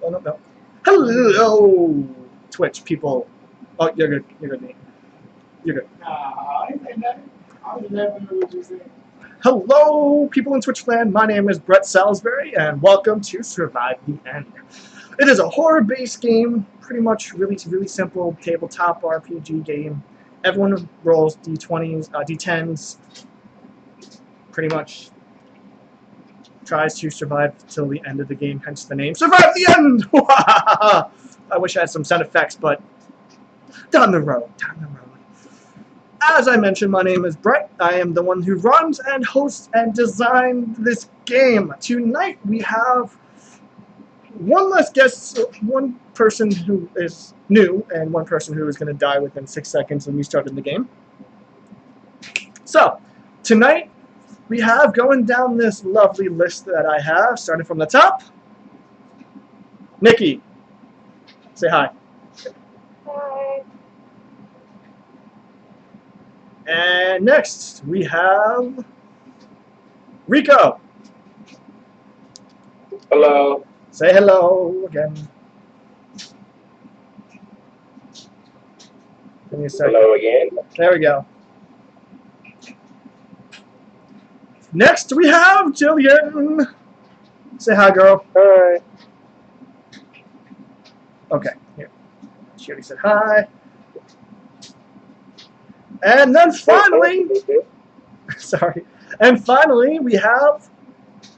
Oh, no, no. Hello, Twitch people. Oh, you're good. You're good, Nate. You're good. Hello, people in Twitch land. My name is Brett Salisbury, and welcome to Survive the End. It is a horror-based game, pretty much really simple tabletop RPG game. Everyone rolls d20s, d10s. Pretty much tries to survive till the end of the game, hence the name Survive the End! I wish I had some sound effects, but down the road. As I mentioned, my name is Brett. I am the one who runs and hosts and designed this game. Tonight we have one less guest, one person who is new, and one person who is going to die within 6 seconds when we started the game. So, tonight we have, going down this lovely list that I have, starting from the top, Nikki. Say hi. Hi. And next we have Rico. Hello. Say hello again. Give me a second. Hello again. There we go. Next we have Jillian. Say hi, girl. Hi. Okay, here. She already said hi. And then finally, sorry. And finally, we have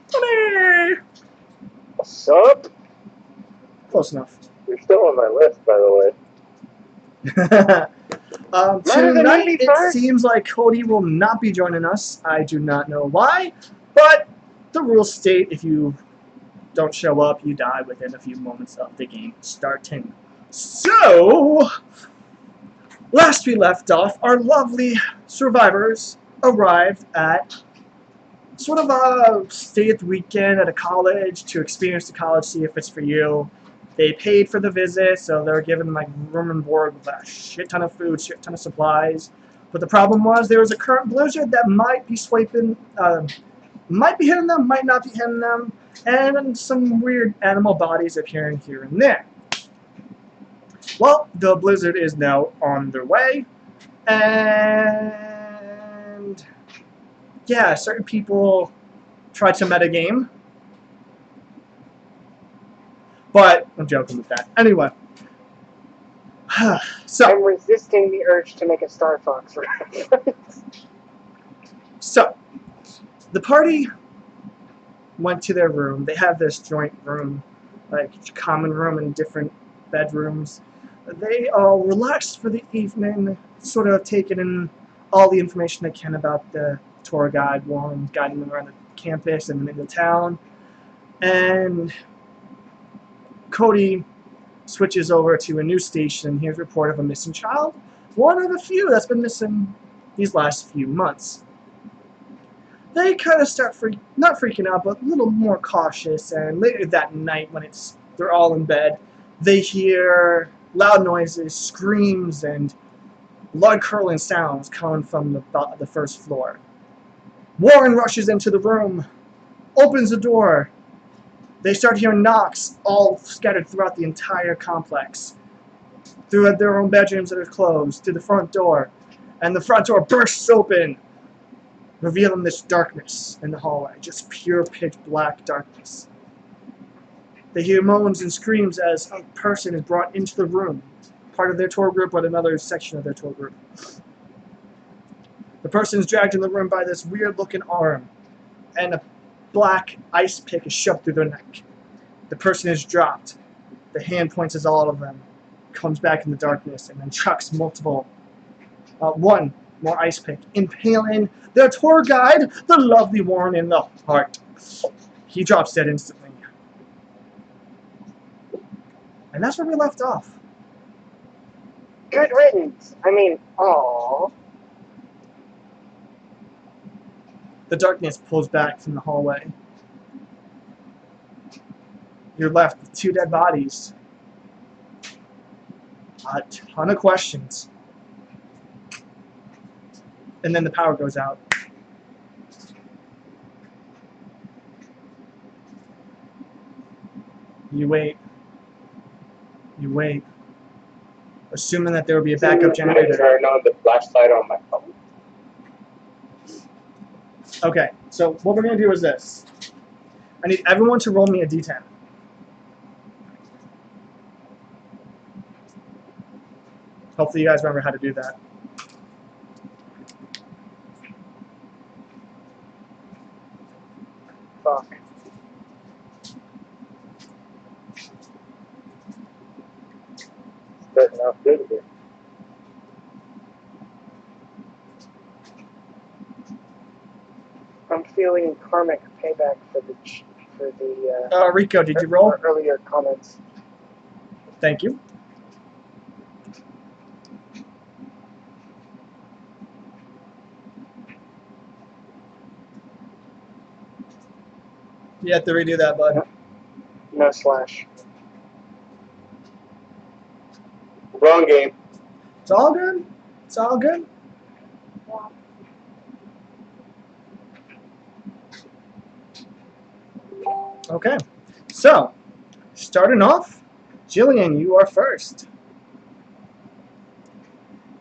Tony. What's up? Close enough. You're still on my list, by the way. Tonight, it seems like Cody will not be joining us. I do not know why, but the rules state if you don't show up, you die within a few moments of the game starting. So, last we left off, our lovely survivors arrived at sort of a stay-at the weekend at a college to experience the college, see if it's for you. They paid for the visit, so they were given like room and board with a shit ton of food, shit ton of supplies. But the problem was there was a current blizzard that might be swiping, might be hitting them, might not be hitting them, and some weird animal bodies appearing here and there. Well, the blizzard is now on their way, and yeah, certain people tried to metagame, but I'm joking with that. Anyway, so I'm resisting the urge to make a Star Fox reference. So, the party went to their room. They have this joint room, like common room and different bedrooms. They all relaxed for the evening, sort of taking in all the information they can about the tour guide, Warren, guiding them around the campus and in the town. And Cody switches over to a news station and hears a report of a missing child, one of the few that's been missing these last few months. They kind of start not freaking out, but a little more cautious, and later that night when they're all in bed, they hear loud noises, screams, and blood-curdling sounds coming from the first floor. Warren rushes into the room, opens the door. They start hearing knocks all scattered throughout the entire complex, through their own bedrooms that are closed, to the front door, and the front door bursts open, revealing this darkness in the hallway, just pure pitch black darkness. They hear moans and screams as a person is brought into the room, part of their tour group but another section of their tour group. The person is dragged in the room by this weird-looking arm, and a black ice pick is shoved through their neck. The person is dropped. The hand points at all of them, comes back in the darkness, and then chucks one more ice pick, impaling their tour guide, the lovely Warren, in the heart. He drops dead instantly. And that's where we left off. Good riddance. I mean, aww. The darkness pulls back from the hallway. You're left with 2 dead bodies. A ton of questions. And then the power goes out. You wait You wait, assuming that there will be a backup generator. Turn on the flashlight on my phone. Okay, so what we're going to do is this. I need everyone to roll me a d10. Hopefully you guys remember how to do that. Fuck. Starting off good here. I'm feeling karmic payback for the Rico, did you roll? earlier comments. Thank you. You have to redo that, bud. No slash. Wrong game. It's all good. It's all good. Okay. So, starting off, Jillian, you are first.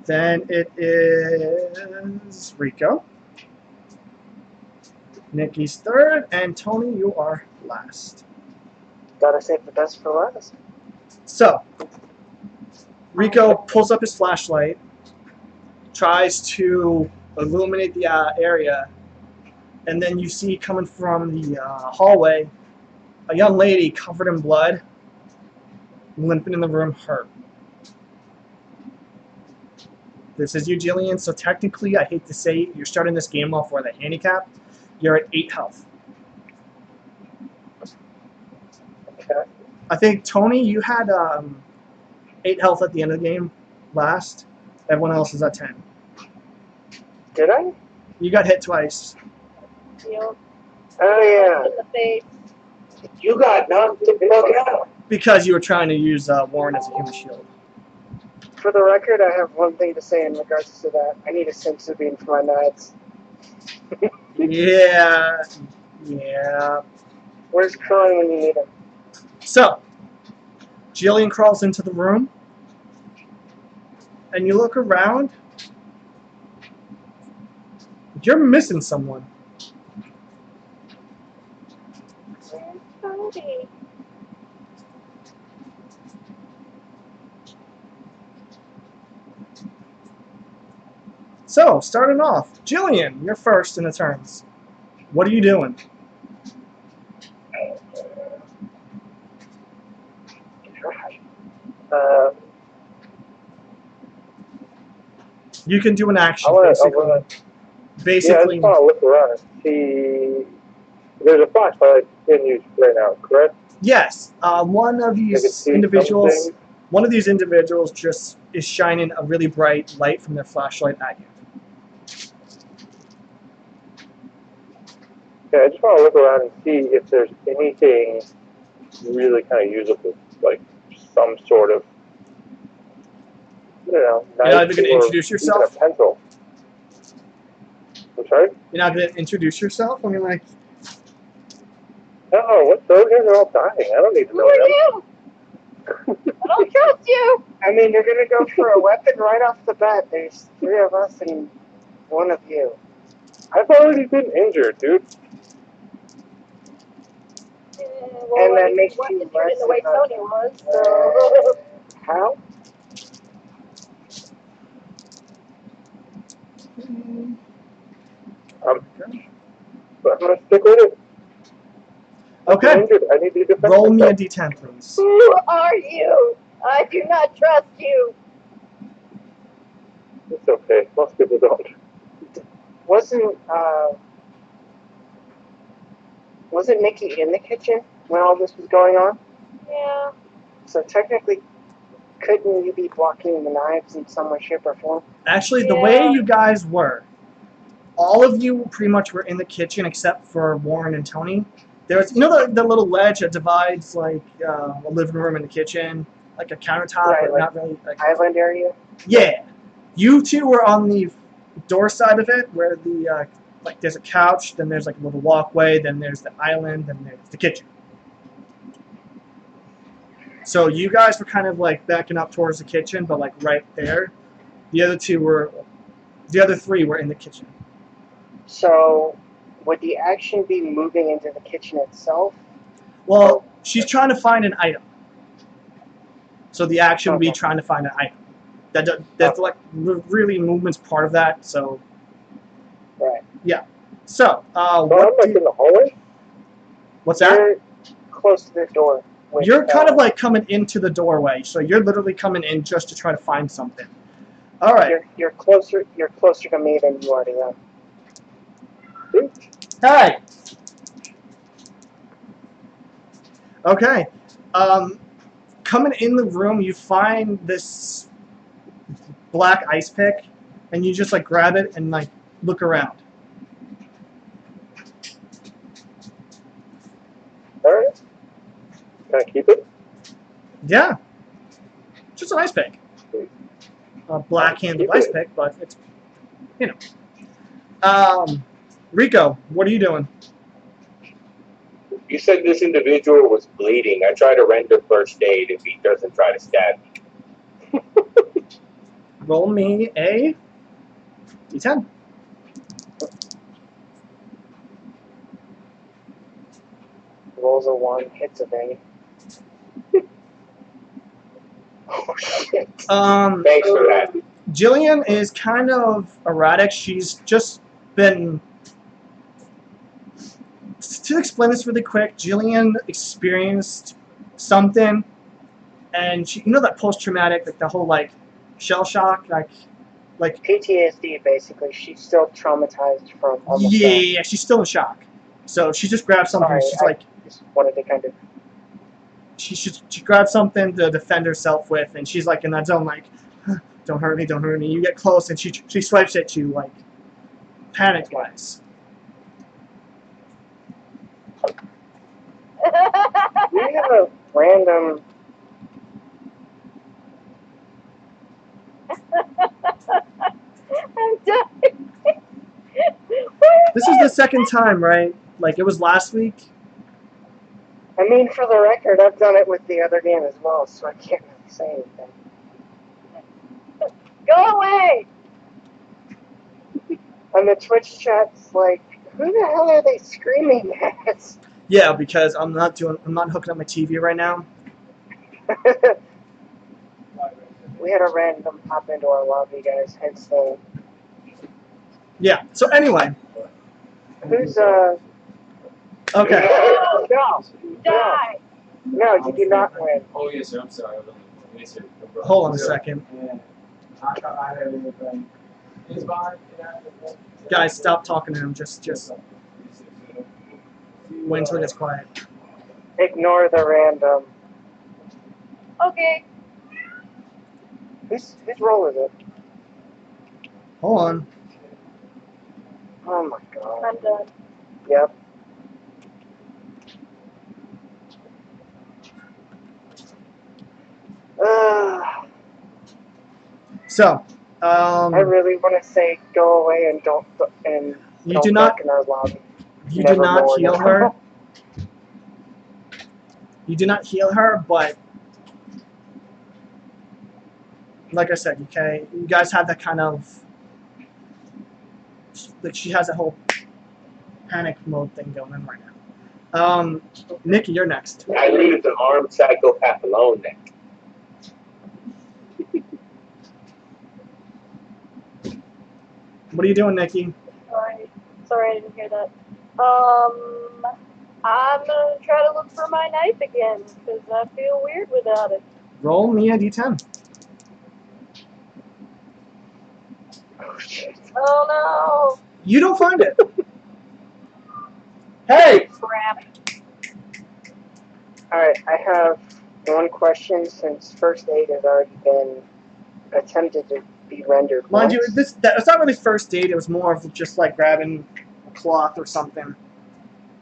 Then it is Rico. Nikki's third, and Tony, you are last. Gotta save the best for last. So, Rico pulls up his flashlight, tries to illuminate the area, and then you see coming from the hallway a young lady covered in blood, limping in the room, hurt. This is you, Jillian, so technically, I hate to say it, you're starting this game off with a handicap. You're at 8 health. Okay. I think, Tony, you had 8 health at the end of the game last. Everyone else is at 10. Did I? You got hit twice. You Oh in the face. You got knocked the fuck out. Because you were trying to use Warren as a human shield. yeah. For the record, I have one thing to say in regards to that. I need a senzu bean for my knives. Yeah. Yeah. Where's Kron when you need him? So, Jillian crawls into the room, and you look around. You're missing someone. Where's Cody? So, starting off, Jillian, you're first in the turns. What are you doing? You can do an action, I wanna, basically. yeah, I Basically, just want to look around and see. There's a flashlight in use right now, correct? yes. One of I can these see individuals, something. one of these individuals, just is shining a really bright light from their flashlight at you. Yeah, I just want to look around and see if there's anything really kind of usable, like some sort of, I don't know, You're not knife even gonna or introduce even yourself? a pencil. I'm sorry? You're not gonna introduce yourself? I mean, like, No, what? Those guys are all dying. I don't need to Who know are them. you? I don't trust you. I mean, you're gonna go for a weapon right off the bat. There's 3 of us and 1 of you. I've already been injured, dude. And that you makes weren't you injured in the way less of a- Tony was. So. How? But I'm gonna stick with it. I'm okay. injured. I need to defend Roll me a myself. d10, please. Who are you? I do not trust you. It's okay. Most people don't. Wasn't Nikki in the kitchen when all this was going on? Yeah. So technically, couldn't you be blocking the knives in some way, shape, or form? Actually, the way Yeah. you guys were, all of you pretty much were in the kitchen except for Warren and Tony. There's, you know, the little ledge that divides like a living room and the kitchen, like a countertop, Right, but like not really. Like, Island area? yeah, you two were on the door side of it, where the like there's a couch, then there's like a little walkway, then there's the island, then there's the kitchen. So you guys were kind of like backing up towards the kitchen, but like right there. The other three were in the kitchen. So, would the action be moving into the kitchen itself? Well, she's trying to find an item. So the action would be Okay. trying to find an item. That's like really movement's part of that. So Right. so So I'm like in the hallway. what's that? You're close to the door. With, You're kind of like coming into the doorway, so you're literally coming in just to try to find something. All right. You're closer. You're closer to me than you already are. Hey. Okay. Coming in the room, you find this black ice pick, and you just like grab it and like look around. All right. Can I keep it? Yeah. Just an ice pick. A black-handled ice pick, but it's, you know. Rico, what are you doing? You said this individual was bleeding. I try to render first aid if he doesn't try to stab me. Roll me a d10. Rolls a 1, hits a vein. Oh shit! Thanks for that. Jillian is kind of erratic. She's just been. To explain this really quick, Jillian experienced something, and she, you know that post-traumatic, like the whole like shell shock, like PTSD, basically. She's still traumatized from almost yeah, she's still in shock. So she just grabbed something. Sorry, She's I like just wanted to kind of. she grabbed something to defend herself with, and she's like in that zone, like don't hurt me, don't hurt me. You get close, and she swipes at you like panic-wise. We have a random. I'm dying. This is the second time, right? Like it was last week. I mean, for the record, I've done it with the other game as well, so I can't really say anything. Go away. And the Twitch chat's like, who the hell are they screaming at? Yeah, because I'm not hooking up my TV right now. We had a random pop into our lobby, guys, hence the. Yeah. So anyway, Who's, okay. No! Die. No, you do not win. Oh, yes, sir. I'm sorry. Yes, sir. Hold on a second, guys. Stop talking to him. Just wait until it gets quiet. Ignore the random. Okay. Whose role is it? Hold on. Oh my god. I'm done. Yep. So, I really want to say go away and don't you don't do not fuck in our lobby. you do not Nevermore. heal her. You do not heal her, but like I said, okay, you guys have that kind of like she has a whole panic mode thing going on right now. Nikki, you're next. I leave the armed psychopath alone then. What are you doing, Nikki? Sorry, I didn't hear that. I'm gonna try to look for my knife again because I feel weird without it. Roll me a d10. Oh shit. Oh You don't find it. Hey! no! Crap. Alright, I have one question since first aid has already been attempted to be rendered. Mind you, once. it's not really first date. It was more of just like grabbing a cloth or something.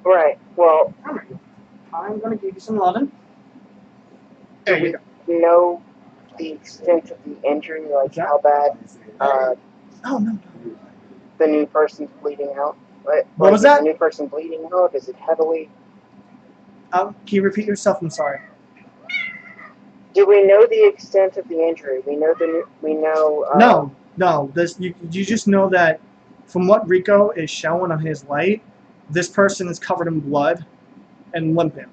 Right, well, I'm gonna give you some loving. There you go. know the extent of the injury, like how bad Oh no. the new person's bleeding out. Like, What was is that? the new person bleeding out? Is it heavily? Can you repeat yourself? I'm sorry. Do we know the extent of the injury? We know. No. This you just know that from what Rico is showing on his light, this person is covered in blood and limping.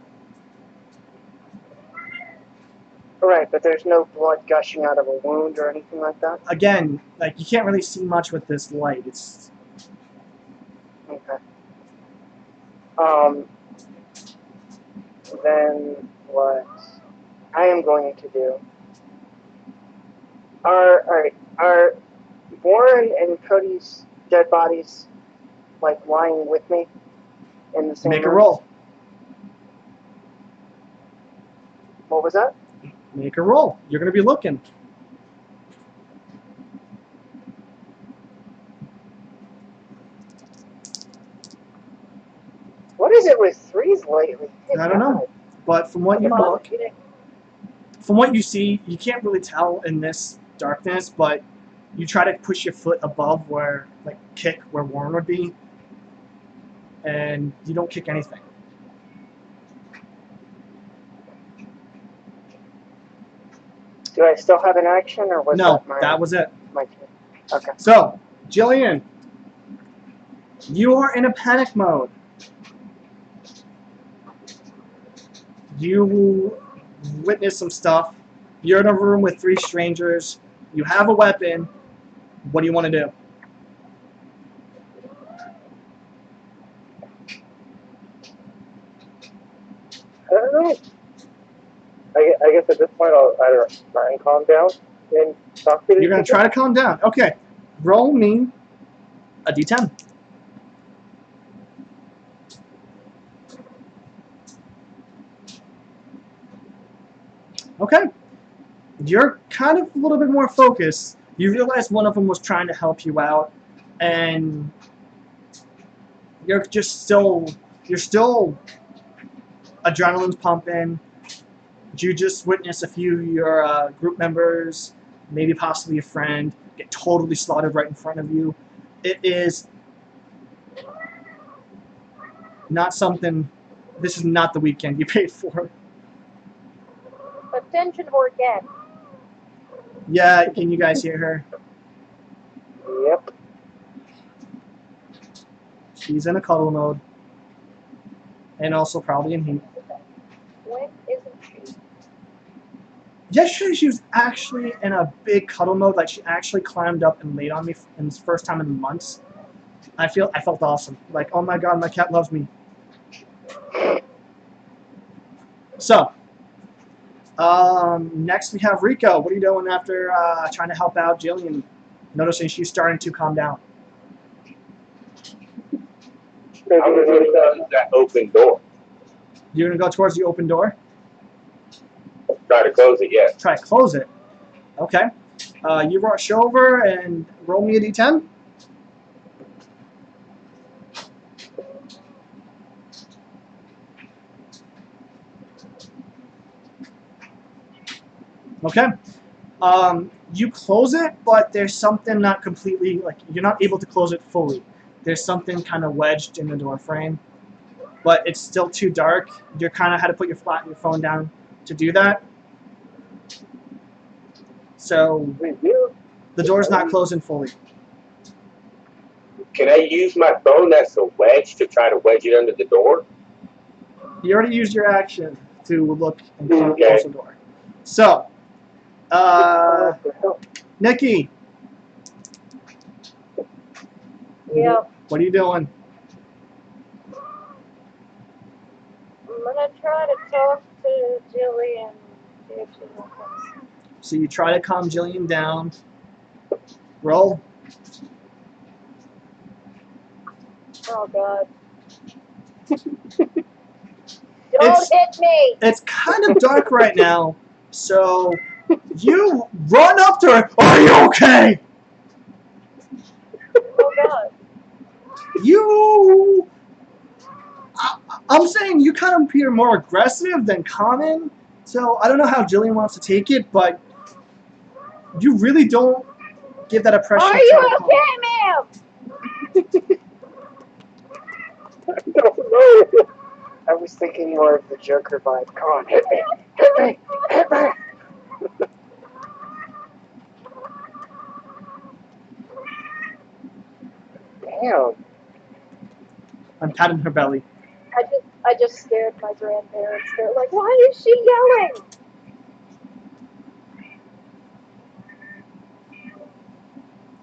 Right, but there's no blood gushing out of a wound or anything like that. Again, like you can't really see much with this light. It's Okay. Then what I am going to do are Warren and Cody's dead bodies like lying with me in the same make a room? roll. What was that? Make a roll. You're gonna be looking. What is it with threes lately? I don't know. But from what you look, from what you see, you can't really tell in this darkness, but you try to push your foot above where, like, kick where Warren would be, and you don't kick anything. Do I still have an action, or was No, that that was it. my turn? Okay. So, Jillian, you are in a panic mode. You witnessed some stuff. You're in a room with 3 strangers. You have a weapon. What do you want to do? I don't know. I guess at this point I'll either try and calm down and talk to these You're going to people. try to calm down. Okay. Roll me a d10. Okay. You're kind of a little bit more focused. You realize one of them was trying to help you out, and you're still adrenaline's pumping. You just witness a few of your group members, maybe possibly a friend, get totally slaughtered right in front of you. It is not something. This is not the weekend you paid for. Attention again. Yeah, can you guys hear her? Yep. She's in a cuddle mode. And also probably in heat. When isn't she? Yesterday she was actually in a big cuddle mode, like she actually climbed up and laid on me in this first time in months. I felt awesome. Like, oh my god, my cat loves me. So, next we have Rico. What are you doing after trying to help out Jillian? Noticing she's starting to calm down. I'm gonna go to that open door. You're gonna go towards the open door? Try to close it, yes. Try to close it. Okay. You rush over and roll me a d10. Okay. You close it, but there's something not completely, like, you're not able to close it fully. There's something kind of wedged in the door frame, but it's still too dark. You kind of had to put your phone down to do that. So the door's not closing fully. Can I use my phone that's a wedge to try to wedge it under the door? You already used your action to look and Okay. close the door. So, Nikki, Yeah. what are you doing? I'm gonna try to talk to Jillian. See if she will come. So you try to calm Jillian down. Roll. Oh God. It's- Don't hit me! It's kind of dark right now, so you run up to her. Are you okay? Oh God. I'm saying you kind of appear more aggressive than common, so I don't know how Jillian wants to take it, but you really don't give that impression. Are you okay, ma'am? I don't know. I was thinking more of the Joker vibe. Come on, hit me, hit me, hit me. Damn. I'm patting her belly. I just scared my grandparents. They're like, why is she yelling?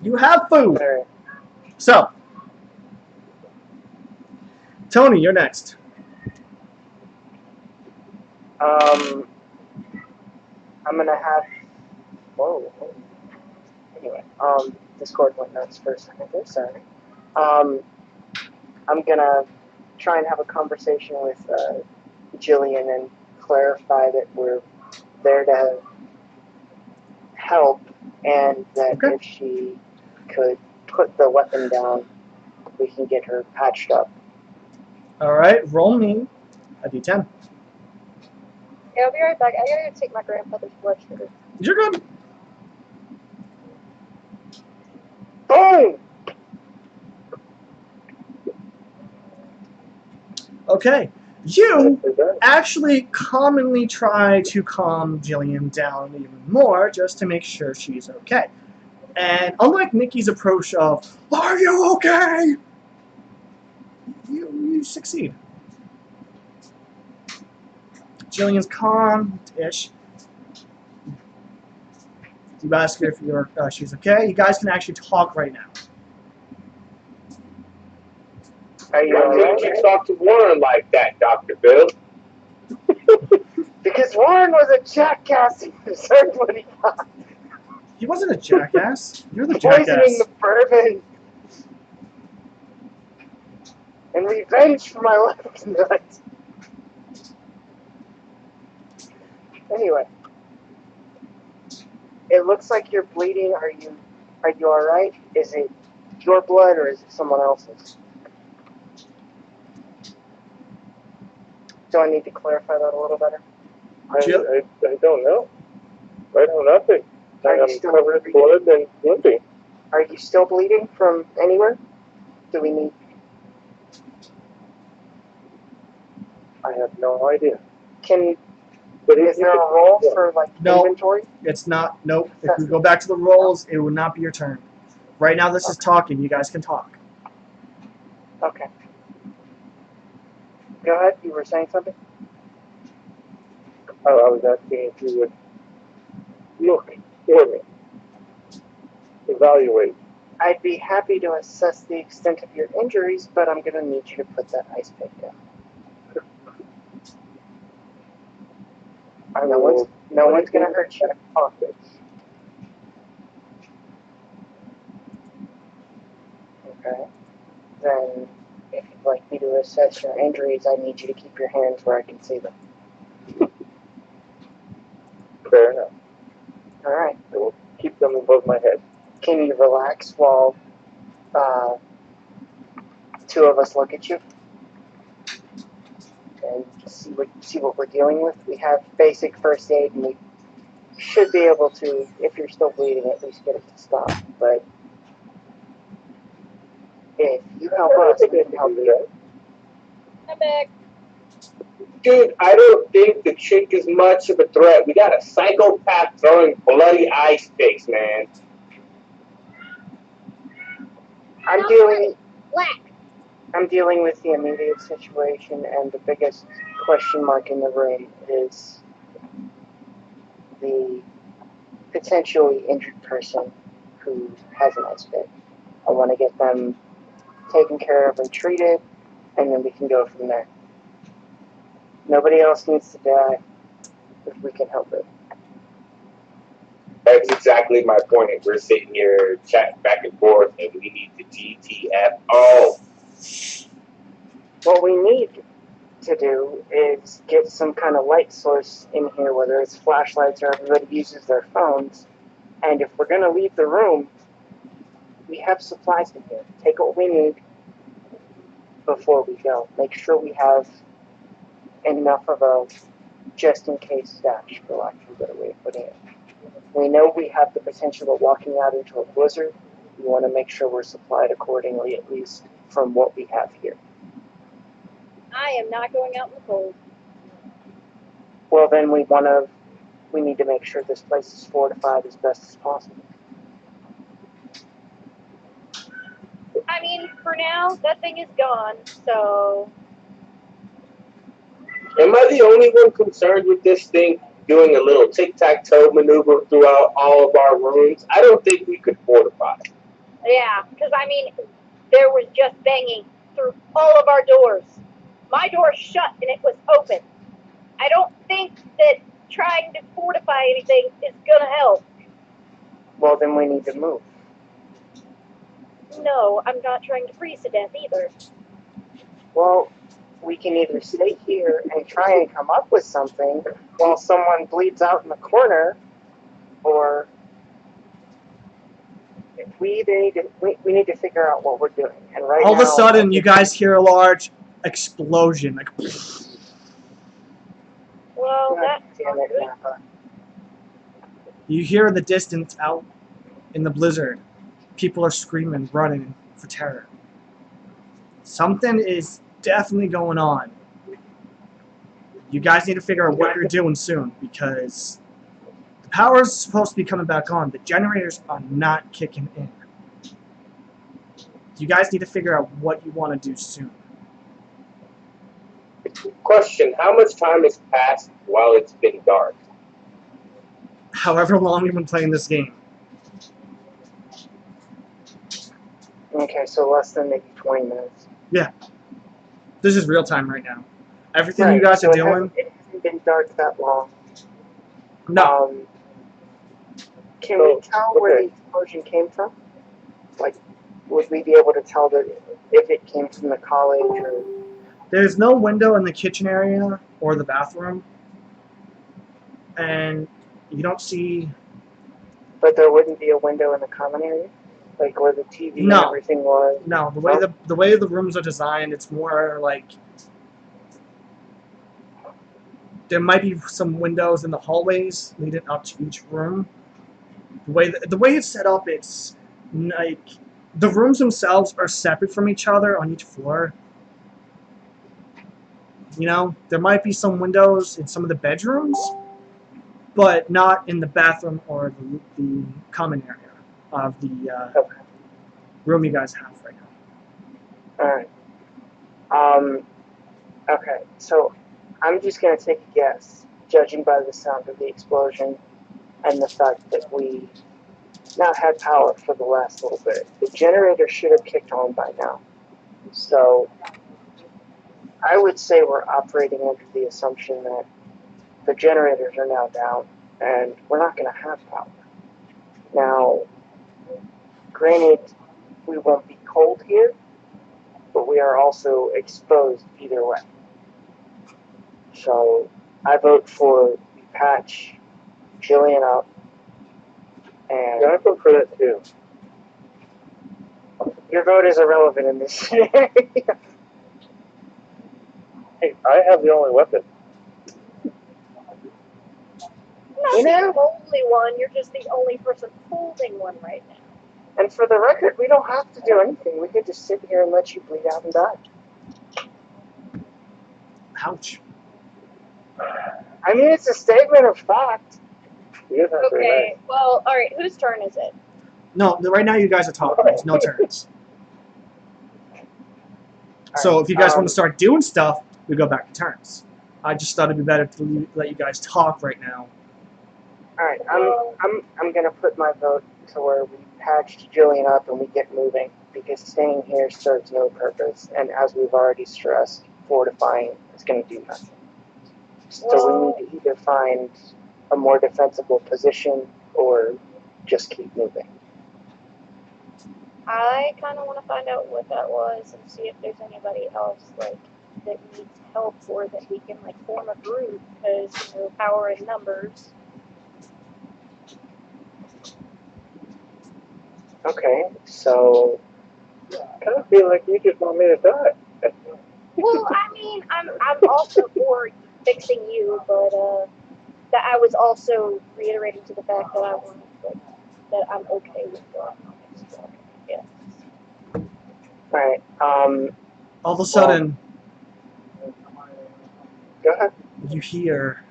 You have food. Alright. So, Tony, you're next. I'm gonna have. Whoa. Anyway, Discord went nuts for a second there, sorry. I'm gonna try and have a conversation with Jillian and clarify that we're there to help and that Okay. if she could put the weapon down, we can get her patched up. All right, roll me a d10. Yeah, I'll be right back. I gotta go take my grandfather's blood sugar. You're good. Boom! Okay, you Is that? actually commonly try to calm Jillian down even more just to make sure she's okay. And unlike Nikki's approach of, "Are you okay?" You succeed. Jillian's calm-ish. You ask her if she's okay. You guys can actually talk right now. Are you Why alright? didn't you talk to Warren like that, Dr. Bill? Because Warren was a jackass and deserved what he got. He wasn't a jackass. You're the Poisoning jackass. the bourbon. And revenge for my left nut. Anyway. It looks like you're bleeding. Are you alright? Is it your blood or is it someone else's? Do I need to clarify that a little better? I don't know. I know nothing. Are you I'm still covered in blood and limping. Are you still bleeding from anywhere? Do we need... I have no idea. Is there a roll for, like, No. inventory? It's not. Nope. If we go back to the rolls, it would not be your turn. Right now, this is talking. You guys can talk. Okay. Go ahead, you were saying something? I was asking if you would look for me, evaluate. I'd be happy to assess the extent of your injuries, but I'm gonna need you to put that ice pick down. No one's gonna hurt you. Pockets. Okay. Then, if you'd like me to assess your injuries, I need you to keep your hands where I can see them. Fair enough. Alright. I will keep them above my head. Can you relax while two of us look at you? And just see what we're dealing with. We have basic first aid and we should be able to, if you're still bleeding, at least get it to stop. But if you help us, we can help you. I'm back. Dude, I don't think the chick is much of a threat. We got a psychopath throwing bloody ice picks, man. I'm dealing with the immediate situation, and the biggest question mark in the room is the potentially injured person who has an ice pick. I want to get them taken care of and treated, and then we can go from there. Nobody else needs to die if we can help it. That's exactly my point. If we're sitting here chatting back and forth and we need the GTFO. What we need to do is get some kind of light source in here, whether it's flashlights or everybody uses their phones. And if we're going to leave the room, we have supplies in here. Take what we need before we go. Make sure we have enough of a just-in-case stash, for lack of a better way of putting it. We know we have the potential of walking out into a blizzard. We want to make sure we're supplied accordingly, at least from what we have here. I am not going out in the cold. Well, then we need to make sure this place is fortified as best as possible. I mean, for now, that thing is gone, so... Am I the only one concerned with this thing doing a little tic-tac-toe maneuver throughout all of our rooms? I don't think we could fortify. Yeah, because, I mean, there was just banging through all of our doors. My door shut and it was open. I don't think that trying to fortify anything is gonna help. Well, then we need to move. No, I'm not trying to freeze to death either. Well, we can either stay here and try and come up with something while someone bleeds out in the corner, or we need to figure out what we're doing. And right All of now, a sudden, you guys hear a large explosion. Like, Well, God that's damn not it, good. Napa. you hear in the distance out in the blizzard, people are screaming, running for terror. Something is definitely going on. You guys need to figure out what you're doing soon, because the power is supposed to be coming back on. The generators are not kicking in. You guys need to figure out what you want to do soon. Question, how much time has passed while it's been dark? However long you've been playing this game. Okay, so less than maybe 20 minutes. This is real time right now. Everything you guys so are it doing, hasn't been dark that long. no. Can we tell where the okay. explosion came from? Like, would we be able to tell that if it came from the college or... There's no window in the kitchen area or the bathroom. And you don't see... But there wouldn't be a window in the common area? Like where the TV and No. everything was? No, the way the rooms are designed, it's more like... There might be some windows in the hallways leading up to each room. The way it's set up, it's like... The rooms themselves are separate from each other on each floor. You know, there might be some windows in some of the bedrooms, but not in the bathroom or the common area of the room you guys have right now. Alright. Okay, so I'm just gonna take a guess, judging by the sound of the explosion and the fact that we not had power for the last little bit. The generator should have kicked on by now. So I would say we're operating under the assumption that the generators are now down and we're not going to have power. Now, granted, we won't be cold here, but we are also exposed either way. So I vote for we patch Jillian up. And Yeah, I vote for that too. your vote is irrelevant in this scenario. Hey, I have the only weapon. You're not the only one, you're just the only person holding one right now. And for the record, we don't have to do anything. We could just sit here and let you bleed out and die. Ouch. I mean, it's a statement of fact. You guys are very Okay, well, alright, whose turn is it? No, right now you guys are talking. There's no turns. So if you guys want to start doing stuff, we go back to turns. I just thought it'd be better to let you guys talk right now. Alright, I'm gonna put my vote to where we patched Jillian up and we get moving, because staying here serves no purpose, and as we've already stressed, fortifying is gonna do nothing. So we need to either find a more defensible position or just keep moving. I kind of want to find out what that was and see if there's anybody else, like, that needs help or that we can, like, form a group, because, you know, power in numbers. Okay, so I kind of feel like you just want me to die. Well, I mean, I'm also for fixing you, but that I was also reiterating to the fact that I want, like, that I'm okay with going on this. So, yeah. alright, All of a sudden, go ahead. you hear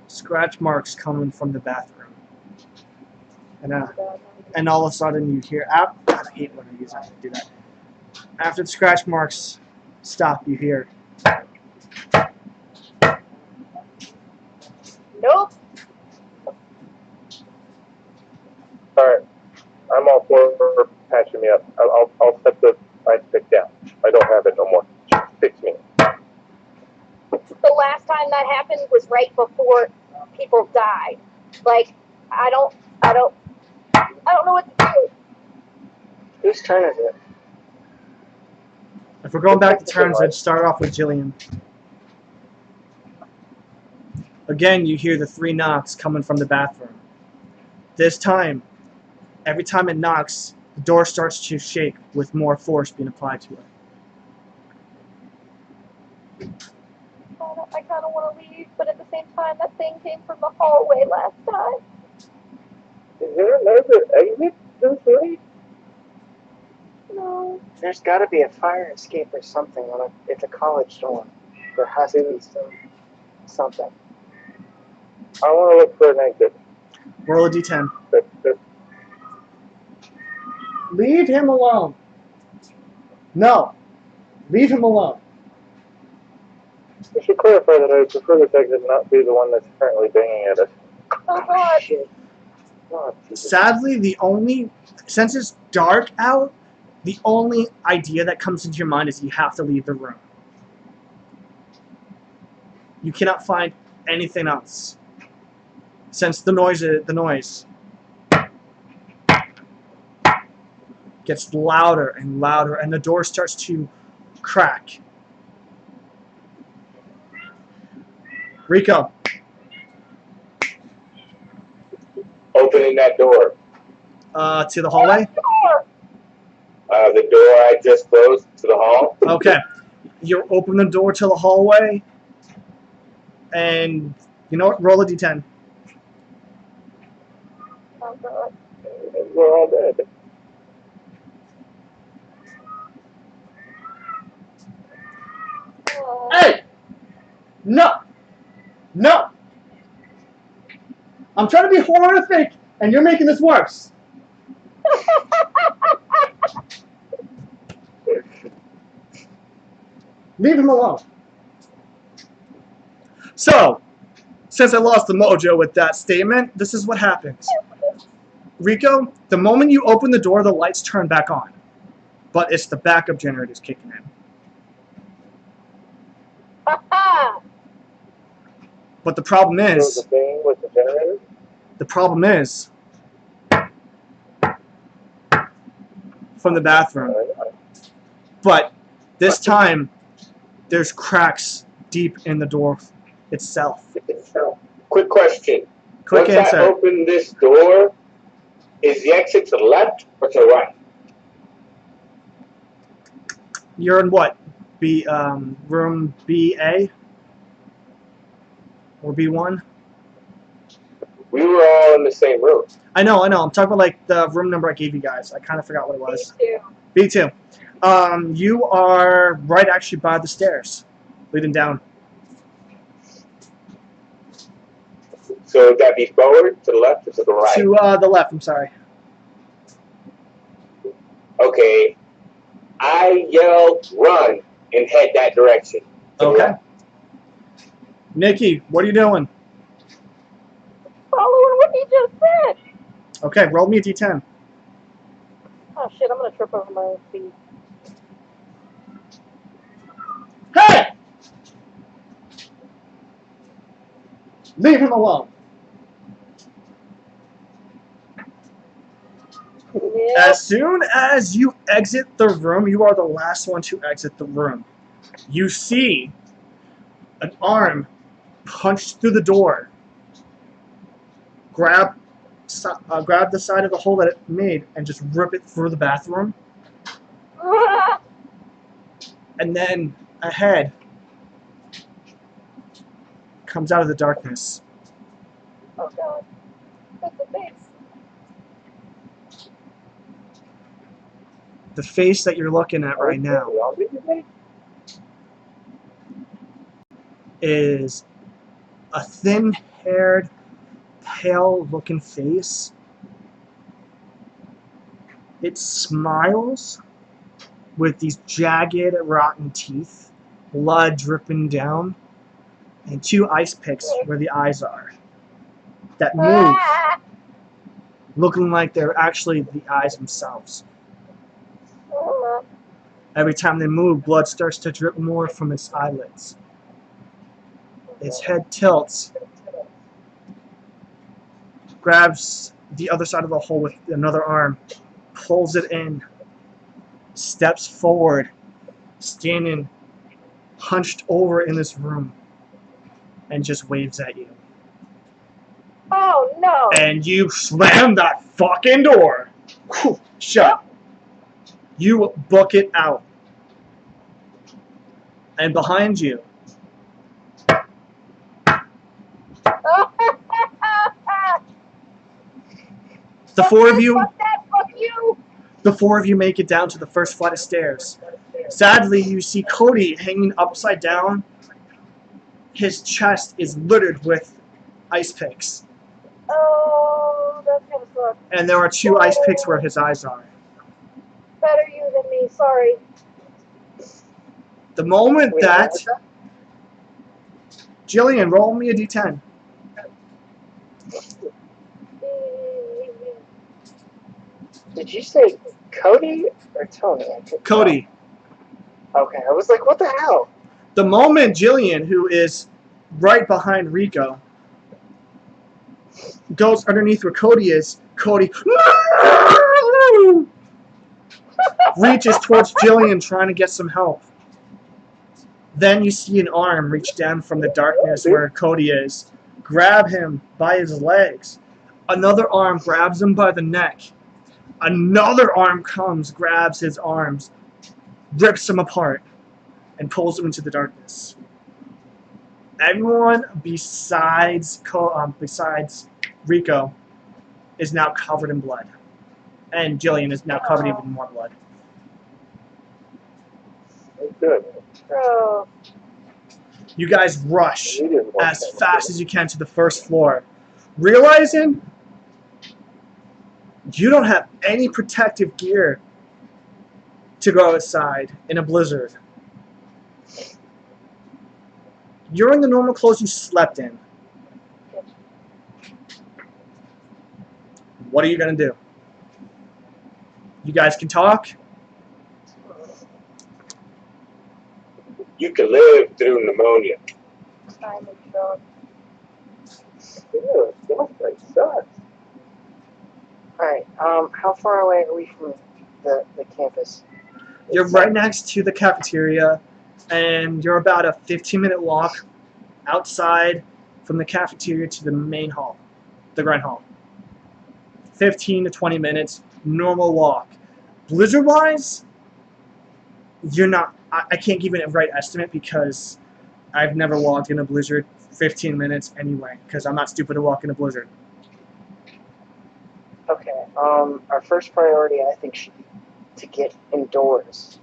scratch marks coming from the bathroom. And And all of a sudden you hear, God, I hate when I use that to do that. After the scratch marks stop, you hear, Nope. Alright, I'm all for patching me up. I'll set the ice pick down. I don't have it no more. Fix me. The last time that happened was right before people died. Like, I don't know what to do. Whose turn is it? if we're going back to turns, let's start off with Jillian. Again, you hear the 3 knocks coming from the bathroom. This time, every time it knocks, the door starts to shake with more force being applied to it. I kind of want to leave, but at the same time, that thing came from the hallway last time. Is there another exit this way? No. There's got to be a fire escape or something on it. It's a college dorm. There has to be something. I want to look for an exit. Roll a d10. That's Leave him alone. No. Leave him alone. I should clarify that I would prefer this exit not be the one that's currently banging at us. Oh, God. Shit. Oh, Jesus. Sadly, since it's dark out, the only idea that comes into your mind is you have to leave the room. You cannot find anything else. Since the noise gets louder and louder, and the door starts to crack. Rico, Opening that door. to the hallway. The door I just closed to the hall. Okay, you open the door to the hallway, and you know what? Roll a d10. Oh, God. We're all dead. Hey! No! No! I'm trying to be horrific, and you're making this worse. Leave him alone. So, since I lost the mojo with that statement, this is what happens. Rico, the moment you open the door, the lights turn back on. But it's the backup generators kicking in. Ha-ha! But the problem So is, the thing with the generator? from the bathroom. But this time, there's cracks deep in the door itself. Quick question. Quick Once I answer. open this door, is the exit to the left or to the right? You're in what? Room BA? Or B1? We were all in the same room. I know. I'm talking about like the room number I gave you guys. I kind of forgot what it was. Me too. B2. You are right actually by the stairs, leading down. So would that be forward, to the left, or to the right? To the left, I'm sorry. Okay. I yell, run, and head that direction. To the Okay. left. Nikki, what are you doing? Following what he just said. Okay, roll me a d10. Oh, shit, I'm going to trip over my own feet. Hey! Leave him alone. Yeah. As soon as you exit the room, you are the last one to exit the room. You see an arm punch through the door, grab the side of the hole that it made, and just rip it through the bathroom. And then a head comes out of the darkness. Oh, God. That's the face. The face that you're looking at right now is a thin-haired, pale-looking face It smiles with these jagged, rotten teeth, blood dripping down, and two ice picks where the eyes are that move, Ah! looking like they're actually the eyes themselves. Every time they move, blood starts to drip more from its eyelids. Its head tilts, grabs the other side of the hole with another arm, pulls it in, steps forward, standing hunched over in this room, and just waves at you. Oh no! And you slam that fucking door shut. You book it out. And behind you, the four of you, Fuck that! Fuck you! the four of you make it down to the first flight of stairs. Sadly, you see Cody hanging upside down. His chest is littered with ice picks. Oh, that's gonna suck. And there are two ice picks where his eyes are. Better you than me. Sorry. The moment Wait, that... what was that? Jillian, roll me a d10. Did you say Cody or Tony? I couldn't Cody. tell. Okay, I was like, what the hell? The moment Jillian, who is right behind Rico, goes underneath where Cody is, Cody reaches towards Jillian trying to get some help. Then you see an arm reach down from the darkness where Cody is, grab him by his legs. Another arm grabs him by the neck. Another arm comes, grabs his arms, rips him apart, and pulls him into the darkness. Everyone besides Rico is now covered in blood. And Jillian is now covered in even more blood. Good. Oh. You guys rush We didn't want as that. fast as you can to the first floor, realizing you don't have any protective gear to go outside in a blizzard. You're in the normal clothes you slept in. What are you going to do? You guys can talk. You can live through pneumonia. I'm in shock. Ew, that place sucks. Alright, how far away are we from the campus? You're right next to the cafeteria, and you're about a 15-minute walk outside from the cafeteria to the main hall, the Grand Hall. 15 to 20 minutes, normal walk. Blizzard-wise, you're not. I can't give you a right estimate because I've never walked in a blizzard 15 minutes anyway, because I'm not stupid to walk in a blizzard. Okay, our first priority, I think, should be to get indoors.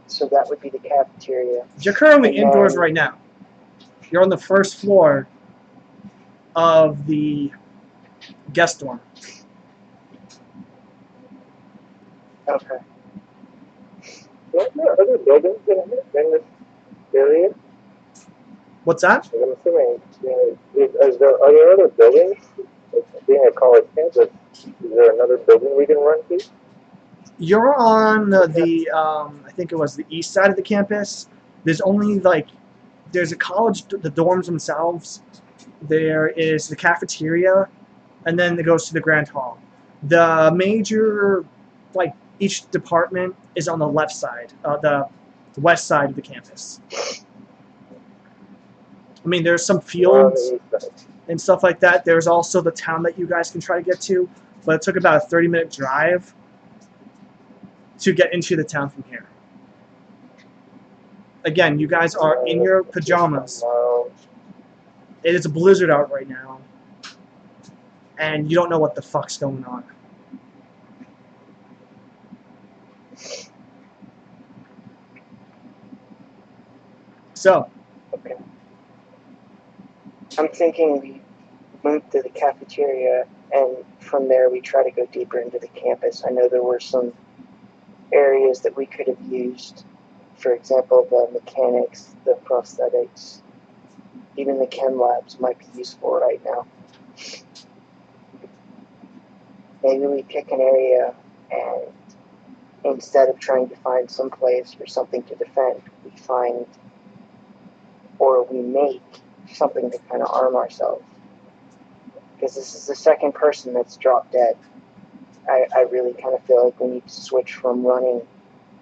So that would be the cafeteria. You're currently And indoors then- right now. You're on the first floor of the guest dorm. Okay. Are there other buildings in this area? What's that? I'm assuming, are there other buildings? Being a college campus, is there another building we can run to? You're on I think it was the east side of the campus. There's only there's a college, the dorms themselves. There is the cafeteria, and then it goes to the Grand Hall. The major, each department is on the left side, the west side of the campus. I mean, there's some fields and stuff like that. There's also the town that you guys can try to get to, but it took about a 30-minute drive to get into the town from here. Again, you guys are in your pajamas. It is a blizzard out right now, and you don't know what the fuck's going on. So, Okay. I'm thinking we move to the cafeteria and from there, we try to go deeper into the campus. I know there were some areas that we could have used. For example, the mechanics, the prosthetics, even the chem labs might be useful right now. Maybe we pick an area and instead of trying to find some place for something to defend, we find or we make something to kind of arm ourselves. Because this is the second person that's dropped dead. I really kind of feel like we need to switch from running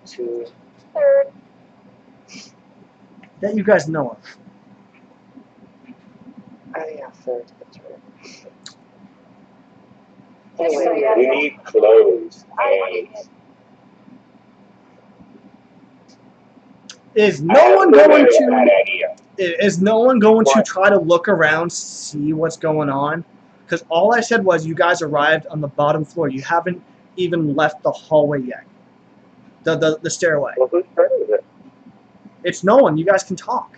to Third. That you guys know of. yeah, third. That's right. Anyway, Anyway, yeah. We need clothes I and Is I no have one a going very to bad idea. is no one going to What? try to look around, see what's going on? Because all I said was you guys arrived on the bottom floor. You haven't even left the hallway yet. The stairway. Well, whose turn is it? It's no one. You guys can talk.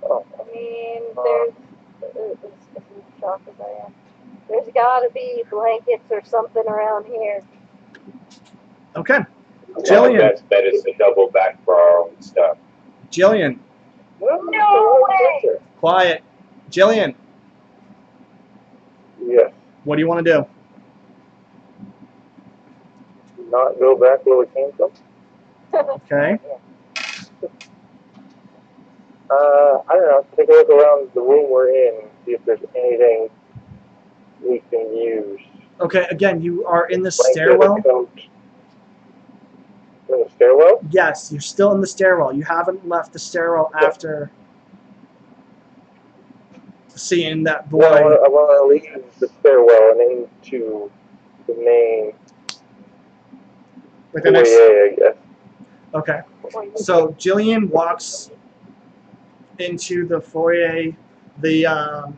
Oh, mean, there's, as shocked as I am, there's gotta be blankets or something around here. Okay. well, Jillian. the best bet is to double back for our own stuff. Jillian. No way! Quiet. Jillian. Yes. What do you want to do? Not go back where we came from? Okay. I don't know. Take a look around the room we're in, see if there's anything we can use. Okay. Again, you are in the Blanket, stairwell. a coat. In the stairwell? Yes, you're still in the stairwell. You haven't left the stairwell after seeing that boy. No, I want to leave the stairwell and into the main Like the next. foyer, I guess. Okay. So Jillian walks into the foyer, the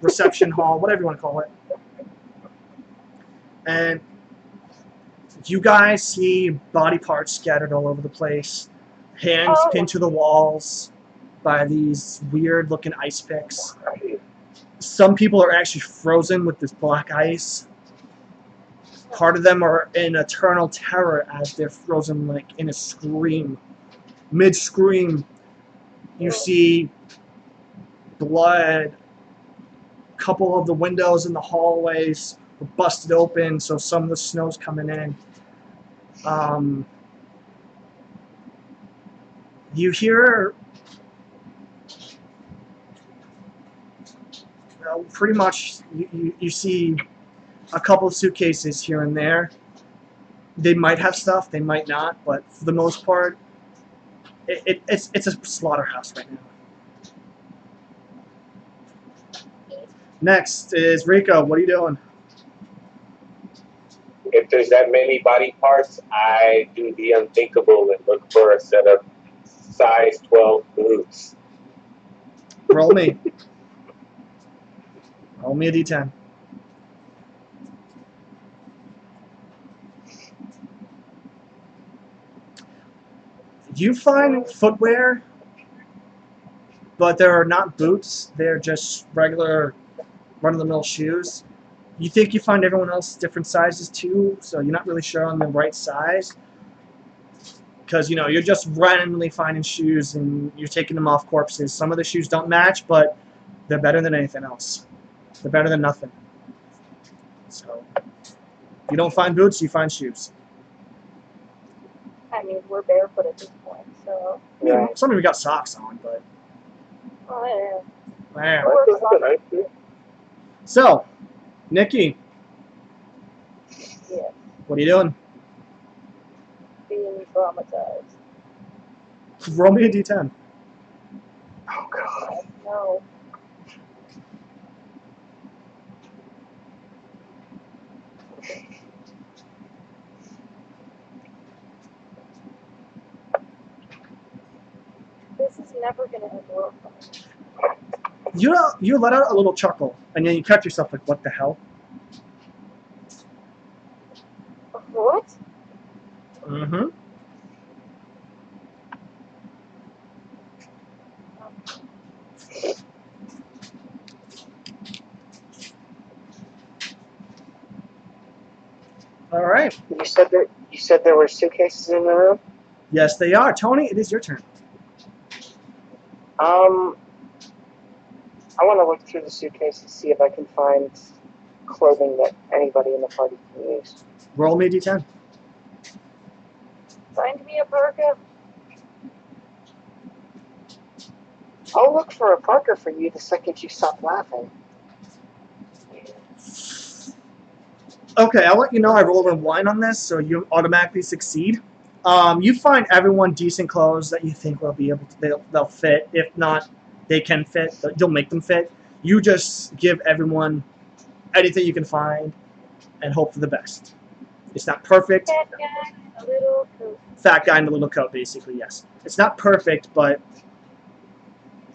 reception hall, whatever you want to call it, and you guys see body parts scattered all over the place, hands Oh. pinned to the walls by these weird-looking ice picks. Some people are actually frozen with this black ice. Part of them are in eternal terror as they're frozen, like in a scream. Mid-scream, you see blood. A couple of the windows in the hallways were busted open, so some of the snow's coming in. You hear pretty much, you see a couple of suitcases here and there. They might have stuff, they might not, but for the most part, it's a slaughterhouse right now. Next is Rico. What are you doing? If there's that many body parts, I do the unthinkable and look for a set of size 12 boots. Roll me. Roll me a d10. You find footwear, but they're not boots. They're just regular run-of-the-mill shoes. You think you find everyone else different sizes too, so you're not really sure on the right size. Because, you know, you're just randomly finding shoes and you're taking them off corpses. Some of the shoes don't match, but they're better than anything else. They're better than nothing. So, you don't find boots, you find shoes. I mean, we're barefoot at this point, so. I mean, Right. some of you got socks on, but... Oh, Wow. That's a nice view. So, Nikki, yeah, yeah, what are you doing? being traumatized. Roll me a d10. Oh god. No. This is never gonna end well for me. You let out a little chuckle, and then you catch yourself like, what the hell? What? Mm-hmm. You said there were suitcases in the room. Yes, they are. Tony, it is your turn. I want to look through the suitcase and see if I can find clothing that anybody in the party can use. Roll me a d10. Find me a parka. I'll look for a parka for you the second you stop laughing. Okay, I'll let you know I rolled a 1 on this, so you automatically succeed. You find everyone decent clothes that you think will be able to, they'll fit. If not, they can fit. You'll make them fit. You just give everyone anything you can find and hope for the best. It's not perfect. Fat guy in a little coat. Fat guy in a little coat, basically, yes. It's not perfect, but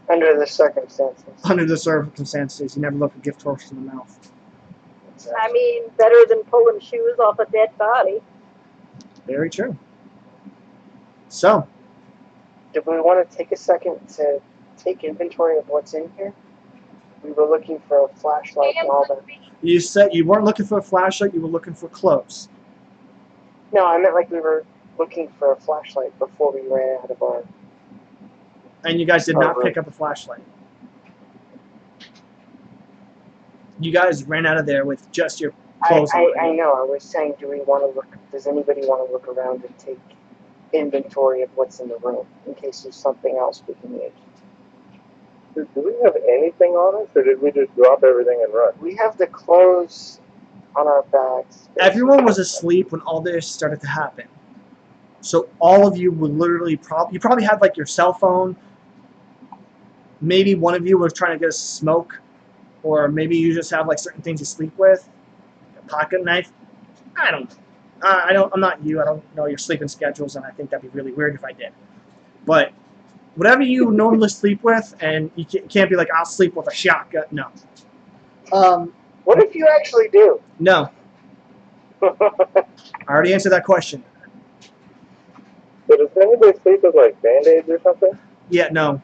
Under the circumstances. under the circumstances, you never look a gift horse in the mouth. I mean, better than pulling shoes off a dead body. Very true. So, Do we want to take a second to take inventory of what's in here? We were looking for a flashlight and all that. you said you weren't looking for a flashlight, you were looking for clothes. No, I meant like we were looking for a flashlight before we ran out of our... And you guys did not pick up a flashlight. You guys ran out of there with just your clothes on. I know. I was saying, do we want to look? Does anybody want to look around and take inventory of what's in the room in case there's something else we can use? Do we have anything on us, or did we just drop everything and run? We have the clothes on our bags. Everyone was asleep when all this started to happen. So all of you would literally you probably had like your cell phone. Maybe one of you was trying to get a smoke, or maybe you just have like certain things to sleep with. A pocket knife. I don't know. I'm not you. I don't know your sleeping schedules, and I think that'd be really weird if I did. But whatever you normally sleep with, and you can't be like, I'll sleep with a shotgun. No. What if you actually do? No. I already answered that question. But does anybody sleep with like band-aids or something? Yeah, no.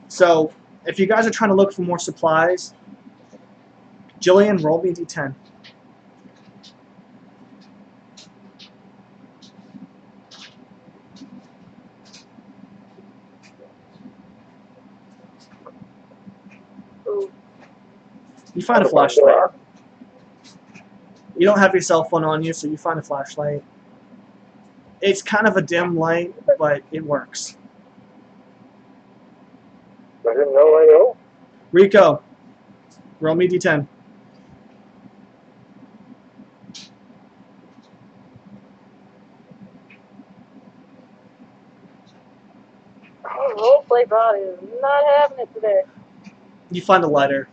So, if you guys are trying to look for more supplies, Jillian, roll me a d10. Ooh. You find a flashlight. You don't have your cell phone on you, so you find a flashlight. It's kind of a dim light, but it works. I didn't know I know. Rico, roll me a d10. Oh, roleplay body is not having it today. You find a lighter.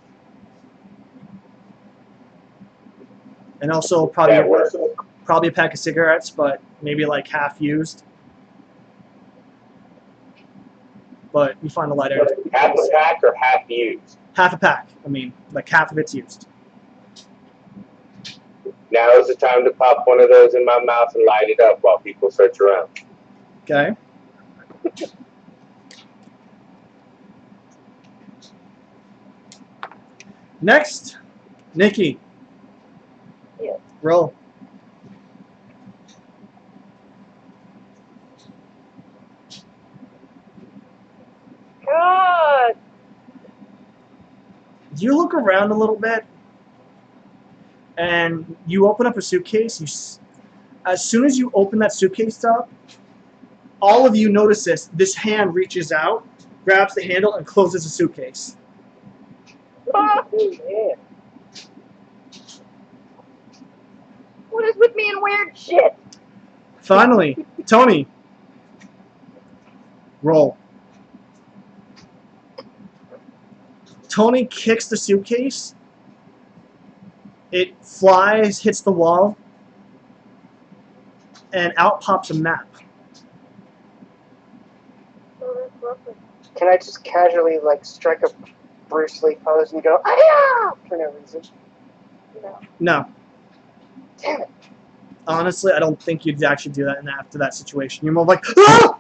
And also probably That works. probably a pack of cigarettes, but maybe like half used. But you find a lighter. Half a pack or half used? Half a pack. I mean, like half of it's used. Now is the time to pop one of those in my mouth and light it up while people search around. Okay. Next, Nikki. Yes. Roll. God. You look around a little bit, and you open up a suitcase. As soon as you open that suitcase up, all of you notice this. This hand reaches out, grabs the handle, and closes the suitcase. Ah, Yeah. what is with me and weird shit? Finally, Tony. Roll. Tony kicks the suitcase. It flies, hits the wall, and out pops a map. Oh, that's lovely. Can I just casually like strike a Bruce Lee pose and go, "Ah!" for no reason? No. No. Damn it! Honestly, I don't think you'd actually do that after that situation. You're more like, ah!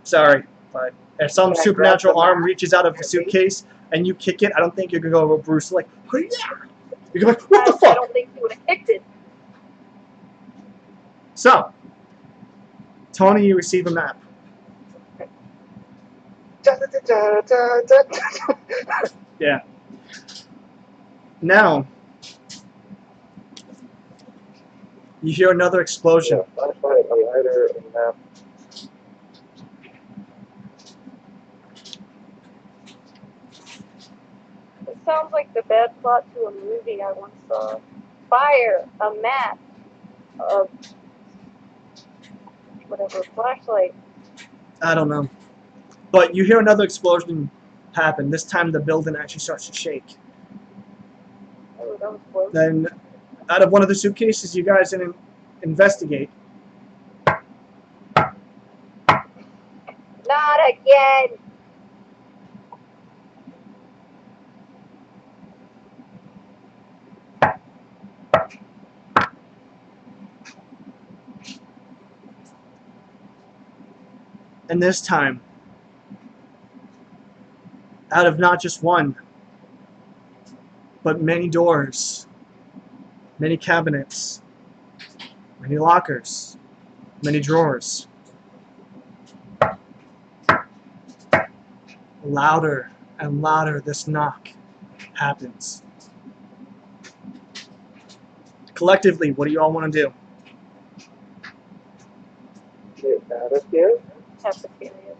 Sorry, but if some Can I supernatural grab the arm map? reaches out of the suitcase, and you kick it, I don't think you're gonna go Bruce like, oh, yeah. You're gonna be like, what the I fuck? don't think he would have kicked it. So, Tony, you receive a map. Yeah. Now, you hear another explosion. Yeah, flashlight, a lighter, and map. It sounds like the bad plot to a movie I once saw. Fire, a map, a whatever, flashlight. I don't know. But you hear another explosion happen. This time the building actually starts to shake. Oh, that was close. Then, out of one of the suitcases, you guys investigate. Not again. And this time, out of not just one, but many doors, many cabinets, many lockers, many drawers, louder and louder this knock happens. Collectively, what do you all want to do? Get out of here. Cafeteria.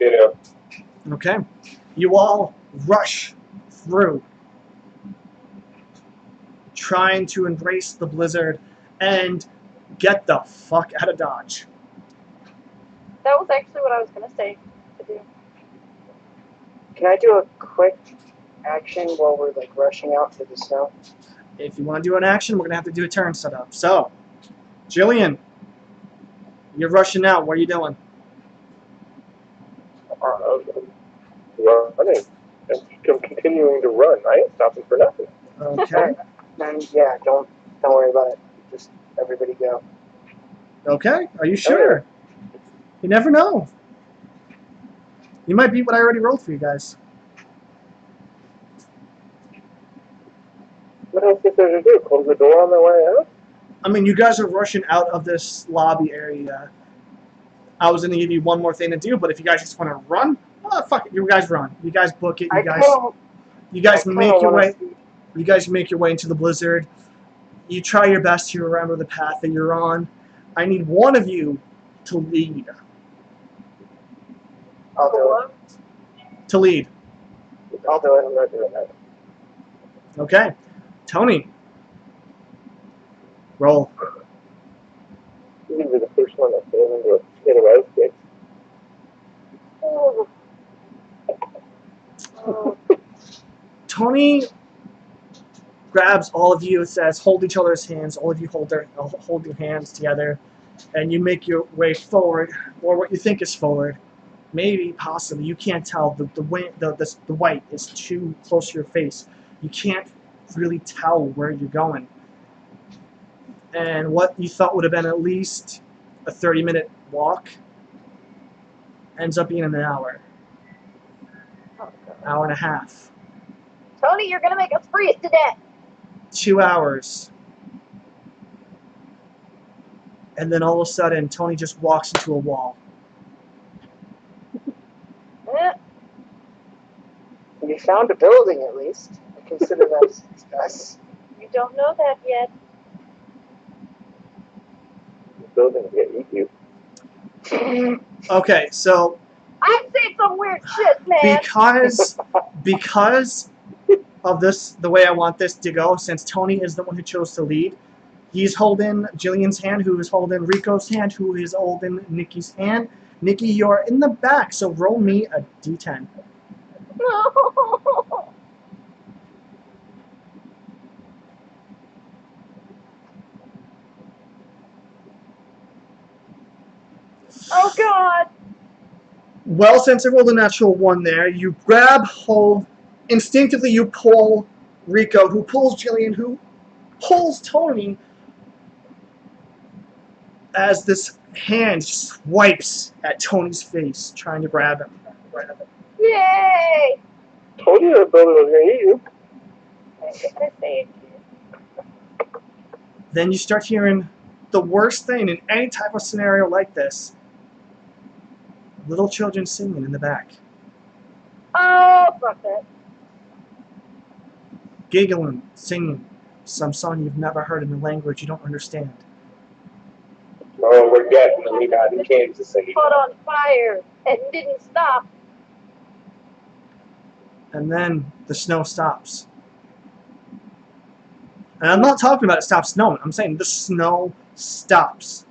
You know, Okay? You all rush through, trying to embrace the blizzard and get the fuck out of Dodge. That was actually what I was gonna say to do. Can I do a quick action while we're like rushing out through the snow? If you want to do an action, we're going to have to do a turn setup. So, Jillian, you're rushing out. What are you doing? running. I'm continuing to run. I ain't stopping for nothing. Okay. Then yeah, don't worry about it. Just everybody go. Okay. Are you sure? You never know. You might beat what I already rolled for you guys. What else is there to do? Close the door on my way out? I mean, you guys are rushing out of this lobby area. I was going to give you one more thing to do, but if you guys just want to run, fuck it. You guys run. You guys book it. You guys make your way. You guys make your way into the blizzard. You try your best to remember the path that you're on. I need one of you to lead. I'll do it. To lead. I'll do it. I'm not doing that. Okay. Tony. Roll. You can be the first one that's going into a pit of ice skates. Oh. Oh. Tony grabs all of you and says, hold each other's hands. All of you hold your hands together, and you make your way forward, or what you think is forward. Maybe, possibly, you can't tell. The white is too close to your face. You can't really tell where you're going. And what you thought would have been at least a 30-minute walk ends up being an hour. Hour and a half. Tony, you're gonna make us freeze to death. 2 hours. And then all of a sudden, Tony just walks into a wall. You found a building at least. I consider that a success. You don't know that yet. The building will get you. Okay, so I've seen some weird shit, man. because of this, the way I want this to go, since Tony is the one who chose to lead, he's holding Jillian's hand, who is holding Rico's hand, who is holding Nikki's hand. Nikki, you're in the back, so roll me a d10. No. Oh God. Well, since I rolled a natural 1 there, you grab hold, instinctively you pull Rico, who pulls Jillian, who pulls Tony, as this hand swipes at Tony's face, trying to grab him. Yay! Told you the building was gonna eat you. I saved you. Then you start hearing the worst thing in any type of scenario like this. Little children singing in the back. Oh, fuck that. Giggling, singing some song you've never heard in a language you don't understand. Oh, we're definitely not in Kansas City. Caught on fire and didn't stop. And then the snow stops. And I'm not talking about it stops snowing. I'm saying the snow stops.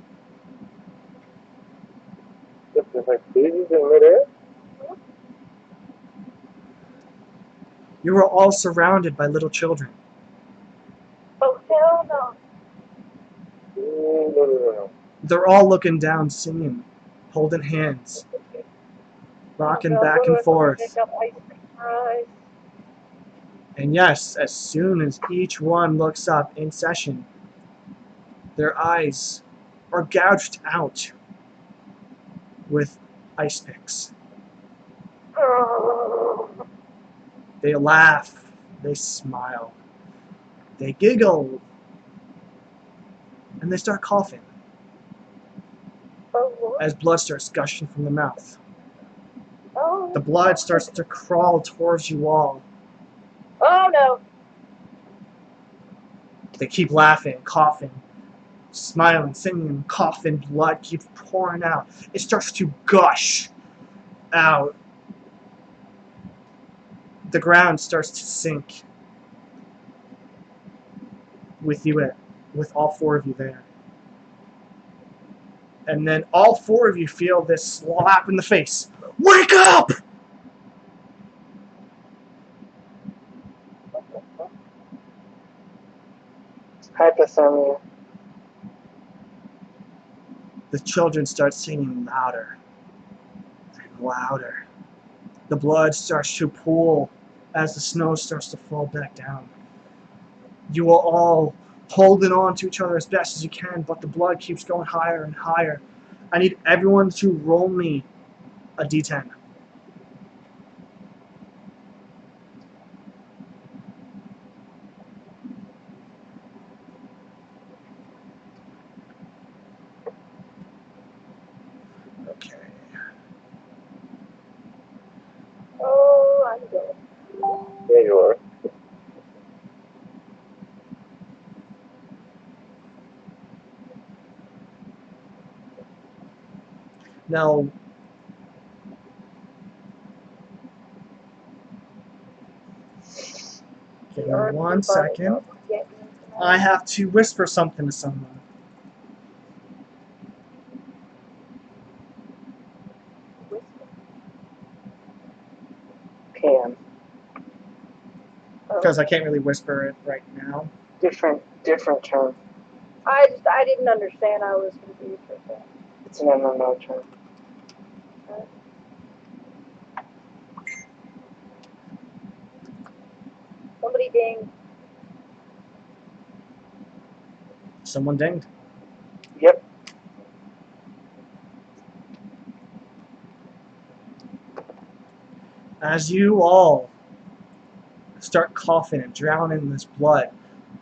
There's like babies in midair. You are all surrounded by little children. Oh, hell no. No. They're all looking down, singing, holding hands, rocking back and forth. Pick up ice cream fries. And yes, as soon as each one looks up in session, their eyes are gouged out with ice picks. Oh. They laugh, they smile, they giggle, and they start coughing Oh, as blood starts gushing from the mouth. oh. The blood starts to crawl towards you all. Oh, no. They keep laughing, coughing, smiling, singing, coughing, blood keeps pouring out. It starts to gush out. The ground starts to sink with all four of you there. And then all four of you feel this slap in the face. Wake up! Hypothermia. The children start singing louder and louder. The blood starts to pool as the snow starts to fall back down. You are all holding on to each other as best as you can, but the blood keeps going higher and higher. I need everyone to roll me a d10. Okay. Oh, I'm good. There you are. Now, give me 1 second. I have to whisper something to someone. Pam. Because I can't really whisper it right now. Different term. I didn't understand. I was confused with that. It's an MMO term. Somebody dinged. Someone dinged. Yep. As you all start coughing and drowning in this blood,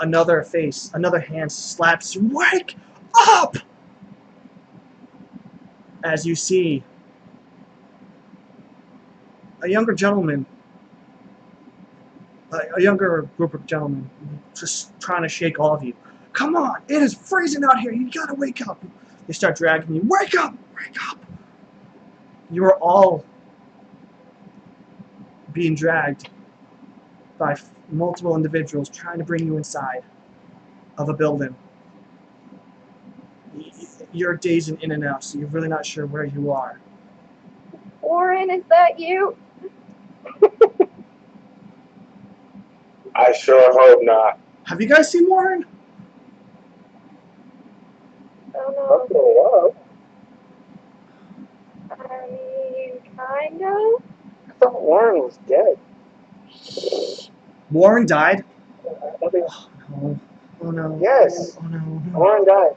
another hand slaps you. Wake up! As you see a younger gentleman, a younger group of gentlemen, just trying to shake all of you. Come on, it is freezing out here. You gotta wake up. They start dragging you. Wake up! Wake up! You are all being dragged by multiple individuals trying to bring you inside of a building. You're dazing in and out, so you're really not sure where you are. Warren, is that you? I sure hope not. Have you guys seen Warren? Oh, That's been a while. no. I mean, kind of. I thought Warren was dead. Warren died? I think Oh no. Oh no. Yes. Oh no. Warren died.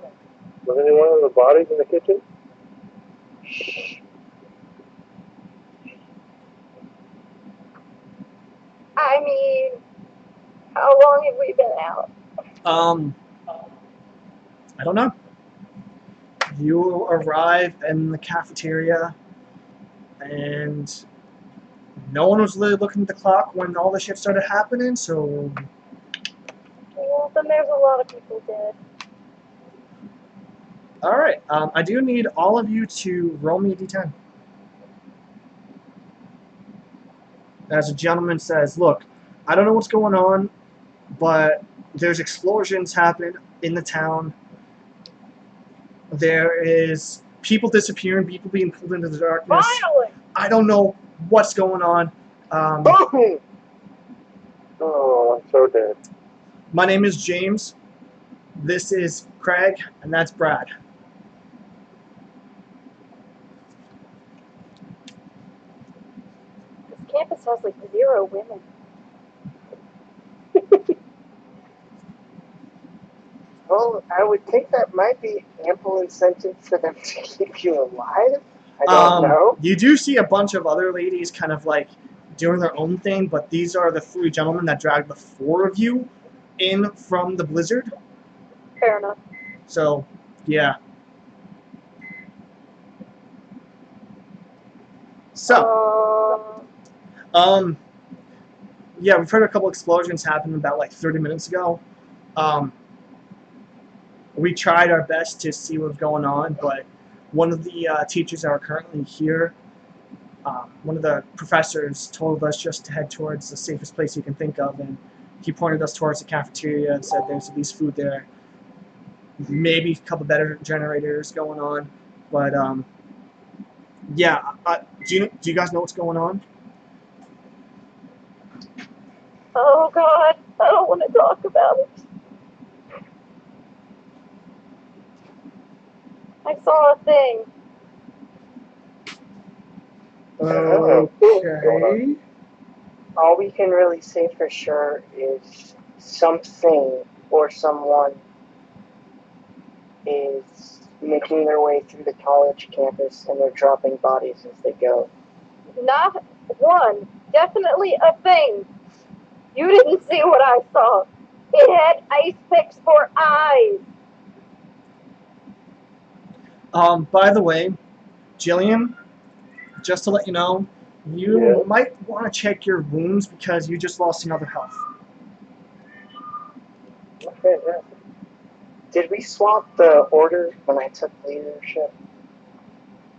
Was any one of the bodies in the kitchen? I mean, how long have we been out? I don't know. You arrive in the cafeteria, and no one was really looking at the clock when all this shit started happening, so Well, then there's a lot of people dead. alright. I do need all of you to roll me a d10. As a gentleman says, look, I don't know what's going on, but there's explosions happening in the town. There is people disappearing, people being pulled into the darkness. Finally! I don't know what's going on. Oh, I'm so dead. My name is James. This is Craig, and that's Brad. This campus has like 0 women. Well, I would think that might be ample incentive for them to keep you alive. I don't know. You do see a bunch of other ladies kind of like doing their own thing, but these are the 3 gentlemen that dragged the 4 of you in from the blizzard. Fair enough. So, yeah. So, yeah, we've heard a couple explosions happen about like 30 minutes ago. We tried our best to see what's going on, but one of the teachers that are currently here, one of the professors told us just to head towards the safest place you can think of, and he pointed us towards the cafeteria and said there's at least food there. Maybe a couple better generators going on, but yeah. Do you guys know what's going on? Oh God, I don't want to talk about it. I saw a thing. Okay. All we can really say for sure is something or someone is making their way through the college campus and they're dropping bodies as they go. Not one, definitely a thing. You didn't see what I saw. It had ice picks for eyes. By the way, Jillian, just to let you know, you might want to check your wounds because you just lost another health. Okay, yeah. Did we swap the order when I took leadership?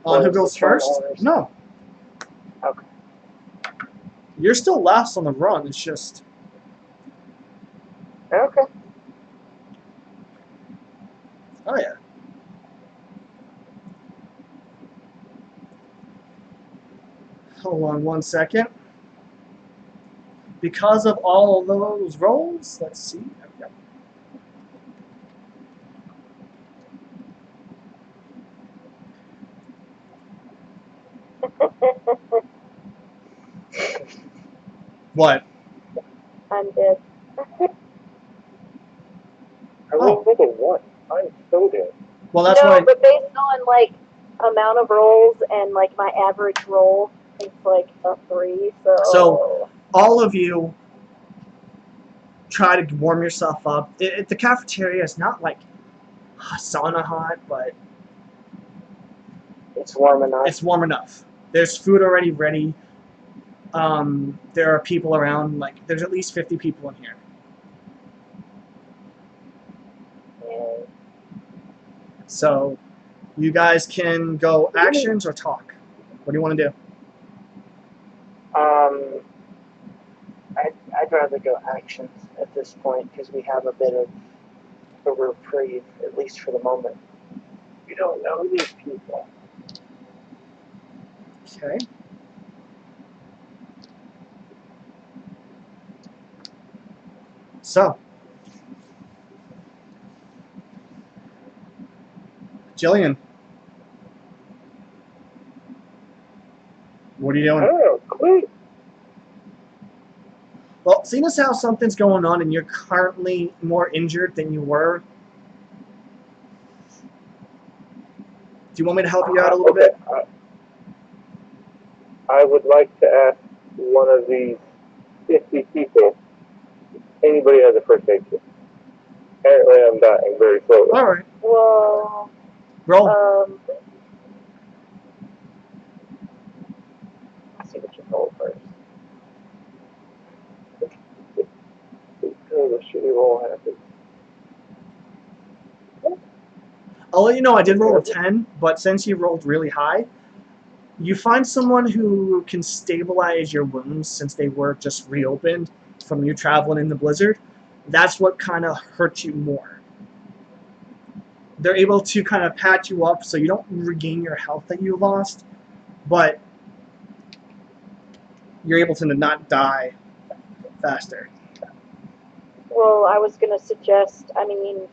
On who Or is goes it turn first? orders? No. Okay. You're still last on the run. It's just Okay. oh yeah. Hold on one second. Because of all of those rolls, let's see. There we go. What? I'm dead. I rolled a 1. I'm so dead. Well, that's no, why. but based on like amount of rolls and like my average roll, it's like a 3. So all of you try to warm yourself up. The cafeteria is not like sauna hot, but It's warm enough. it's warm enough. There's food already ready. There are people around. Like there's at least 50 people in here. yeah. So you guys can go actions or talk. What do you want to do? I'd rather go actions at this point because we have a bit of a reprieve, at least for the moment. You don't know these people. Okay. So, Jillian, what are you doing? Oh, quick. Well, seeing as how something's going on and you're currently more injured than you were, you want me to help you out a little bit? I would like to ask one of these 50 people if anybody has a first aid kit. Apparently I'm dying very slowly. All right. Well, Roll. Let's see what you roll first. The shitty roll happens. I'll let you know I did roll a 10, but since you rolled really high, you find someone who can stabilize your wounds since they were just reopened from you traveling in the blizzard. That's what kind of hurts you more. They're able to kind of patch you up so you don't regain your health that you lost, but you're able to not die faster. well, I was gonna suggest. I mean,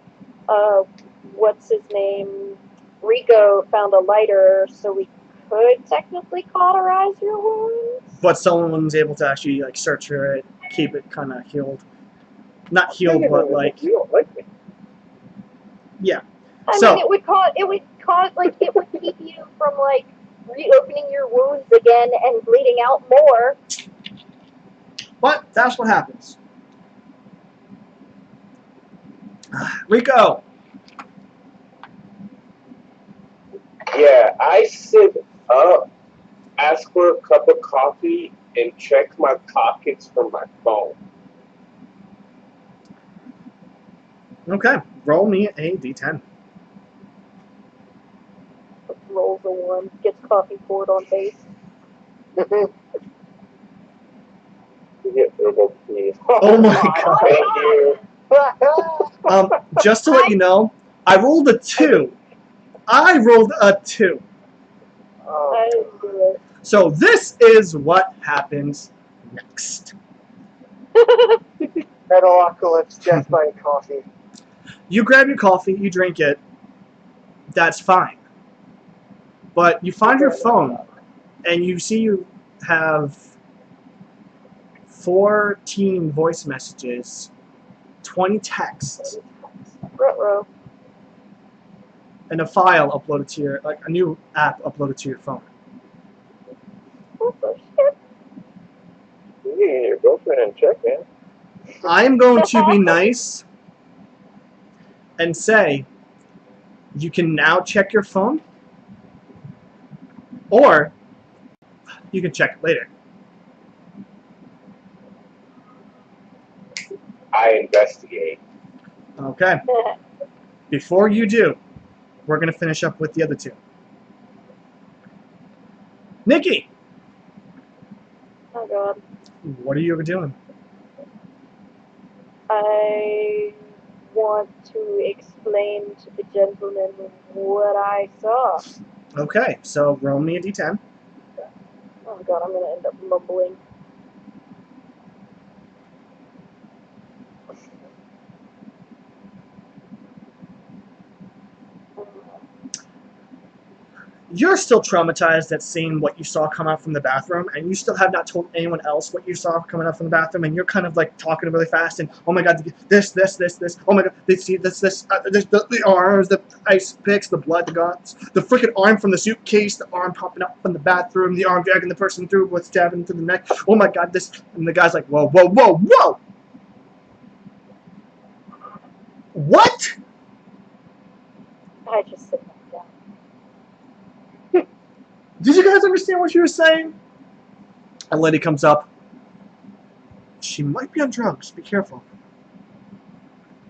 what's his name? Rico found a lighter, so we could technically cauterize your wounds. But someone's able to actually like search for it, keep it kind of healed. Not healed, but like, You don't like me. yeah. I So- mean, it would keep you from like reopening your wounds again and bleeding out more. But that's what happens. Rico, Yeah, I sit up, ask for a cup of coffee, and check my pockets for my phone. okay, roll me a d10. Rolls a 1, gets coffee poured on base. You get herbal tea. Oh my god. Thank you. Just to let you know, I rolled a 2. I rolled a 2. I didn't do it. So this is what happens next. Metalocalypse, death by coffee. You grab your coffee, you drink it, that's fine. But you find your phone, and you see you have 14 voice messages, 20 texts, Ruh-roh. and a file uploaded to your, like a new app uploaded to your phone. What the shit? You need your girlfriend in check, man. I'm going to be nice and say you can now check your phone, or you can check it later. I investigate. Okay. Before you do, we're going to finish up with the other two. Nikki, Oh god. what are you doing? I want to explain to the gentleman what I saw. Okay, so roll me a d10. Oh god, I'm gonna end up mumbling. You're still traumatized at seeing what you saw come out from the bathroom, and you still have not told anyone else what you saw coming out from the bathroom, and you're kind of like talking really fast, and oh my god, this, oh my god, they see this, the arms, the ice picks, the blood, the guts, the freaking arm from the suitcase, the arm popping up from the bathroom, the arm dragging the person through with stabbing to the neck, oh my god, this, and the guy's like, whoa, whoa, whoa, whoa! What? I just sit back down. Did you guys understand what she was saying? A lady comes up. She might be on drugs. Be careful.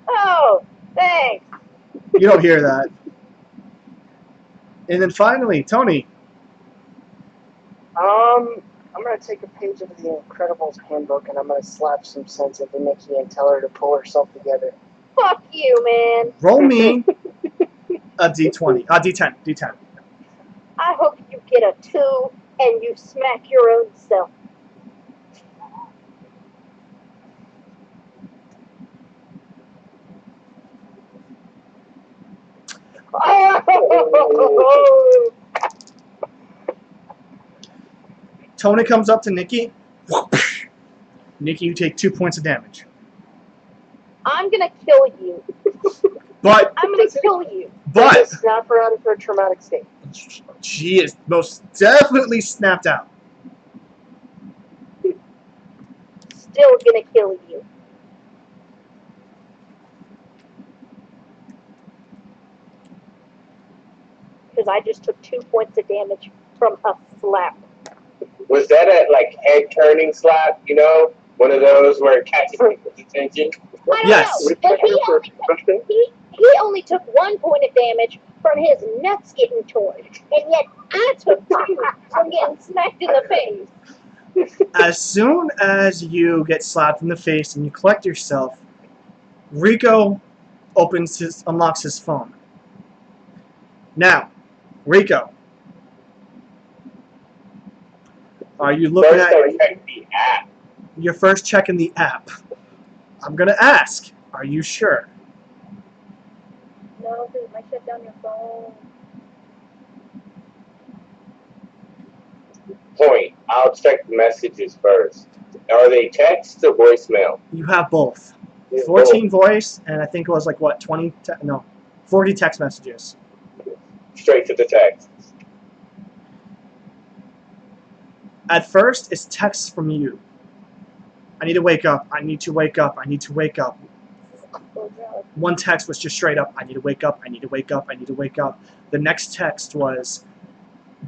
Oh, thanks. You don't hear that. And then finally, Tony. I'm gonna take a page of the Incredibles handbook and I'm gonna slap some sense into Nikki and tell her to pull herself together. Fuck you, man. Roll me a d20. D10. D10. I hope you get a 2 and you smack your own self. Oh! Tony comes up to Nikki. Nikki, you take 2 points of damage. I'm gonna kill you. But, I'm gonna kill you. but, Snap her out of her traumatic state. She is most definitely snapped out. Still gonna kill you. Because I just took 2 points of damage from a slap. Was that a like head turning slap? You know, one of those where it catches people's attention. I don't Yes. know, but he only took 1 point of damage from his nuts getting torn, and yet I took 2 from getting smacked in the face. As soon as you get slapped in the face and you collect yourself, Rico unlocks his phone. Now, Rico, are you looking First, at I checked the app. your first check in the app? I'm gonna ask, are you sure? No, because it might shut down your phone. Point. I'll check the messages first. Are they text or voicemail? You have both. Yeah, 14 voice, and I think it was like, what, 40 text messages. Straight to the text. At first, it's texts from you. I need to wake up. I need to wake up. I need to wake up. Oh, God. One text was just straight up, I need to wake up. I need to wake up. I need to wake up. The next text was,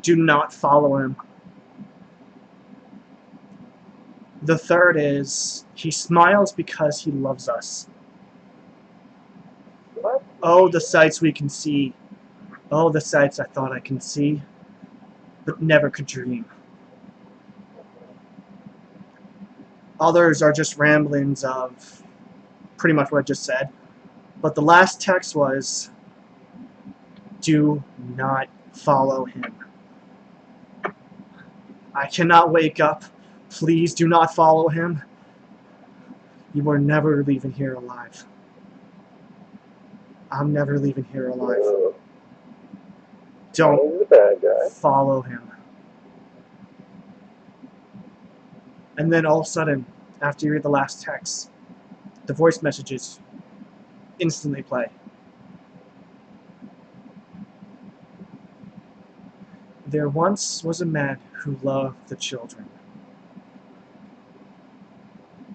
do not follow him. The third is, he smiles because he loves us. What? Oh, the sights we can see. Oh, the sights I thought I can see, but never could dream. Others are just ramblings of pretty much what I just said. But the last text was, do not follow him. I cannot wake up. Please do not follow him. You are never leaving here alive. I'm never leaving here alive. Don't He's a bad guy. follow him. And then all of a sudden, after you read the last text, the voice messages instantly play. There once was a man who loved the children,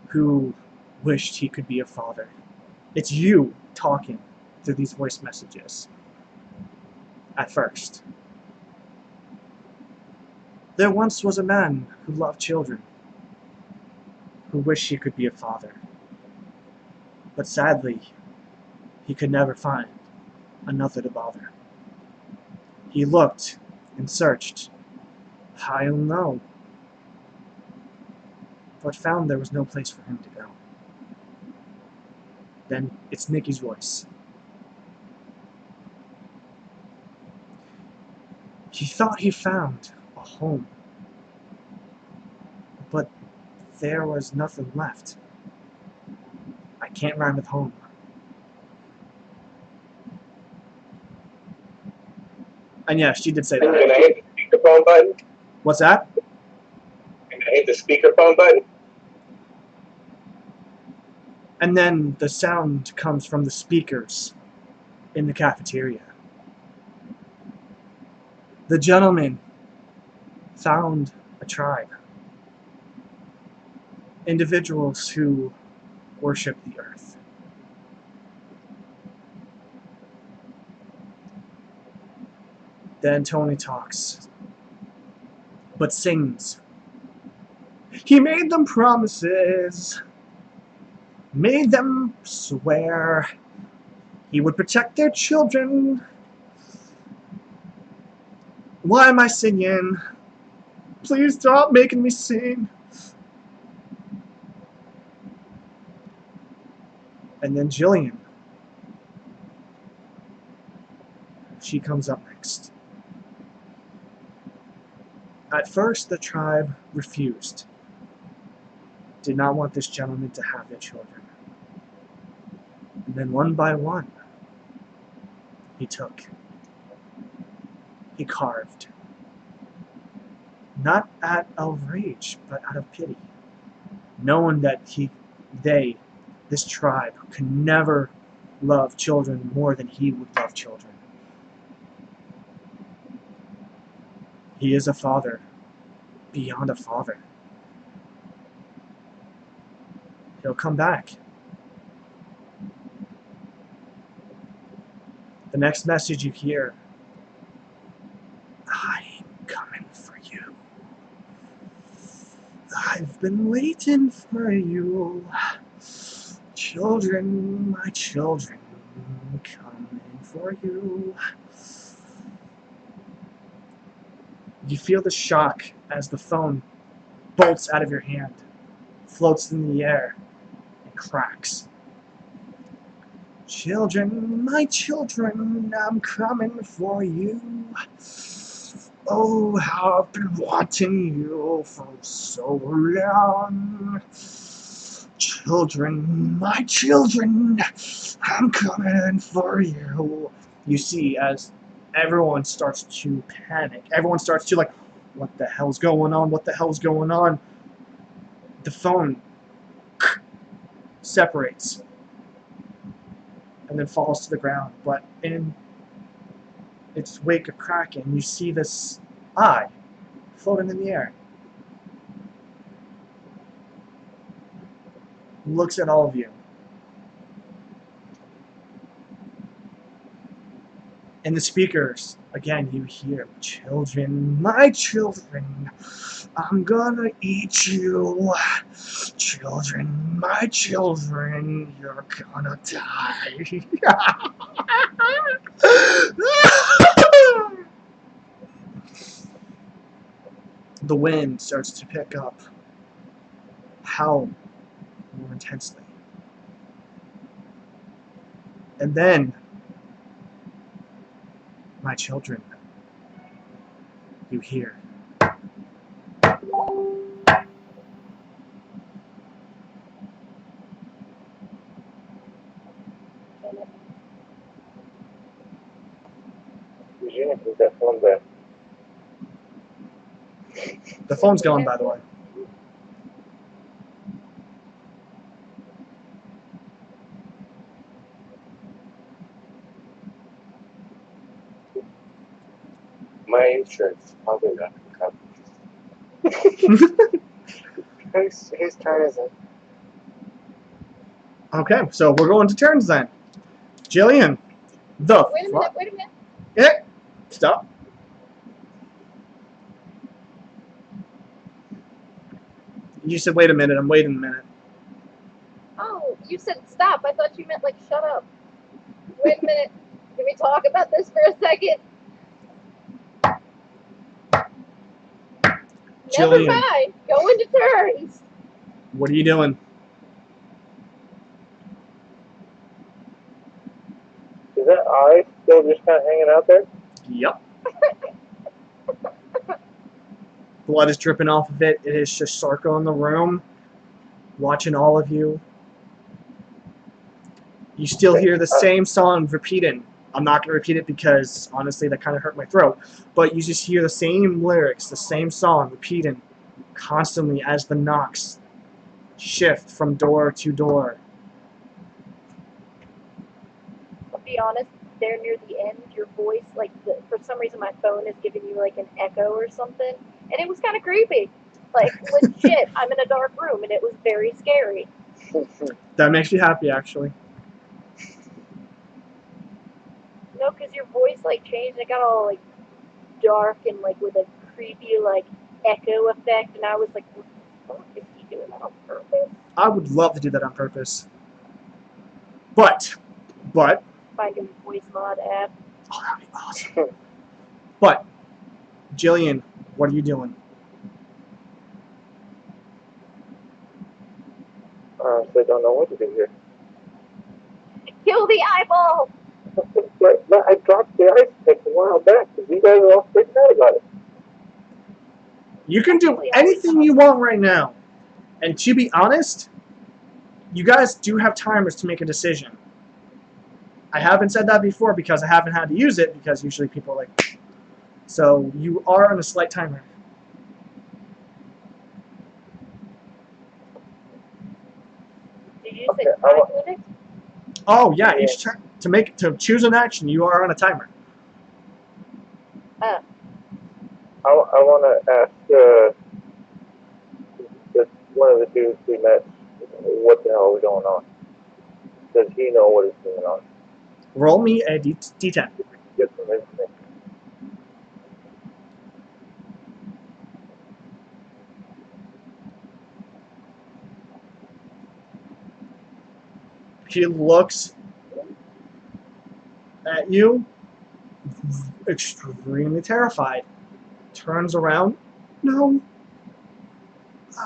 who wished he could be a father. It's you talking through these voice messages. At first. There once was a man who loved children, who wished he could be a father. But sadly, he could never find another to bother. He looked and searched, high and low, but found there was no place for him to go. Then it's Nikki's voice. He thought he found a home, but there was nothing left. I can't rhyme with home. And yeah, she did say Can that. I hit the speakerphone button? What's that? Can I hit the speakerphone button? And then the sound comes from the speakers in the cafeteria. The gentleman found a tribe. Individuals who worship the earth. Then Tony talks, but sings. He made them promises, made them swear he would protect their children. Why am I singing? Please stop making me sing. And then Jillian. She comes up next. At first, the tribe refused. Did not want this gentleman to have their children. And then one by one, he took. He carved. Not out of rage, but out of pity. Knowing that this tribe, could never love children more than he would love children. He is a father. Beyond a father. He'll come back. The next message you hear, I'm coming for you. I've been waiting for you. Children, my children, coming for you. You feel the shock as the phone bolts out of your hand, floats in the air, and cracks. Children, my children, I'm coming for you. Oh, how I've been wanting you for so long. Children, my children, I'm coming for you. You see, as everyone starts to panic, everyone starts to like, what the hell's going on? What the hell's going on? The phone separates and then falls to the ground. But in its wake of cracking, you see this eye floating in the air. Looks at all of you. In the speakers, again, you hear, children, my children, I'm gonna eat you. Children, my children, you're gonna die. The wind starts to pick up, howl more intensely. And then, my children, you hear. Eugenia, put that phone there. The phone's gone, by the way. My insurance probably not gonna come. Whose turn is it? Okay, so we're going to turns then. Jillian, the Wait a minute, wait a minute. Yeah, stop. You said wait a minute, I'm waiting a minute. Oh, you said stop. I thought you meant like shut up. Wait a minute. Can we talk about this for a second? Never Jillian, mind. Go into turns. what are you doing? Is that eye still just kind of hanging out there? Yep. Blood is dripping off of it. It is just circling the room, watching all of you. You still hear the same song repeating. I'm not going to repeat it because, honestly, that kind of hurt my throat. But you just hear the same lyrics, the same song repeating constantly as the knocks shift from door to door. I'll be honest, there near the end, your voice, like, for some reason my phone is giving you, like, an echo or something. And it was kind of creepy. Like, legit, I'm in a dark room, and it was very scary. That makes me happy, actually. No, because your voice, like, changed, and it got all, like, dark and, like, with a creepy, like, echo effect. And I was like, what the fuck is he doing that on purpose? I would love to do that on purpose. But, Find a voice mod app. oh, that'd be awesome. But, Jillian, what are you doing? I honestly don't know what to do here. Kill the eyeball! But I dropped the ice pick a while back because you guys are all freaked out about it. You can do anything you want right now. And to be honest, you guys do have timers to make a decision. I haven't said that before because I haven't had to use it because usually people are like, so you are on a slight timer. Did you Okay, say 5 minutes? Oh yeah, Yeah. each turn to choose an action, you are on a timer. I want to ask one of the dudes we met, what the hell is going on? Does he know what is going on? Roll me a D10. Get some information. He looks at you, extremely terrified. Turns around. No.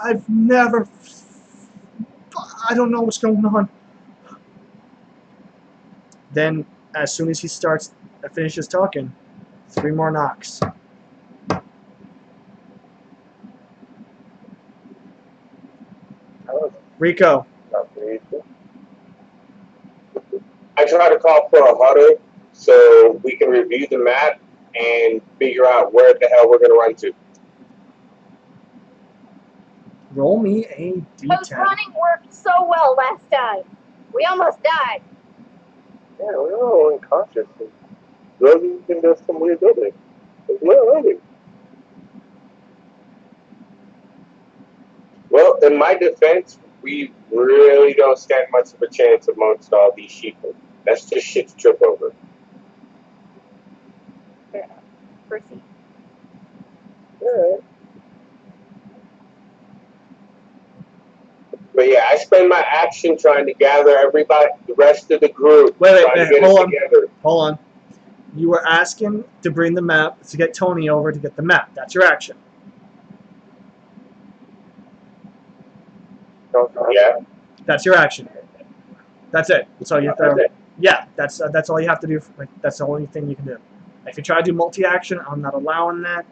I've never. I don't know what's going on. Then, as soon as he finishes talking, 3 more knocks. Rico. Not very easy. I try to call for a huddle so we can review the map and figure out where the hell we're going to run to. Roll me a Those D10. running worked so well last time. We almost died. Yeah, we're all unconscious. Rosie can do some weird building. Where are we? Well, in my defense, we really don't stand much of a chance amongst all these sheep. That's just shit to trip over. Fair enough. Proceed. Alright. But yeah, I spend my action trying to gather everybody, the rest of the group, Wait, trying to get hold it on. together. Hold on. You were asking to bring the map, to get Tony over to get the map. That's your action. Yeah. That's your action. That's it. That's all you have to. That's it. Yeah, that's all you have to do. That's the only thing you can do. If you try to do multi-action, I'm not allowing that.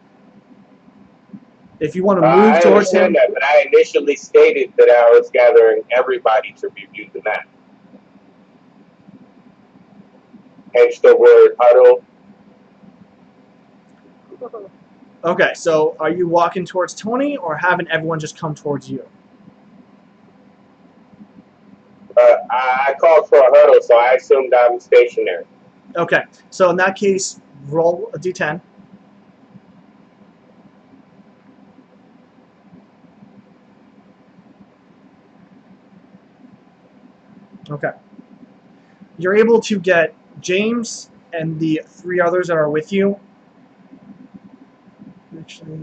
If you want to move I towards him, understand that, but I initially stated that I was gathering everybody to review the map. Hence the word huddle. okay. So, are you walking towards Tony, or having everyone just come towards you? I called for a huddle, so I assumed I'm stationary. Okay. So in that case, roll a D10. Okay. You're able to get James and the 3 others that are with you. Actually,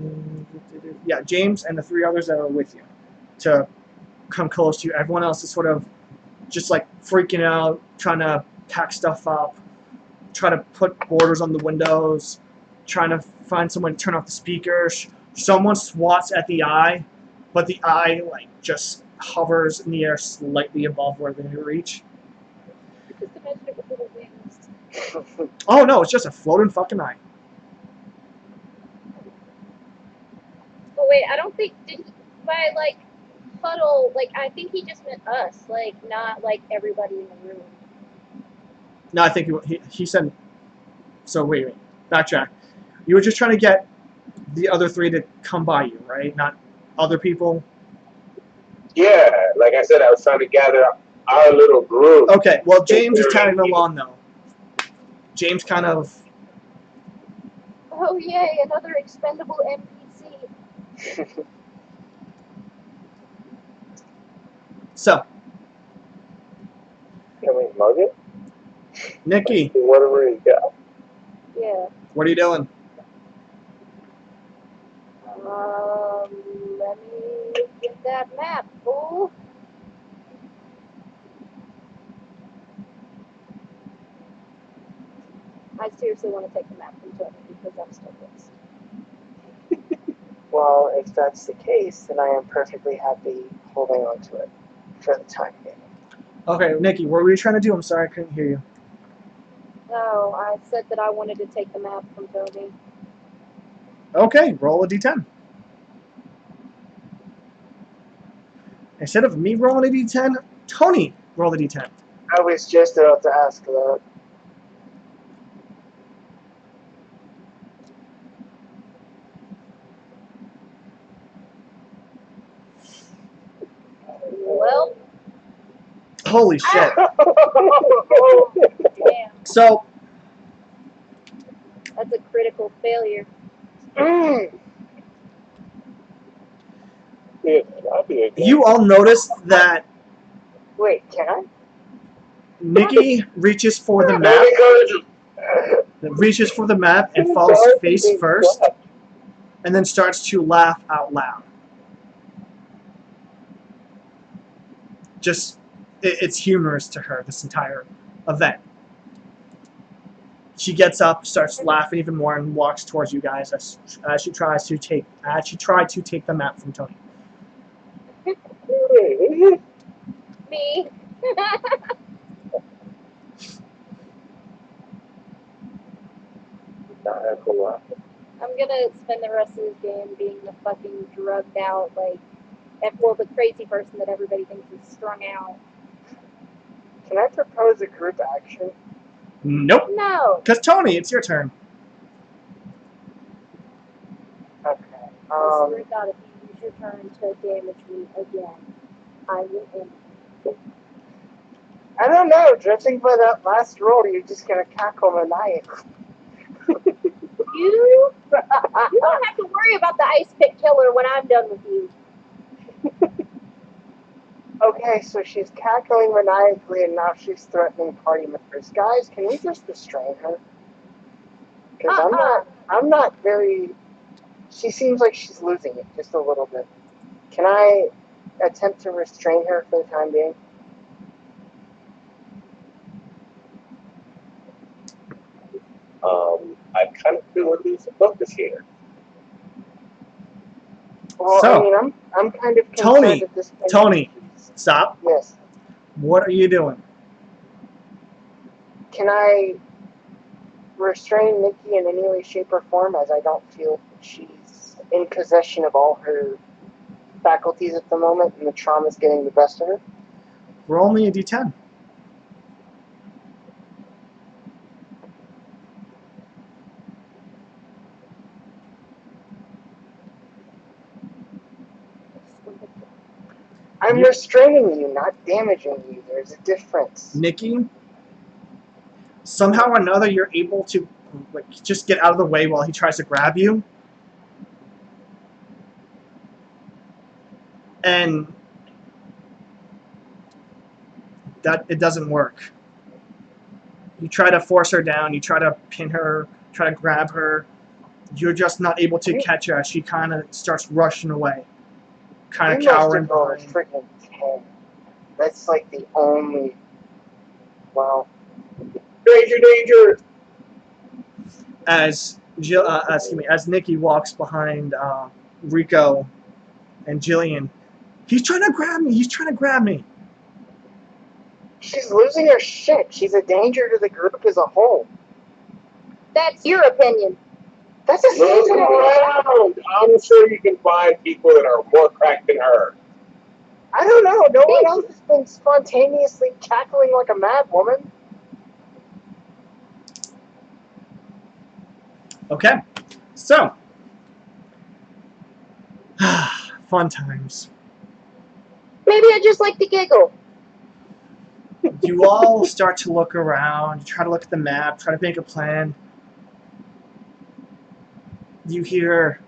yeah, James and the 3 others that are with you to come close to you. Everyone else is sort of just like freaking out, trying to pack stuff up, try to put borders on the windows, trying to find someone to turn off the speakers. Someone swats at the eye, but the eye like just hovers in the air slightly above where they reach. Just imagine it with little wings. Oh no, it's just a floating fucking eye. But wait, I don't think did he, by like huddle, like I think he just meant us, like not like everybody in the room. No, I think he said. So wait, backtrack. You were just trying to get the other 3 to come by you, right? Not other people. Yeah, like I said, I was trying to gather our little group. Okay, well James is tagging along though. James kind of. Oh yay, another expendable NPC. So, Can we mug it? Nikki, Whatever he's got. Yeah. what are you doing? Let me get that map, fool. I seriously want to take the map from Tony because I'm still pissed. Well, if that's the case, then I am perfectly happy holding on to it for the time being. Okay, Nikki, what were you trying to do? I'm sorry, I couldn't hear you. No, I said that I wanted to take the map from Tony. Okay, roll a d10. Instead of me rolling a d10, Tony roll a d10. I was just about to ask that. Well, Holy shit. oh, damn, So, that's a critical failure. be again. You all notice that Wait, can I? Nikki reaches for the No map, encouragement. and falls face first, and then starts to laugh out loud. Just, it's humorous to her, this entire event. She gets up, starts laughing even more, and walks towards you guys as she tried to take the map from Tony. Me. I'm gonna spend the rest of this game being the fucking drugged out, like, the crazy person that everybody thinks is strung out. Can I propose a group action? Nope. No. Because Tony, it's your turn. Okay. I swear to God, if you use your turn to damage me again, I will end you. I don't know. Judging by that last roll, you're just gonna cackle maniacally. You don't have to worry about the ice pick killer when I'm done with you. Okay, so she's cackling maniacally, and now she's threatening party members. Guys, can we just restrain her? Because I'm not very. She seems like she's losing it just a little bit. Can I attempt to restrain her for the time being? I kind of feel a lose focus here. Well, So, I mean, I'm kind of concerned Tony, at this point. Tony, stop. Yes. What are you doing? Can I restrain Nikki in any way, shape, or form, as I don't feel she's in possession of all her faculties at the moment, and the trauma's getting the best of her? Roll me a d10. I'm You- restraining you, not damaging you. There's a difference. Nikki, somehow or another, you're able to just get out of the way while he tries to grab you. And that it doesn't work. You try to force her down, you try to pin her, try to grab her. You're just not able to catch her as she kind of starts rushing away. Kind of You must cowering have rolled a behind. freaking 10. That's like the only. Well, Danger, danger! As Nikki walks behind Rico and Jillian. He's trying to grab me. He's trying to grab me. she's losing her shit. She's a danger to the group as a whole. That's your opinion. That's a Look thing. around! I'm sure you can find people that are more cracked than her. I don't know. No one else has been spontaneously cackling like a mad woman. Okay. So. Fun times. Maybe I just like to giggle. You all start to look around, you try to look at the map, try to make a plan. You hear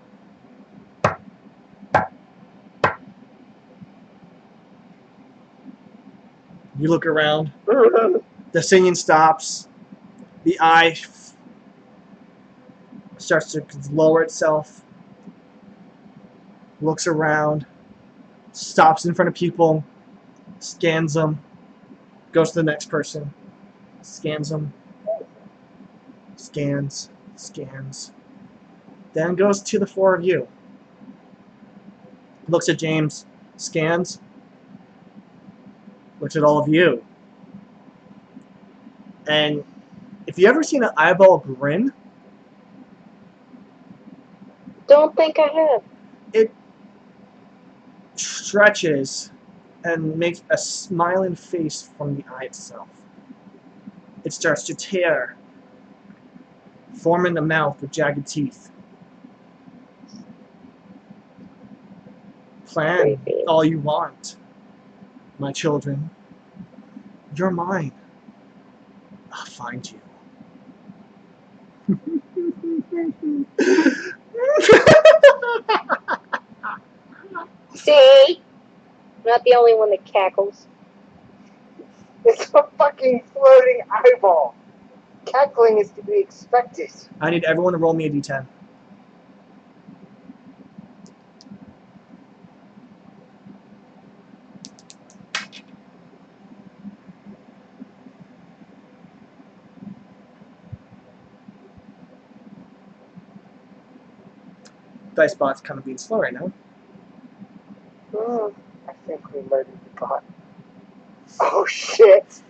you look around, the singing stops, the eye starts to lower itself, looks around, stops in front of people, scans them, goes to the next person, scans them, scans, then goes to the four of you. Looks at James, scans, looks at all of you. And if you ever seen an eyeball grin, Don't think I have. it stretches and makes a smiling face from the eye itself. It starts to tear, forming a mouth with jagged teeth. Plan Creepy. all you want, my children. You're mine. I'll find you. See? I'm not the only one that cackles. It's a fucking floating eyeball. Cackling is to be expected. I need everyone to roll me a d10. Dice bot's kind of being slow right now. I think we murdered the bot. Oh shit!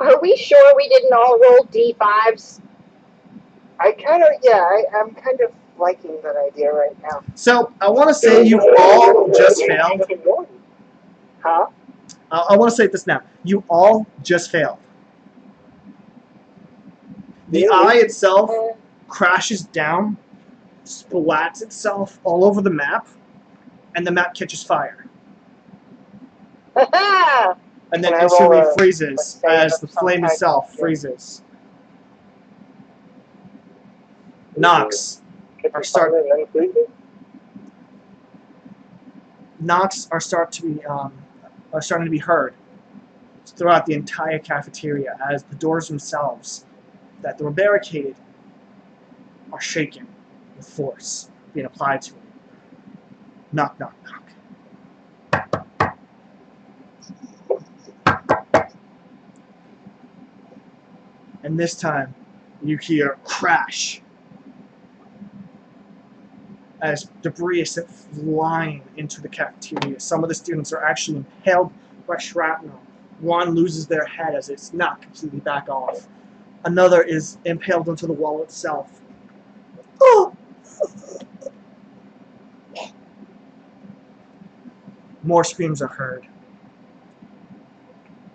Are we sure we didn't all roll D5s? I'm kind of liking that idea right now. So I want to say you all just failed. Huh? I want to say this now. You all just failed. The eye itself crashes down, splats itself all over the map, and the map catches fire. Ha And then Can I instantly roll a freezes save as of the some flame type? itself Yeah. freezes. Knocks are starting to be heard throughout the entire cafeteria as the doors themselves that were barricaded are shaken with force being applied to them. Knock, knock, knock. And this time, you hear crash as debris is sent flying into the cafeteria. Some of the students are actually impaled by shrapnel. One loses their head as it's knocked completely back off. Another is impaled onto the wall itself. Oh! More screams are heard.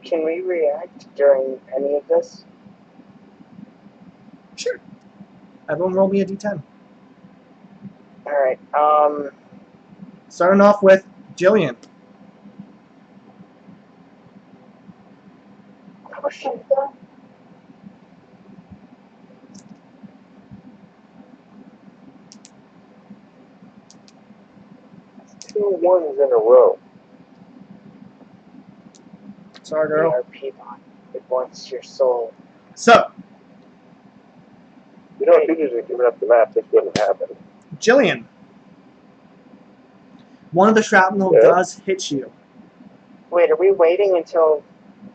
Can we react during any of this? Sure. Everyone roll me a d10. Alright, Starting off with Jillian. oh shit. Two ones in a row. Sorry, girl. ERP bot. It wants your soul. So, You know, if you'd usually given up the map, this wouldn't happen. Jillian. One of the shrapnel Yeah. does hit you. Wait, are we waiting until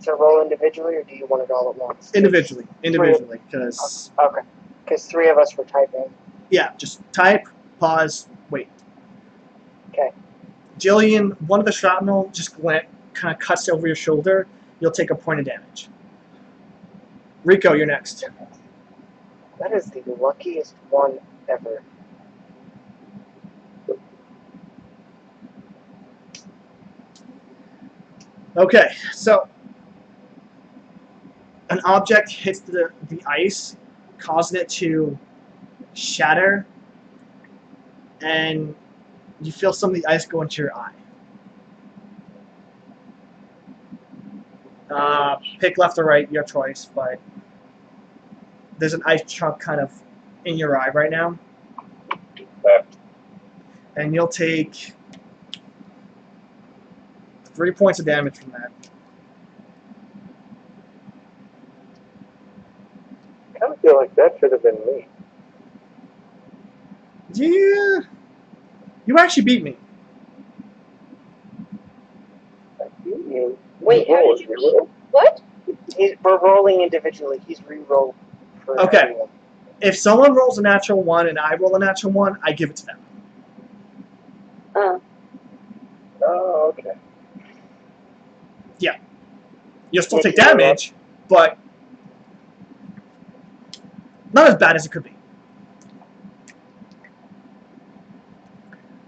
to roll individually, or do you want it all at once? Individually, because Okay. Because 3 of us were typing. yeah, just type, pause, wait. Okay. Jillian, one of the shrapnel just kind of cuts over your shoulder. You'll take a point of damage. Rico, you're next. That is the luckiest one ever. Okay, so an object hits the ice, causing it to shatter, and you feel some of the ice go into your eye. Pick left or right, your choice, but there's an ice chunk kind of in your eye right now. Left. And you'll take 3 points of damage from that. I kind of feel like that should have been me. Yeah. You actually beat me. I beat you. Wait, how did you beat? What? We're rolling individually. He's re-rolled for Okay. everyone. If someone rolls a natural 1 and I roll a natural 1, I give it to them. Oh, okay. You'll still take damage, but not as bad as it could be.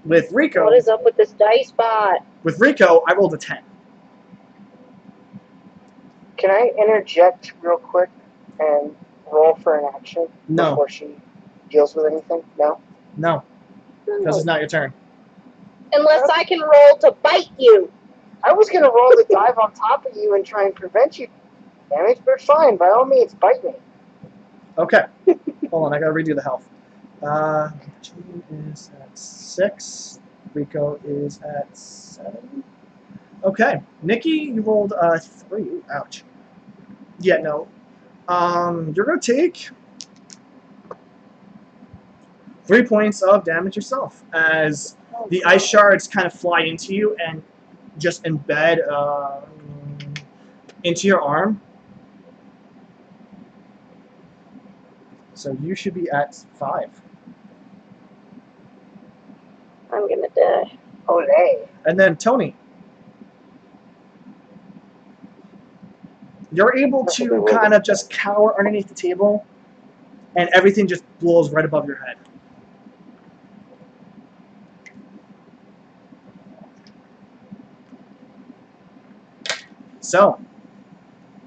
With Rico, What is up with this dice bot? I rolled a 10. Can I interject real quick and roll for an action No, before she deals with anything? No? no, because it's not your turn. Unless I can roll to bite you. I was gonna roll the dive on top of you and try and prevent you damage, but fine, by all means, bite me. Okay. Hold on, I gotta redo the health. Gene is at 6. Rico is at 7. Okay. Nikki, you rolled 3. Ooh, ouch. Yeah, no. You're gonna take 3 points of damage yourself as the ice shards kind of fly into you and just embed into your arm. So you should be at 5. I'm gonna die. Olay. And then Tony, you're able to kind of just cower underneath the table, and everything just blows right above your head. So,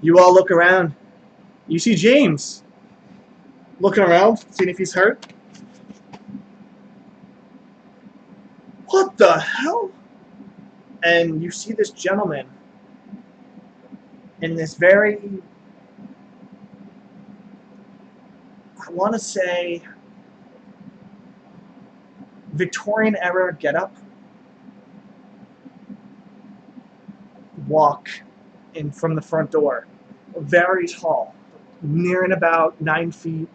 you all look around. You see James looking around, seeing if he's hurt. What the hell? And you see this gentleman in this very, I want to say, Victorian era getup. Walk in from the front door. Very tall, nearing about 9 feet,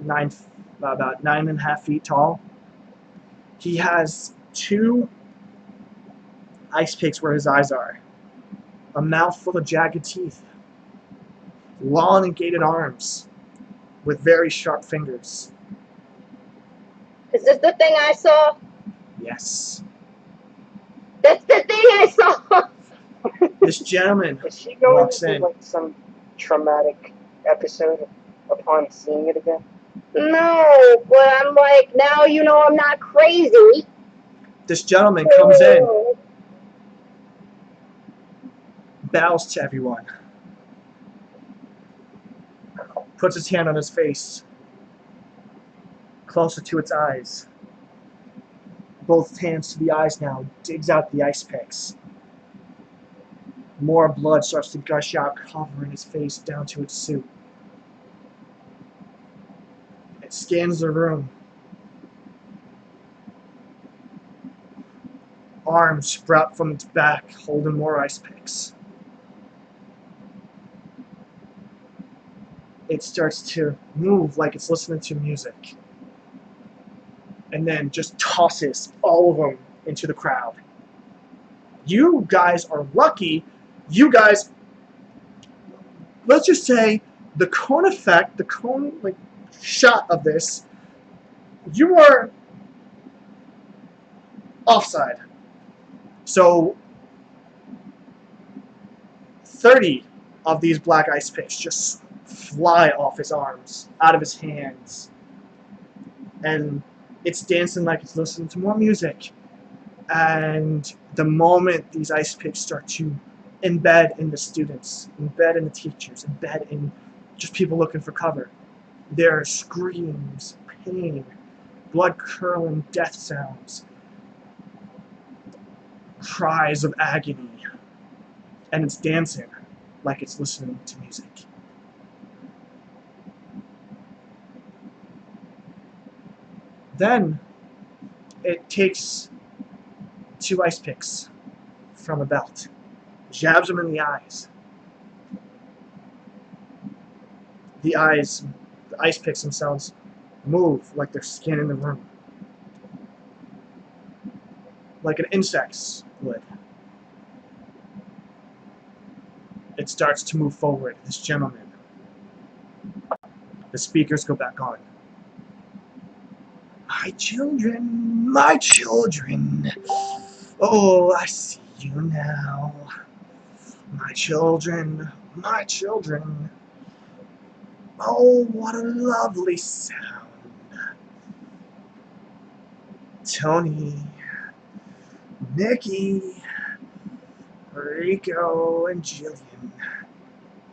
about 9.5 feet tall. He has 2 ice picks where his eyes are, a mouth full of jagged teeth, long and gated arms with very sharp fingers. Is this the thing I saw? Yes. That's the thing I saw! This gentleman Is she going walks through in. like some traumatic episode upon seeing it again? No, but I'm like, now you know I'm not crazy. This gentleman comes in, bows to everyone, puts his hand on his face, closer to its eyes. Both hands to the eyes now, digs out the ice picks. More blood starts to gush out, covering his face down to its suit. It scans the room. Arms sprout from its back, holding more ice picks. It starts to move like it's listening to music. And then just tosses all of them into the crowd. You guys are lucky. You guys, let's just say, the cone effect, the cone like shot of this, you are offside. So 30 of these black ice picks just fly off his arms, out of his hands. And it's dancing like it's listening to more music. And the moment these ice picks start to embed in the students, embed in the teachers, embed in just people looking for cover, there are screams, pain, blood-curdling death sounds, cries of agony, and it's dancing like it's listening to music. Then it takes 2 ice picks from a belt, jabs them in the eyes. The ice picks themselves move like they're scanning the room, like an insect's would. It starts to move forward, this gentleman. The speakers go back on. My children, oh, I see you now. My children, oh, what a lovely sound. Tony, Nikki, Rico, and Jillian,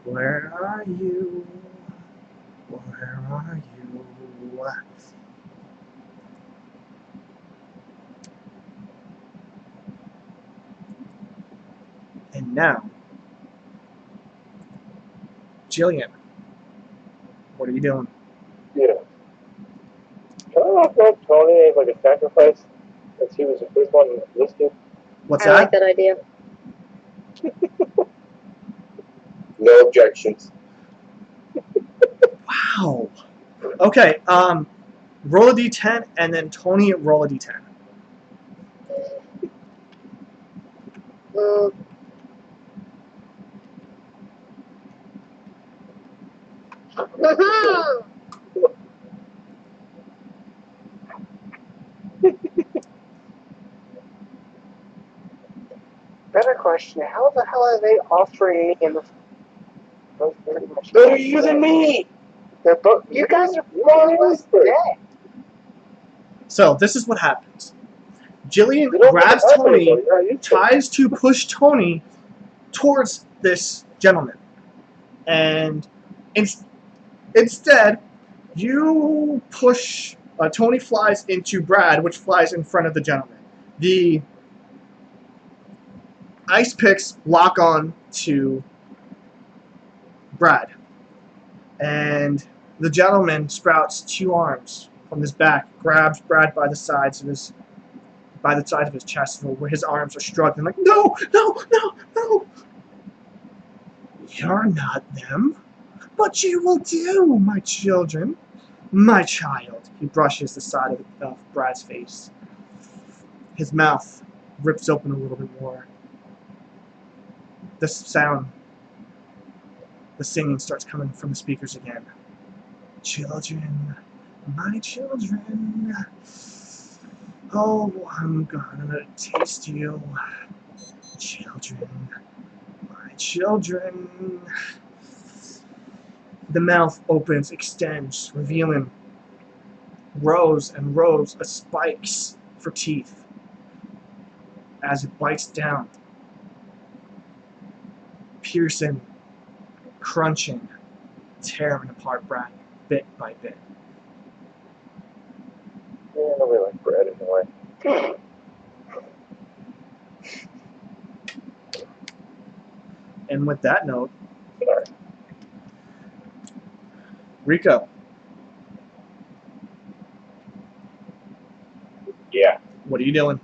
where are you? Where are you? now, Jillian, what are you doing? Yeah. Can I not throw Tony as like a sacrifice since he was the first one listed? What's I like that? that idea. No objections. Wow. Okay. Roll a d10, and then Tony roll a d10. Mm. Mhm. Better question: how the hell are they offering me in the both pretty much Better you than me. They're both. You guys are more or less dead. So this is what happens. Jillian You don't grabs have Tony, anybody, you're not used to it. tries to push Tony towards this gentleman, and instead, you push. Tony flies into Brad, which flies in front of the gentleman. The ice picks lock on to Brad, and the gentleman sprouts two arms from his back, grabs Brad by the sides of his chest, where his arms are struggling, like, no, no, no, no. You're not them, but you will do, my children, my child. He brushes the side of Brad's face. His mouth rips open a little bit more. The singing starts coming from the speakers again. Children, my children. Oh, I'm gonna taste you. Children, my children. The mouth opens, extends, revealing rows and rows of spikes for teeth as it bites down, piercing, crunching, tearing apart Brad bit by bit. Yeah, nobody likes bread anyway. And with that note, Sorry. Rico, Yeah. what are you doing?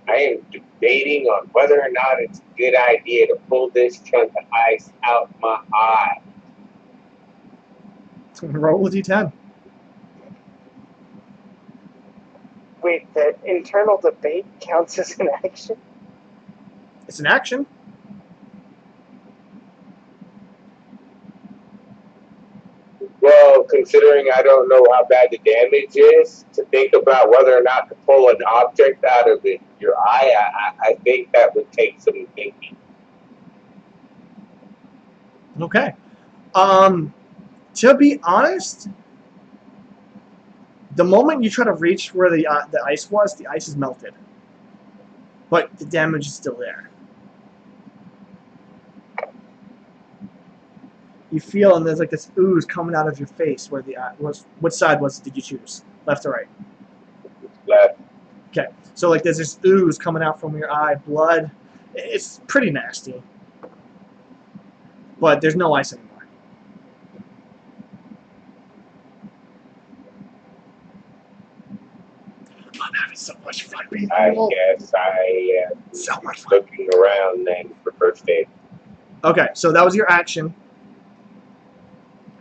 I am debating on whether or not it's a good idea to pull this chunk of ice out my eye. Roll a d10. Wait, the internal debate counts as an action? It's an action. Well, considering I don't know how bad the damage is, to think about whether or not to pull an object out of your eye, I think that would take some thinking. Okay. To be honest, the moment you try to reach where the ice was, the ice is melted, but the damage is still there. You feel, and there's like this ooze coming out of your face. Where the was? Which side did you choose? Left or right? Left. Okay. So like there's this ooze coming out from your eye, blood. It's pretty nasty, but there's no ice anymore. I'm having so much fun being I evil. guess I am So much fun. looking around then for first aid. Okay, so that was your action.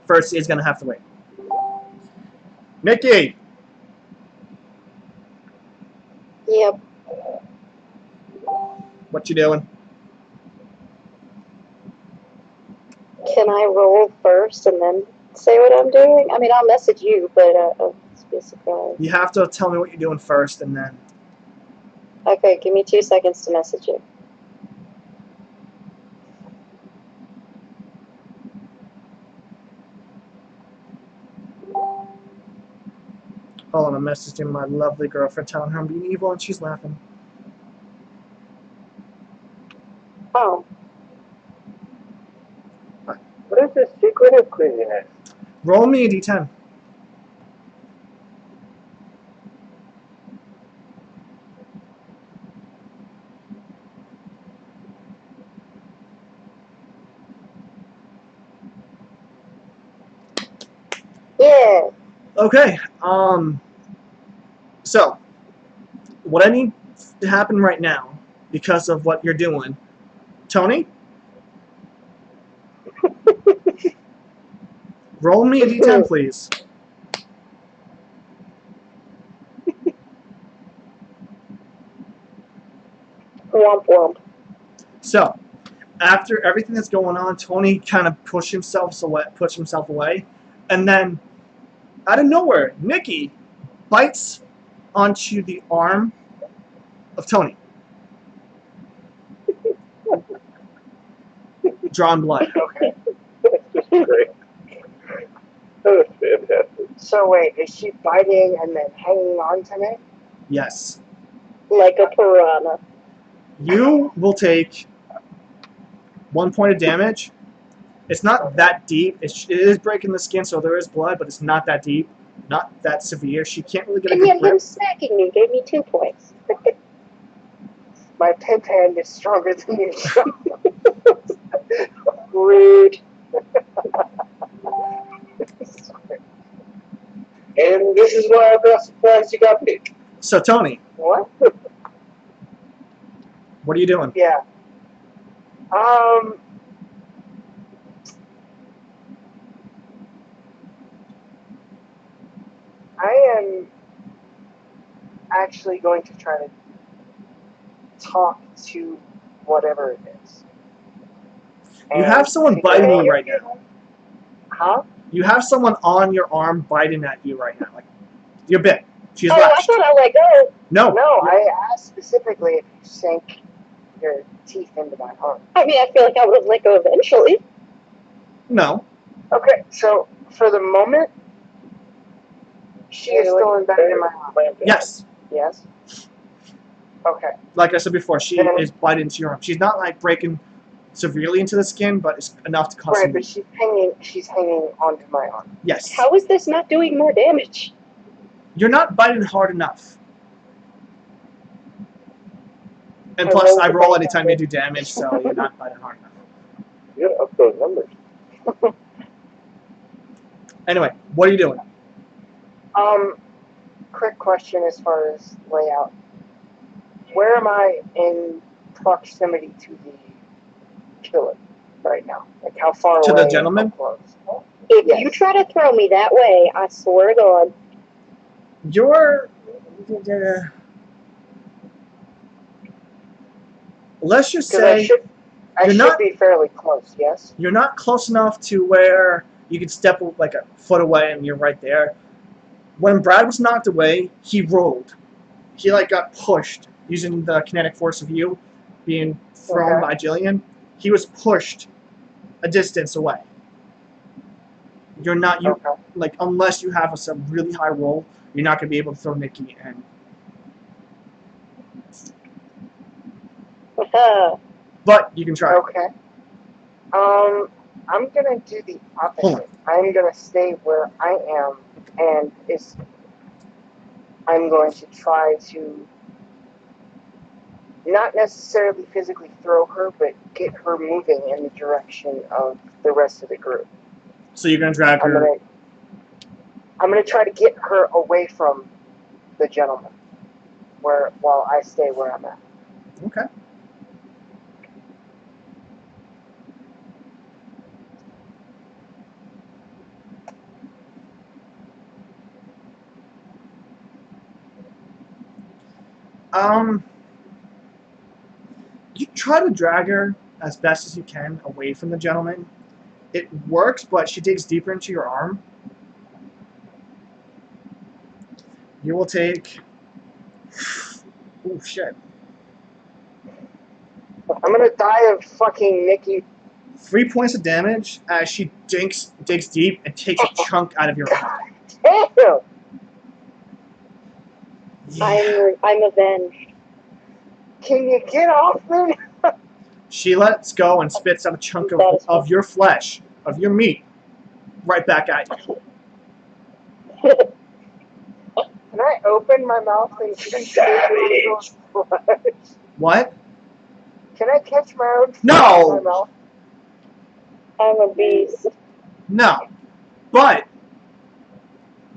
First is gonna have to wait. Nikki, Yep. what you doing? Can I roll first and then say what I'm doing? I mean, I'll message you, but I'll be surprised. You have to tell me what you're doing first, and then. Okay, give me 2 seconds to message you. Hold on, I'm messaging my lovely girlfriend telling her I'm being evil, and she's laughing. Oh, What is this secretive craziness? Roll me a d10. Okay. So, what I need to happen right now, because of what you're doing, Tony, roll me a d10, please. Womp womp. So, after everything that's going on, Tony kind of pushed himself away, and then out of nowhere, Nikki bites onto the arm of Tony. Drawn blood. Okay. That's just great. That was fantastic. So wait, is she biting and then hanging on to me? Yes. Like a piranha. You will take 1 point of damage. It's not that deep. It is breaking the skin, so there is blood, but it's not that deep. Not that severe. She can't really get a And good yet him grip. smacking me gave me 2 points. My pimp hand is stronger than you. Rude. And this is why I'm not surprised you got picked. So, Tony, What? what are you doing? Yeah. I am actually going to try to talk to whatever it is. You have someone figure biting out- you right now. Huh? You have someone on your arm biting at you right now. Like, you're bit. She's Oh, I lashed. thought I let go. No. No, I asked specifically if you sank your teeth into my arm. I mean, I feel like I would have let go eventually. No. Okay, so for the moment, she is still embedded in my arm. Yes. Yes? Okay. Like I said before, she Yeah. is biting into your arm. She's not like breaking severely into the skin, but it's enough to cause Right, some. but she's hanging onto my arm. Yes. How is this not doing more damage? You're not biting hard enough. And I plus, rolled I the roll bite anytime you do damage, so you're not biting hard enough. You gotta up those numbers. Anyway, what are you doing? Quick question as far as layout. Where am I in proximity to the killer right now? Like how far To away? the gentleman? How close? If Yes. you try to throw me that way, I swear to God. You're. Let's just Because I say should you're not- be fairly close, yes? you're not close enough to where you can step like a foot away and you're right there. When Brad was knocked away, he rolled. He like got pushed using the kinetic force of you being thrown Okay. by Jillian. He was pushed a distance away. You're not you Okay. like unless you have some really high roll, you're not gonna be able to throw Nikki in. But you can try. Okay. I'm gonna do the Hold opposite. I'm gonna stay where I am, and I'm going to try to not necessarily physically throw her, but get her moving in the direction of the rest of the group. So you're gonna drag I'm her. gonna try to get her away from the gentleman, while I stay where I'm at. Okay. You try to drag her as best as you can away from the gentleman. It works, but she digs deeper into your arm. You will take. Oh shit! I'm gonna die of fucking Nikki. 3 points of damage as she digs deep and takes a chunk out of your arm. Damn! I'm avenged. Can you get off me? She lets go and spits out a chunk of your flesh, of your meat, right back at you. Can I open my mouth and catch my own flesh? What? Can I catch my own flesh No! in my mouth? I'm a beast. No. But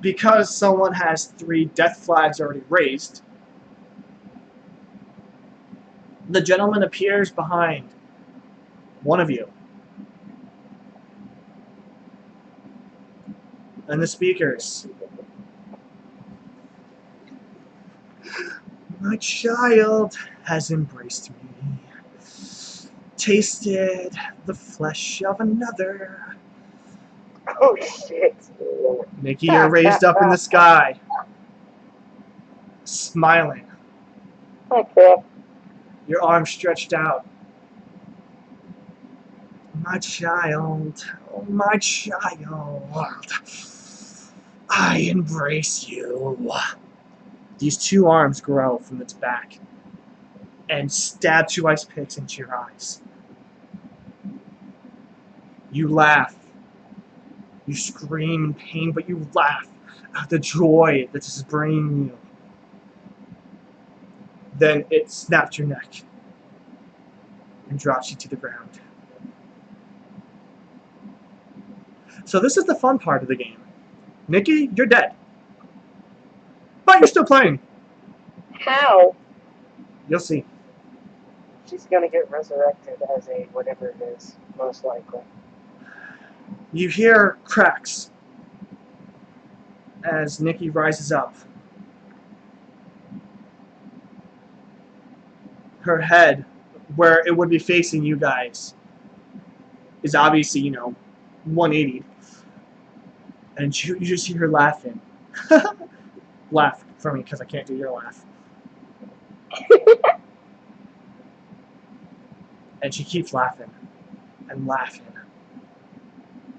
because someone has 3 death flags already raised, the gentleman appears behind one of you. And the speakers. My child has embraced me, tasted the flesh of another. Oh shit. Nikki, you're raised up in the sky, smiling, Oh crap. your arms stretched out. My child, oh my child, I embrace you. These 2 arms grow from its back and stab 2 ice picks into your eyes. You laugh. You scream in pain, but you laugh at the joy that this is bringing you. Then it snaps your neck and drops you to the ground. So this is the fun part of the game. Nikki, you're dead. But you're still playing. How? You'll see. She's gonna get resurrected as a whatever it is, most likely. You hear cracks as Nikki rises up. Her head, where it would be facing you guys, is obviously, 180. And you just hear her laughing. Laugh for me, because I can't do your laugh. And she keeps laughing and laughing.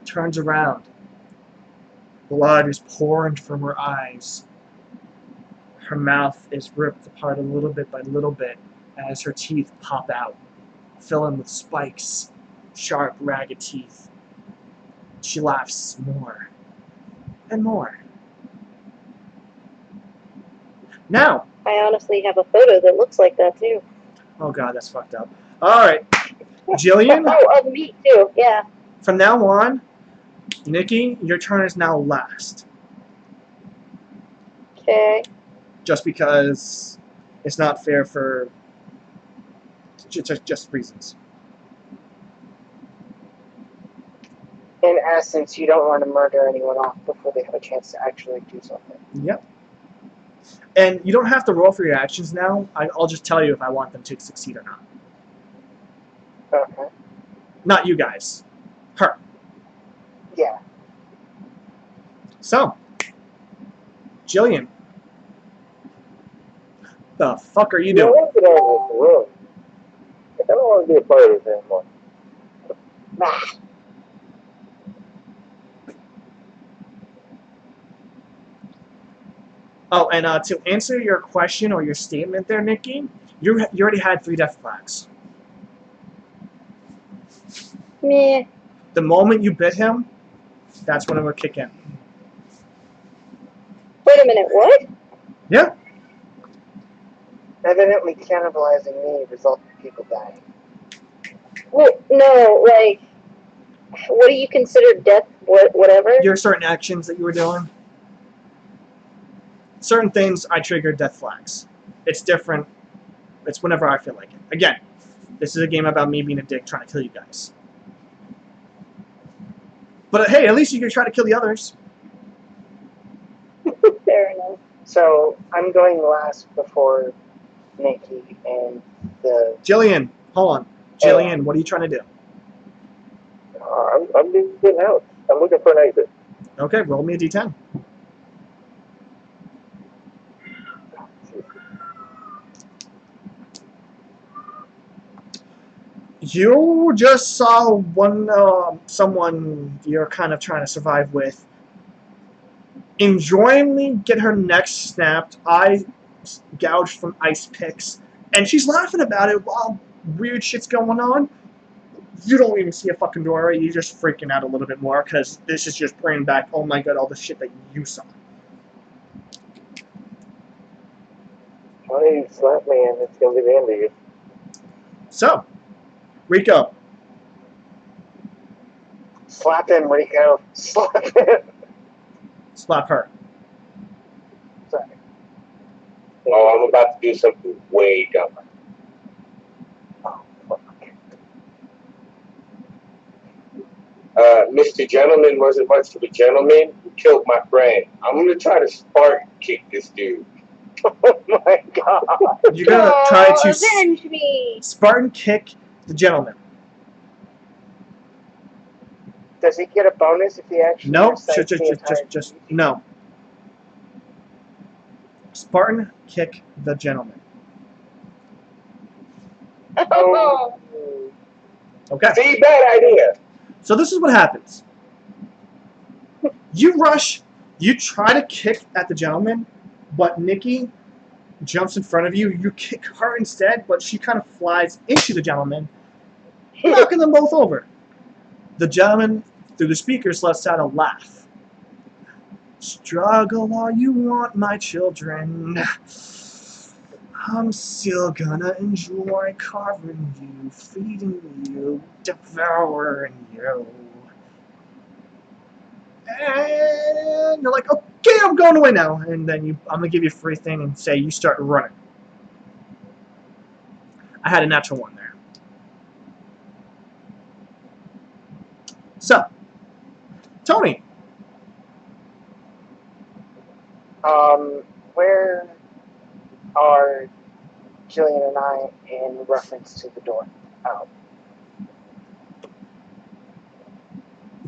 Turns around. Blood is pouring from her eyes. Her mouth is ripped apart a little bit by little bit as her teeth pop out, filling with spikes, sharp, ragged teeth. She laughs more and more. Now, I honestly have a photo that looks like that too. oh god, that's fucked up. Alright, Jillian, Oh, of me too, yeah. from now on, Nikki, your turn is now last. Okay. Just because it's not fair for just reasons. In essence, you don't want to murder anyone off before they have a chance to actually do something. Yep. And you don't have to roll for your actions now. I'll just tell you if I want them to succeed or not. Okay. Not you guys. Her. Yeah. So, Jillian. The fuck are you I doing? want to get out of this room. I don't want to be a part of this anymore. Nah. Oh, and to answer your question or your statement there, Nikki, you already had 3 death flags. Meh. The moment you bit him, that's when it would kick in. Wait a minute, what? Yeah. Evidently cannibalizing me resulted in people dying. Well, no, like, what do you consider death, whatever? Your certain actions that you were doing. Certain things, I trigger death flags. It's different. It's whenever I feel like it. Again, this is a game about me being a dick trying to kill you guys. But hey, at least you can try to kill the others. Fair enough. So, I'm going last before Nikki and the... Jillian, hold on. Jillian, what are you trying to do? I'm getting out. I'm looking for an exit. Okay, roll me a d10. You just saw someone you're kind of trying to survive with enjoyingly get her neck snapped, eye gouged from ice picks, and she's laughing about it while weird shit's going on. You don't even see a fucking door, right? You're just freaking out a little bit more because this is just bringing back, oh my god, all the shit that you saw. Why don't you slap me and it's going to be the end of you? So, Rico, Slap him, Rico. Slap him. slap her. Oh, I'm about to do something way dumber. Oh, fuck. Mr. Gentleman wasn't much of a gentleman. He killed my friend. I'm gonna try to Spartan kick this dude. Oh my god. You're gonna try to avenge me. Spartan kick the gentleman. Does he get a bonus if he actually No, recites the entire just no. Spartan kick the gentleman. Oh. Okay. See, bad idea. So this is what happens. You rush, you try to kick at the gentleman, but Nikki jumps in front of you. You kick her instead, but she kind of flies into the gentleman, knocking them both over. The gentleman, through the speakers, lets out a laugh. Struggle all you want, my children. I'm still gonna enjoy carving you, feeding you, devouring you. And you're like, okay, I'm going away now. And then I'm gonna give you a free thing and say you start running. I had a natural one there. So, Tony, Where are Jillian and I in reference to the door out?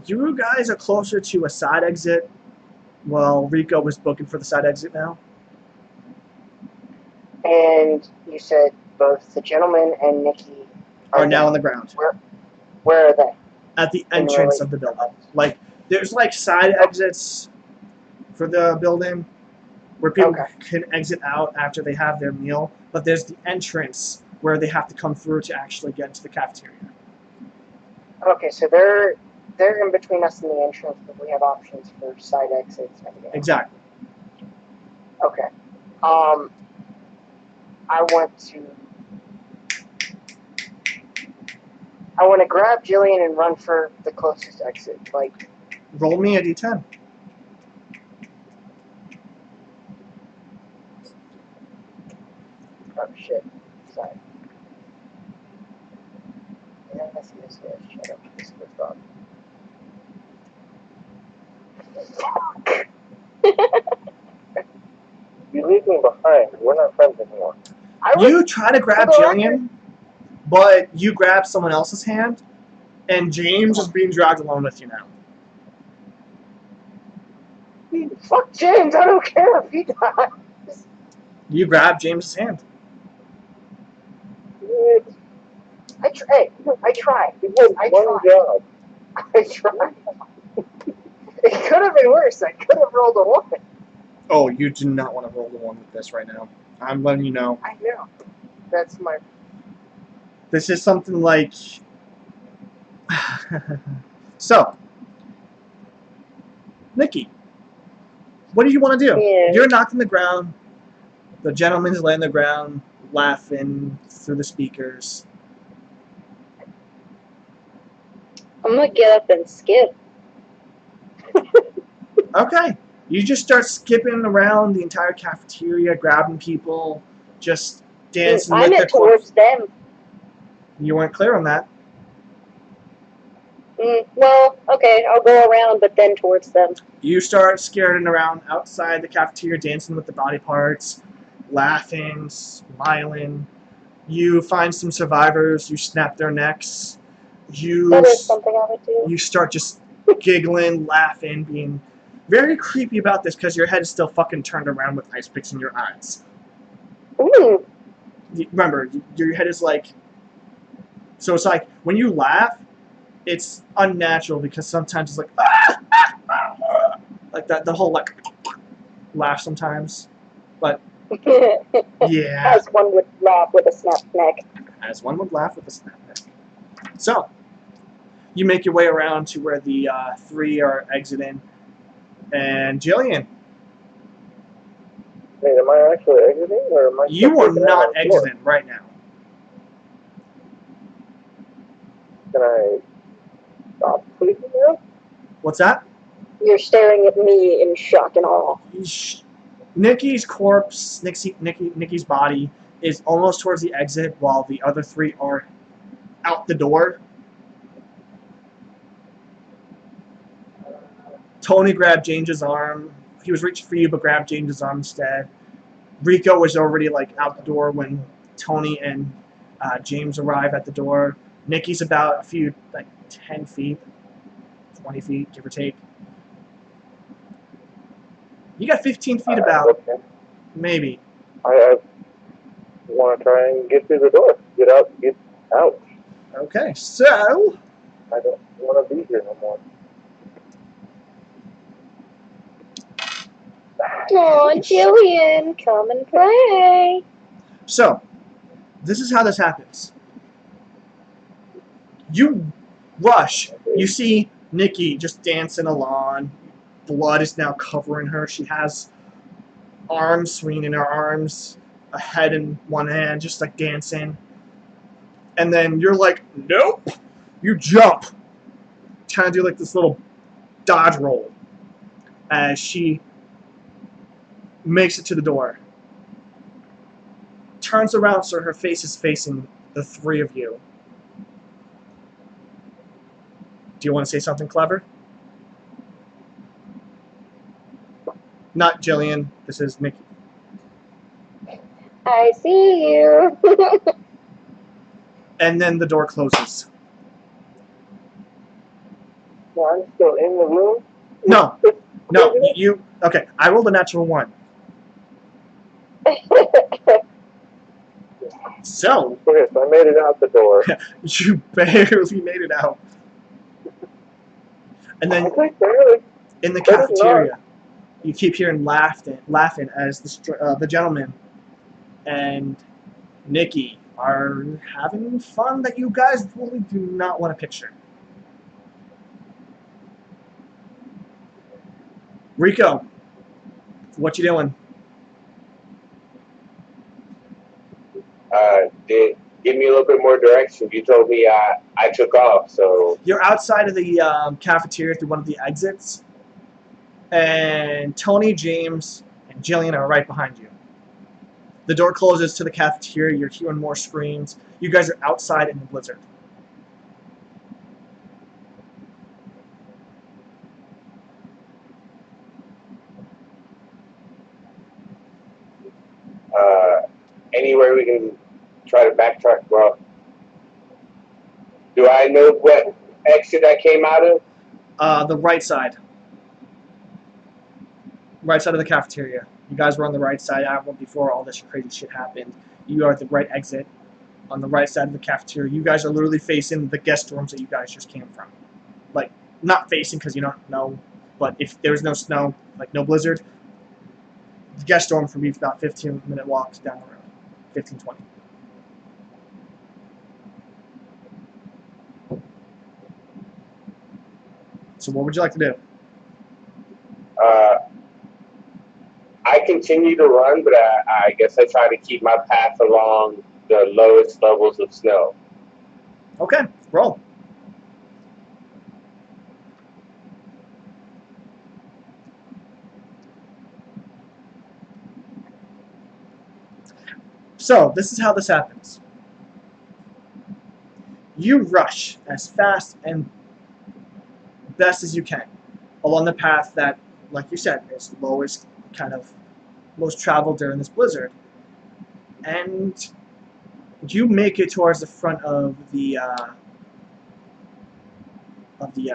you guys are closer to a side exit. Well, Rico was booking for the side exit now. And you said both the gentleman and Nikki Are now on the ground Where are they? at the entrance of the building. Like, there's like side exits for the building where people can exit out after they have their meal, but there's the entrance where they have to come through to actually get into the cafeteria. Okay, so they're in between us and the entrance, but we have options for side exits and everything. Exactly. Okay. I want to grab Jillian and run for the closest exit. Like, Roll me a d10. oh shit. Sorry. Yeah, that's this way. Shut up. This was wrong. You leave me behind. We're not friends anymore. You try to grab Jillian, but you grab someone else's hand, and James is being dragged along with you now. Fuck James, I don't care if he dies. You grab James's hand. I tried. It was one job. I tried. It could have been worse. I could have rolled a 1. Oh, you do not want to roll the one with this right now. I'm letting you know. I know. That's my... This is something like... So, Nikki, what do you want to do? Yeah. You're knocked on the ground. The gentleman's laying on the ground, laughing through the speakers. I'm gonna get up and skip. Okay. You just start skipping around the entire cafeteria, grabbing people, just dancing I with meant their towards them. You weren't clear on that. Well, okay, I'll go around, but then towards them. You start skirting around outside the cafeteria, dancing with the body parts, laughing, smiling. You find some survivors. You snap their necks. That is something I would do. You start just giggling, laughing, being very creepy about this because your head is still fucking turned around with ice picks in your eyes. Ooh. Remember, your head is like... So it's like, when you laugh, it's unnatural because sometimes it's like... like that, the whole like... laugh sometimes. But, yeah. As one would laugh with a snapped neck. As one would laugh with a snap neck. So, you make your way around to where the 3 are exiting. And Jillian, Wait, am I actually exiting, or am I? you are still taking out not on the floor? exiting right now. Can I stop, please? Now? What's that? You're staring at me in shock and awe. Nikki's corpse, Nikki's body is almost towards the exit, while the other three are out the door. Tony grabbed James's arm. He was reaching for you, but grabbed James's arm instead. Rico was already like out the door when Tony and James arrive at the door. Nikki's about a few, like 10 feet, 20 feet, give or take. You got 15 feet about, Okay. maybe. I want to try and get through the door. Get out. Okay, so I don't want to be here no more. Aw, Jillian, come and play. This is how this happens. You rush. You see Nikki just dancing along. Blood is now covering her. She has arms swinging in her arms, a head in one hand, just like dancing. And then you're like, nope. You jump. Trying to do like this little dodge roll as she makes it to the door. Turns around so her face is facing the three of you. Do you want to say something clever? Not Jillian. This is Nikki. I see you. And then the door closes. No, I'm still in the room. No. You. Okay, I rolled a natural 1. So, Okay, so I made it out the door. you barely made it out. And then Okay, barely. in the That is cafeteria, you keep hearing laughing as the gentleman and Nikki are having fun that you guys really do not want to picture. Rico, what you doing? Give me a little bit more direction. You told me I took off, so You're outside of the cafeteria through one of the exits, and Tony, James, and Jillian are right behind you. The door closes to the cafeteria. You're hearing more screams. You guys are outside in the blizzard. anywhere we can try to backtrack. Well, do I know what exit I came out of? The right side. Right side of the cafeteria. You guys were on the right side before all this crazy shit happened. You are at the right exit on the right side of the cafeteria. You guys are literally facing the guest rooms that you guys just came from. Like, not facing because you don't know, but if there was no snow, like no blizzard, the guest dorm would be about 15-minute walks down the road. 15, 20. So what would you like to do? I continue to run, but I guess I try to keep my path along the lowest levels of snow. Okay, roll. So, this is how this happens. You rush as fast and best as you can along the path that, like you said, is lowest, kind of most traveled during this blizzard. And you make it towards the front of the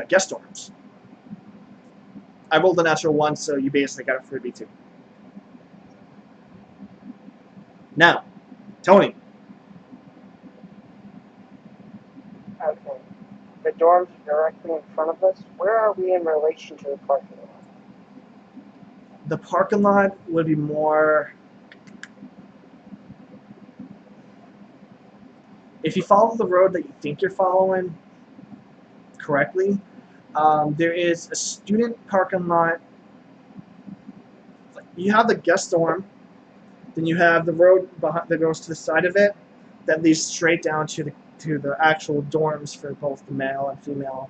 guest dorms. I rolled a natural 1, so you basically got a freebie too. Now, Tony. Okay. The dorms are directly in front of us. Where are we in relation to the parking lot? The parking lot would be more... If you follow the road that you think you're following correctly, there is a student parking lot. You have the guest dorm, then you have the road behind that goes to the side of it that leads straight down to the actual dorms for both the male and female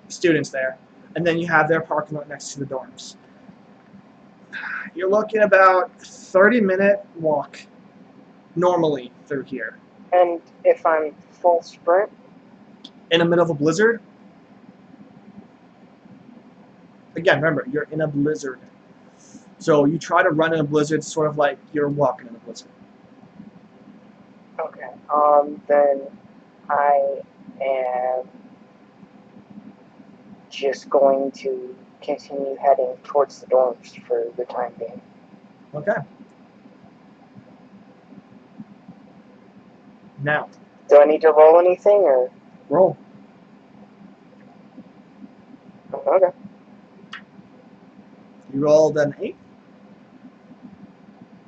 students there, and then you have their parking lot next to the dorms. You're looking about 30-minute walk normally through here. And if I'm full sprint, In the middle of a blizzard, again, remember, you're in a blizzard. So you try to run in a blizzard, sort of like you're walking in a blizzard. okay. Then I am just going to continue heading towards the dorms for the time being. Okay. Now, Do I need to roll anything or? roll. Okay. You rolled an 8?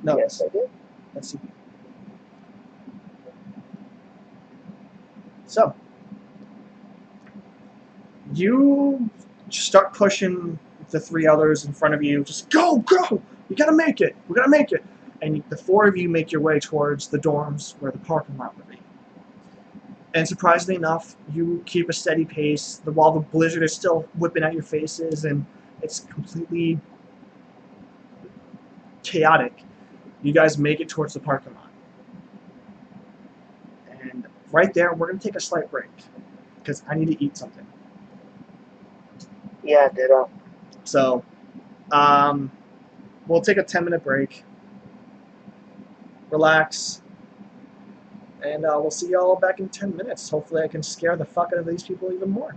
No. Yes, I did. Let's see. So, you start pushing the 3 others in front of you. Just go, go! You gotta make it. We gotta make it. And the 4 of you make your way towards the dorms where the parking lot would be. And surprisingly enough, you keep a steady pace while the blizzard is still whipping at your faces and it's completely chaotic. You guys make it towards the parking lot. And right there, we're going to take a slight break because I need to eat something. Yeah, ditto. So, we'll take a 10-minute break. Relax. And we'll see y'all back in 10 minutes. Hopefully I can scare the fuck out of these people even more.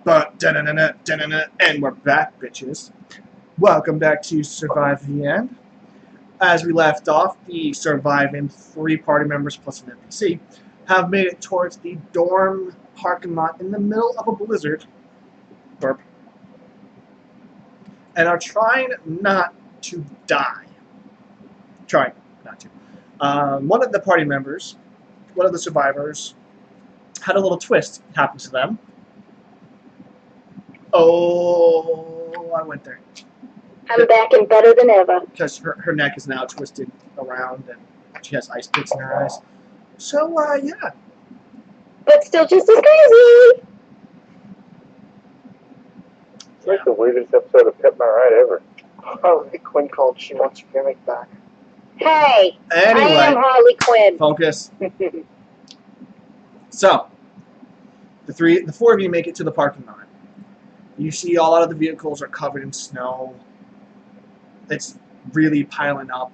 But and we're back, bitches. Welcome back to Survive the End. As we left off, the surviving 3 party members plus an NPC have made it towards the dorm parking lot in the middle of a blizzard. Burp. And are trying not to die. Trying not to. One of the party members, one of the survivors, had a little twist happen to them. Oh, I went there. I'm back and better than ever. Because her neck is now twisted around and she has ice pits in her eyes. So, yeah. But still just as crazy. It's like the weirdest episode of Pet My Ride ever. Harley Quinn called. She wants her gimmick back. Hey, I am Anyway, Harley Quinn. focus. So, the 4 of you make it to the parking lot. You see a lot of the vehicles are covered in snow. It's really piling up.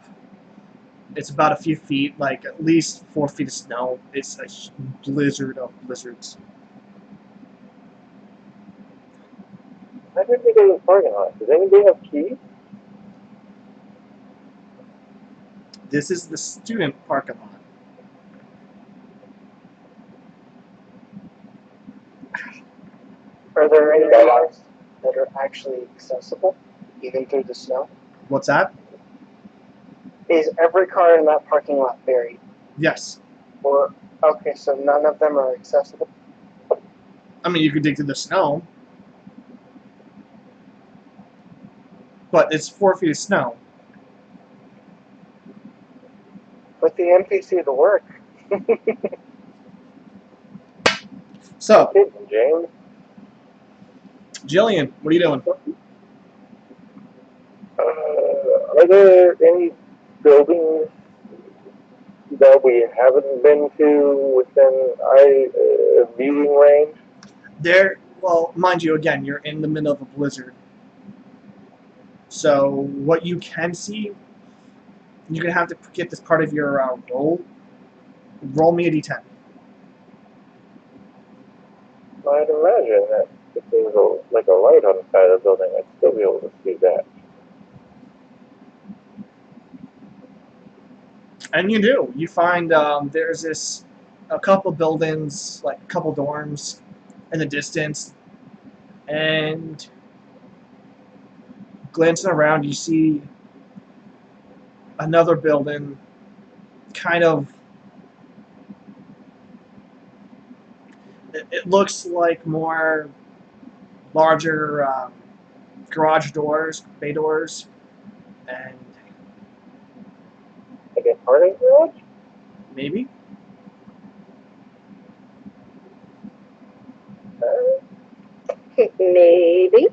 It's about a few feet, like at least 4 feet of snow. It's a blizzard of blizzards. How did we get to the parking lot? Does anybody have keys? This is the student parking lot. Are there any cars that are actually accessible, even through the snow? What's that? Is every car in that parking lot buried? Yes. Or okay, so none of them are accessible. I mean, you could dig through the snow. But it's 4 feet of snow. Put the NPC to work. So, James? Jillian, what are you doing? Are there any buildings that we haven't been to within viewing range? There, well, mind you, again, you're in the middle of a blizzard. So, what you can see, you're going to have to get this part of your roll. Roll me a d10. I'd imagine that if there was like a light on the side of the building, I'd still be able to see that. And you do. You find there's a couple buildings, like a couple dorms in the distance. And glancing around, you see another building kind of. It looks like more larger garage doors, bay doors, and Like a party garage? maybe. Maybe.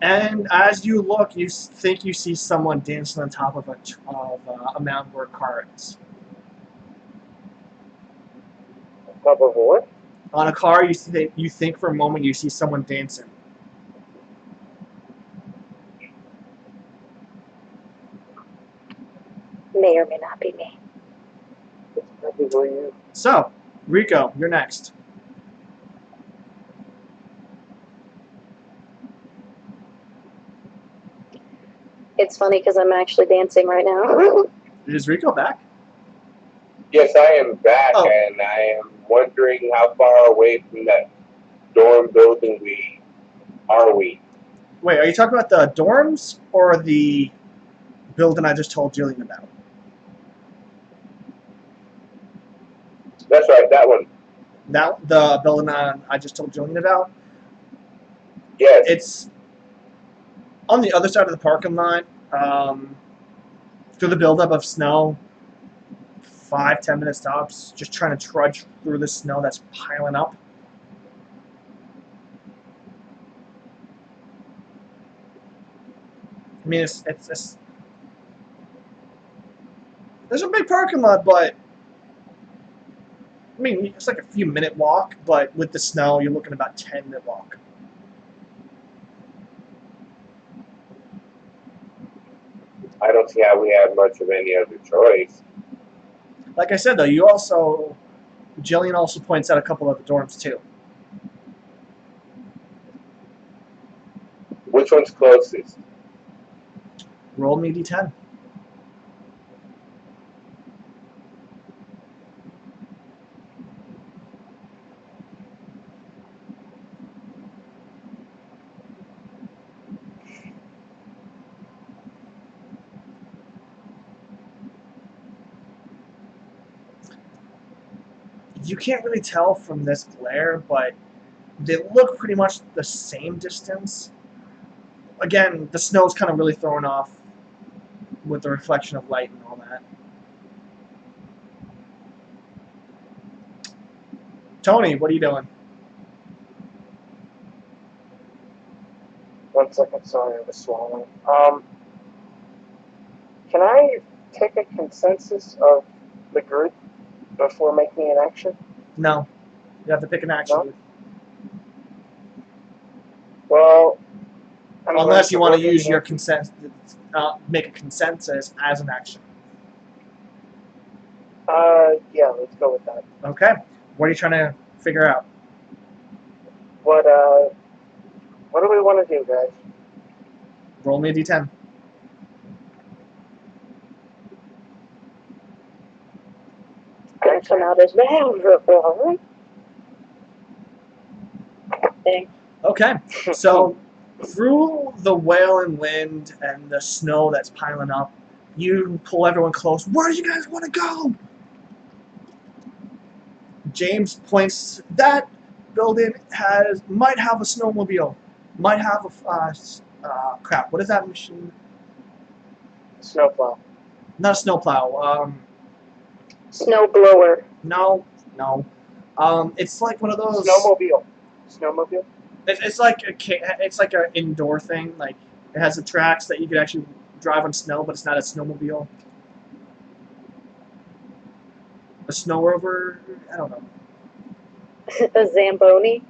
And as you look, you think you see someone dancing on top of a mountain where a car is. On top of what? On a car, you think for a moment you see someone dancing. May or may not be me. It's probably you. So, Rico, you're next. It's funny because I'm actually dancing right now. Is Rico back? Yes, I am back, Oh. and I am wondering how far away from that dorm building are we? Wait, are you talking about the dorms or the building I just told Jillian about? That's right, that one. That the building I just told Jillian about? Yes. It's on the other side of the parking lot. Through the buildup of snow, 5-10 minute stops, just trying to trudge through the snow that's piling up. I mean, it's there's a big parking lot, but I mean, it's like a few minute walk, but with the snow, you're looking about 10-minute walk. I don't see how we have much of any other choice. Like I said, though, Jillian also points out a couple of the dorms, too. Which one's closest? Roll me d10. You can't really tell from this glare, but they look pretty much the same distance. Again, the snow's kind of really thrown off with the reflection of light and all that. Tony, what are you doing? 1 second, sorry, I was swallowing. Can I take a consensus of the group before making an action? No. You have to pick an action. No? Well, I'm Unless going you want to look use at your the- consent, make a consensus as an action. Yeah, let's go with that. Okay. What are you trying to figure out? What do we want to do, guys? Roll me a d10. Gonna come out as well. Thanks. Okay. So, through the whale and wind and the snow that's piling up, you pull everyone close. Where do you guys want to go? James points. That building might have a snowmobile. Might have a crap. What is that machine? Snowplow. Not a snowplow. Snow blower. No. It's like one of those. Snowmobile. Snowmobile? It's like an indoor thing. Like it has the tracks that you could actually drive on snow, but it's not a snowmobile. A snow rover? I don't know. A Zamboni.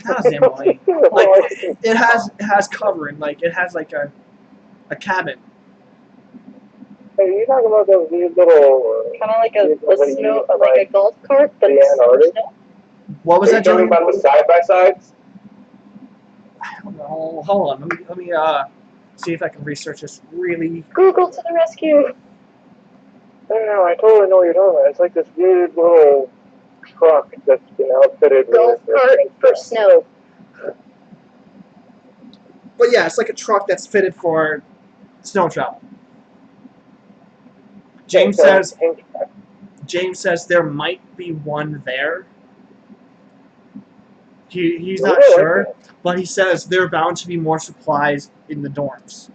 Not a Zamboni. Like it has covering. Like it has like a cabin. Hey, you talking about those weird little? Kind of like a what do you snow, mean, like a golf cart, but the it's Antarctic? snow. What was Are you that, talking Joey? about the side by sides? I don't know. Hold on. Let me see if I can research this really. Google to the rescue. No, I totally know what you're talking about. It's like this weird little truck that's been outfitted Golf with. cart for snow. But yeah, it's like a truck that's fitted for snow travel. James says there might be one there. He's not Really? sure, but he says there are bound to be more supplies in the dorms.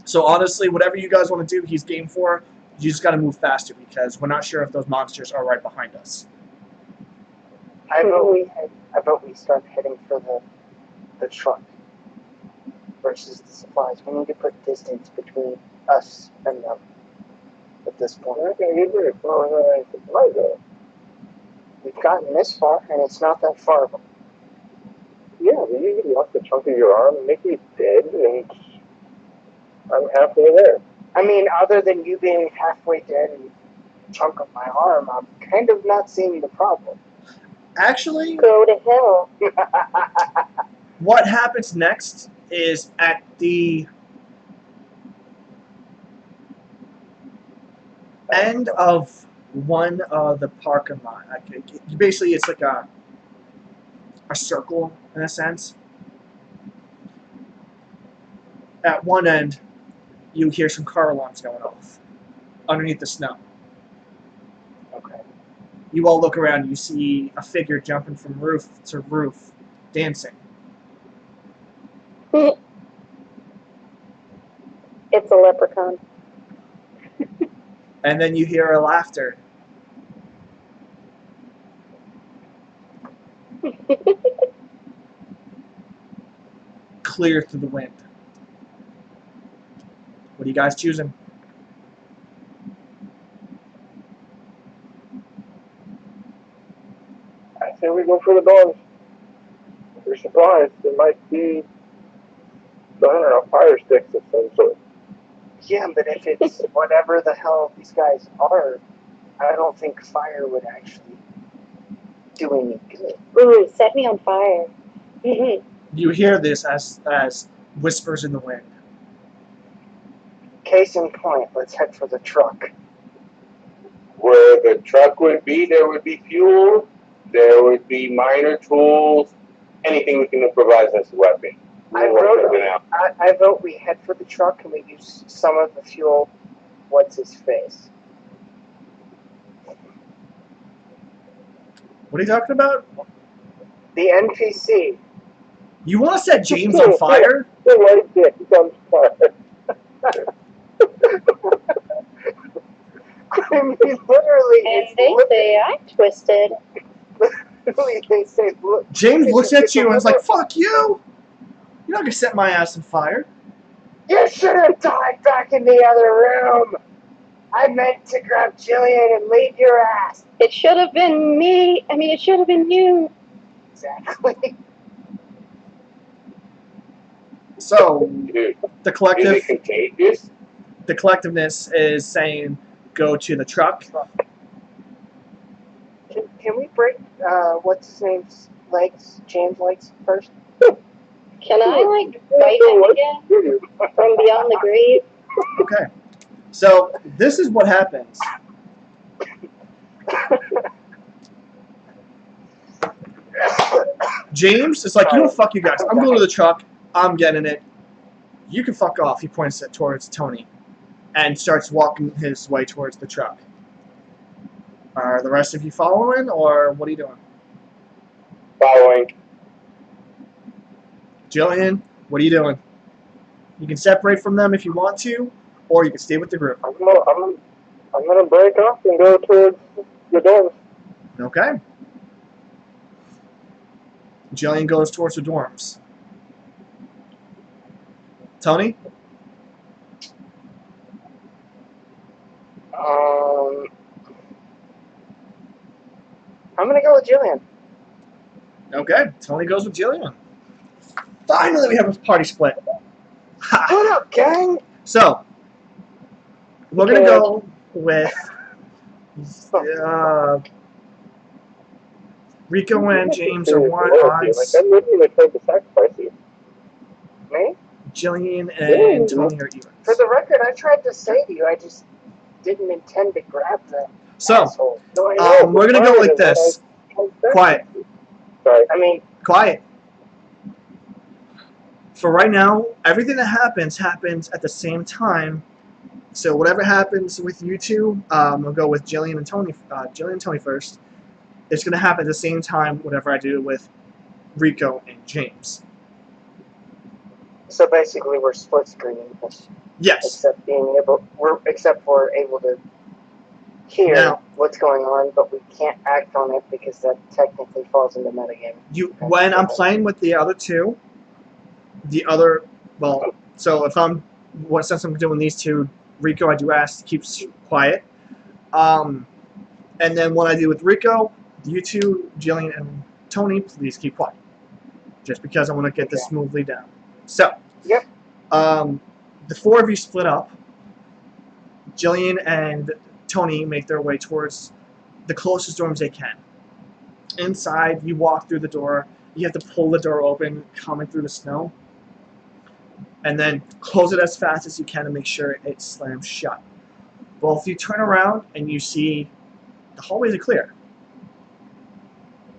So honestly, whatever you guys want to do, he's game for. You just got to move faster because we're not sure if those monsters are right behind us. I vote we start heading for the truck versus the supplies. We need to put distance between us and them at this point. We're not gonna get very far without any supplies though. We've gotten this far, and it's not that far. Yeah, but you could lost a chunk of your arm and make me dead, and I'm halfway there. I mean, other than you being halfway dead and a chunk of my arm, I'm kind of not seeing the problem. Actually, Go to hell. what happens next is at the end of one of the parking lot. Basically, it's like a circle in a sense. At one end, you hear some car alarms going off underneath the snow. Okay. You all look around. You see a figure jumping from roof to roof, dancing. It's a leprechaun. And then you hear a laughter. Clear through the wind. What are you guys choosing? I say we go for the dorms. For supplies, there might be, I don't know, fire sticks of some sort. Yeah, but if it's whatever the hell these guys are, I don't think fire would actually do any good. Ooh, set me on fire. You hear this as whispers in the wind. Case in point, let's head for the truck. Where the truck would be, there would be fuel, there would be minor tools, anything we can improvise as a weapon. I vote we head for the truck and we use some of the fuel. What's his face? What are you talking about? The NPC. You want to set James on fire? The white dick is on fire. I mean, literally, And it's they say I'm twisted. literally, they say, look. James looks at you and is like, "Look, fuck you! You're not gonna set my ass on fire. you should have died back in the other room. I meant to grab Jillian and leave your ass." It should have been me. I mean, it should have been you. Exactly. So, Dude, the is it collective, contagious? the collectiveness is saying, go to the truck. Can we break, what's his name's legs? James' legs first? Can I, like, bite him again from beyond the grave? Okay. So, this is what happens. James is like, you know, fuck you guys. I'm going to the truck. I'm getting it. You can fuck off. He points it towards Tony and starts walking his way towards the truck. Are the rest of you following, or what are you doing? Following. Jillian, what are you doing? You can separate from them if you want to, or you can stay with the group. I'm gonna break off and go towards the dorms. Okay. Jillian goes towards the dorms. Tony? I'm gonna go with Jillian. Okay. Tony goes with Jillian. Finally, we have a party split. Ha. What up, gang? So, we're going to go with Rico and James are one odds. Like, I'm literally trying to sacrifice you. Me? Jillian and Tony are even. For the record, I tried to save you. I just didn't intend to grab the So, asshole. No, I know. we're going to go like this. Quiet. Sorry. I mean, Quiet. For right now, everything that happens at the same time. So whatever happens with you two, we'll go with Jillian and Tony. Jillian and Tony first. It's going to happen at the same time. Whatever I do with Rico and James. so basically, we're split screening this, Yes. except we're able to hear Now- what's going on, but we can't act on it because that technically falls into metagame. When I'm playing with the other two, so since I'm doing these two, Rico, I do ask to keep quiet. And then when I do with Rico, you two, Jillian and Tony, please keep quiet. Just because I want to get this smoothly down. So, Yep. The four of you split up. Jillian and Tony make their way towards the closest dorms they can. Inside, you walk through the door. You have to pull the door open, coming through the snow. And then close it as fast as you can to make sure it slams shut. Well, if you turn around and you see the hallways are clear.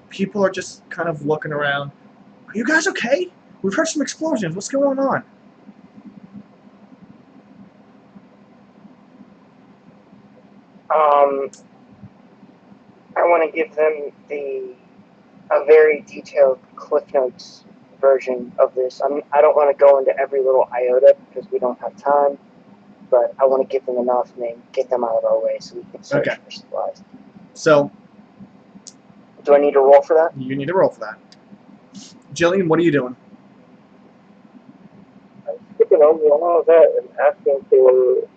People are just kind of looking around. Are you guys okay? We've heard some explosions. What's going on? I want to give them a very detailed Cliff Notes version of this. I don't want to go into every little iota because we don't have time, but I want to give them enough and then get them out of our way so we can search for supplies. So, Do I need to roll for that? you need to roll for that. Jillian, what are you doing? I'm skipping over all of that and asking for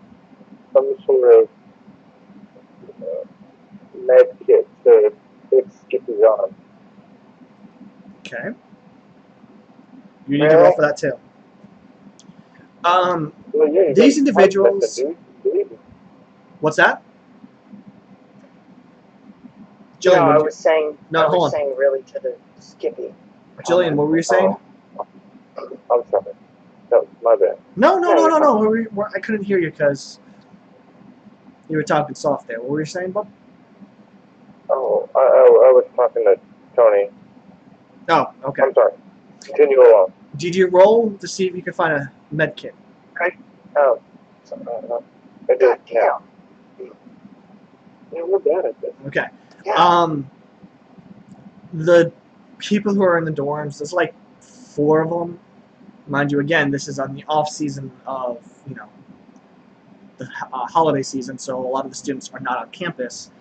some sort of med kit to fix Skippy's arm. Okay. You need to roll for that too. Well, yeah, These that's individuals. the dude. What's that? No, Jillian, I what, was saying. No, I hold was on. saying really to the Skippy. Jillian, what were you saying? I'm sorry. No, my bad. No. I couldn't hear you because you were talking soft there. What were you saying, Bob? Oh, I was talking to Tony. Oh, okay. I'm sorry. Continue along. Did you roll to see if you could find a med kit? Oh, I did. Yeah. Yeah, we're bad at this. Okay. Yeah. The people who are in the dorms, there's like 4 of them. Mind you, again, this is on the off season of, the holiday season, so a lot of the students are not on campus.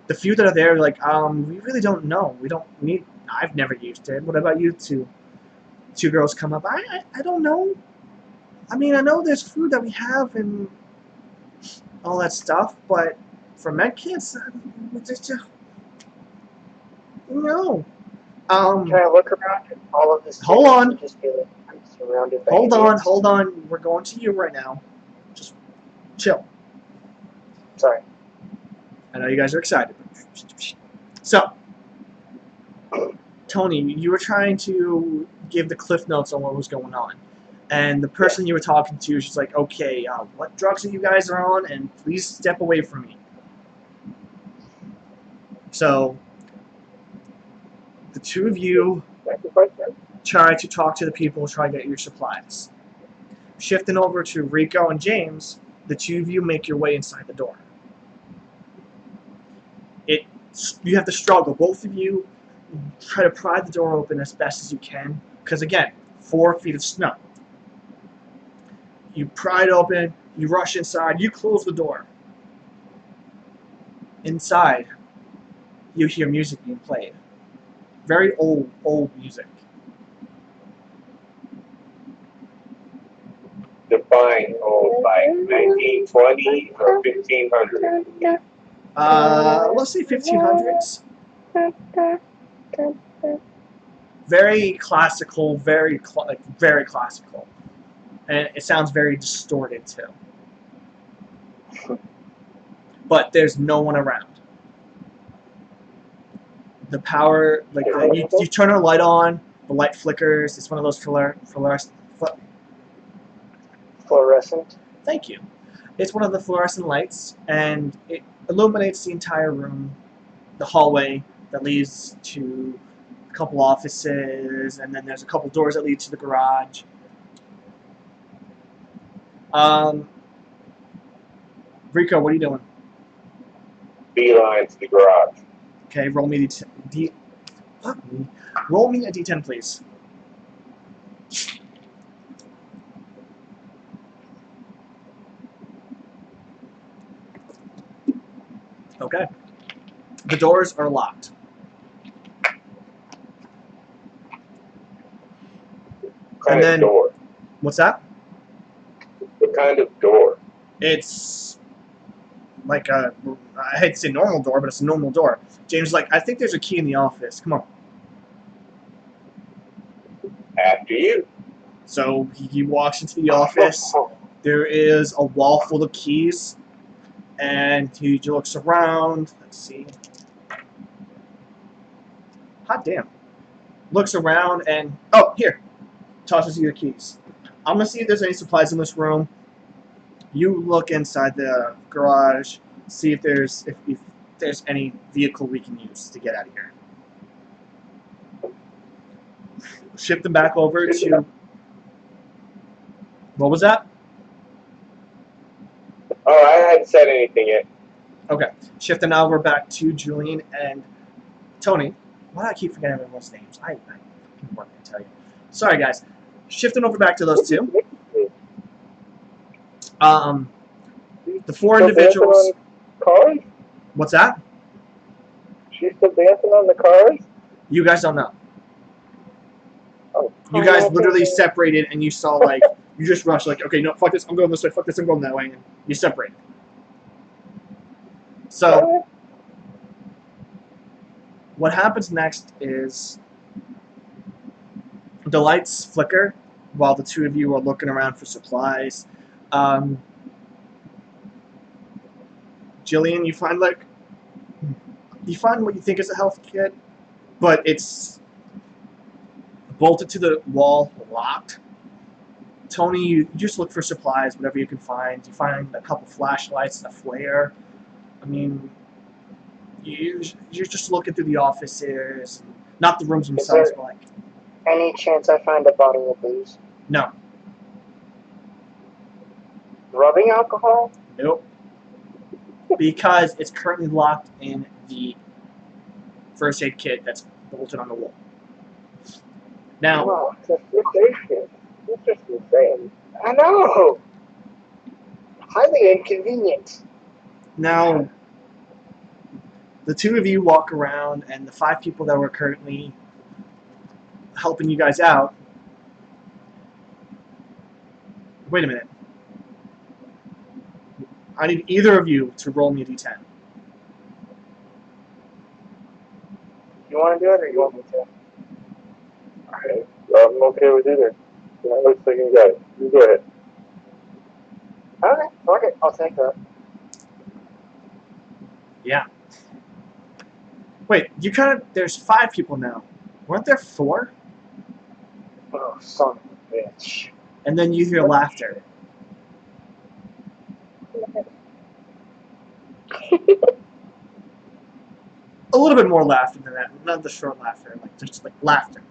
The few that are there, like, we really don't know. We don't need. I've never used it. What about you two? 2 girls come up. I don't know. I mean, I know there's food that we have and all that stuff, but for med kits, just no. Can I look around at all of this? Hold on. Just be like, I'm surrounded by Hold idiots. on. We're going to you right now. Just chill. Sorry. I know you guys are excited. So, Tony, you were trying to give the cliff notes on what was going on. And the person you were talking to, she's like, okay, what drugs are you guys on? And please step away from me. So, the 2 of you try to talk to the people, try to get your supplies. Shifting over to Rico and James, the 2 of you make your way inside the door. You have to struggle. Both of you try to pry the door open as best as you can, because again, 4 feet of snow. You pry it open, you rush inside, you close the door. Inside, you hear music being played. Very old music. Define old, like 1920 or 1500. Let's say 1500s. Very classical, very classical. And it sounds very distorted too. But there's no one around. The power, like you turn a light on, the light flickers. It's one of those Fluorescent. Thank you. It's one of the fluorescent lights, and it illuminates the entire room, the hallway that leads to a couple offices, and then there's a couple doors that lead to the garage. Rico, what are you doing? Beeline to the garage. Okay, roll me roll me a d10, please. Okay. The doors are locked. What kind of door? What's that? What kind of door? It's like I hate to say normal door, but it's a normal door. James is like, I think there's a key in the office. Come on. After you. So he walks into the office. There is a wall full of keys. And he looks around. Let's see. Hot damn. Looks around and, oh, here. Tosses you the keys. I'm going to see if there's any supplies in this room. You look inside the garage. See if there's any vehicle we can use to get out of here. Ship them back over to... What was that? Oh, I hadn't said anything yet. Okay. Shift them over back to Julian and Tony. Why do I keep forgetting everyone's names? I what can I tell you? Sorry, guys. Shifting over back to those 2. The 4 individuals... Cars? What's that? She's still dancing on the cars? You guys don't know. Oh. You guys literally separated and you saw, like, you just rushed, like, okay, no, fuck this, I'm going this way, fuck this, I'm going that way, and you separate. So, what happens next is the lights flicker while the 2 of you are looking around for supplies. Jillian, you find what you think is a health kit, but it's bolted to the wall, locked. Tony, you just look for supplies, whatever you can find. You find a couple flashlights, a flare. I mean, you're just looking through the offices, not the rooms themselves, but like, Any chance I find a bottle of booze? no, Rubbing alcohol? nope, because it's currently locked in the first aid kit that's bolted on the wall. Now, Oh, it's a fixation. It's just insane. I know! Highly inconvenient. now, the two of you walk around, and the 5 people that were currently helping you guys out. Wait a minute. I need either of you to roll me a d10. You want to do it or you want me to? Okay. I'm okay with either. Yeah, looks like you got it. You go ahead. Okay, fuck it. I'll take that. Yeah. Wait, you kind of... There's 5 people now. Weren't there 4? Oh, son of a bitch. And then you hear laughter. A little bit more laughter than that. Not the short laughter. Like, just like laughter.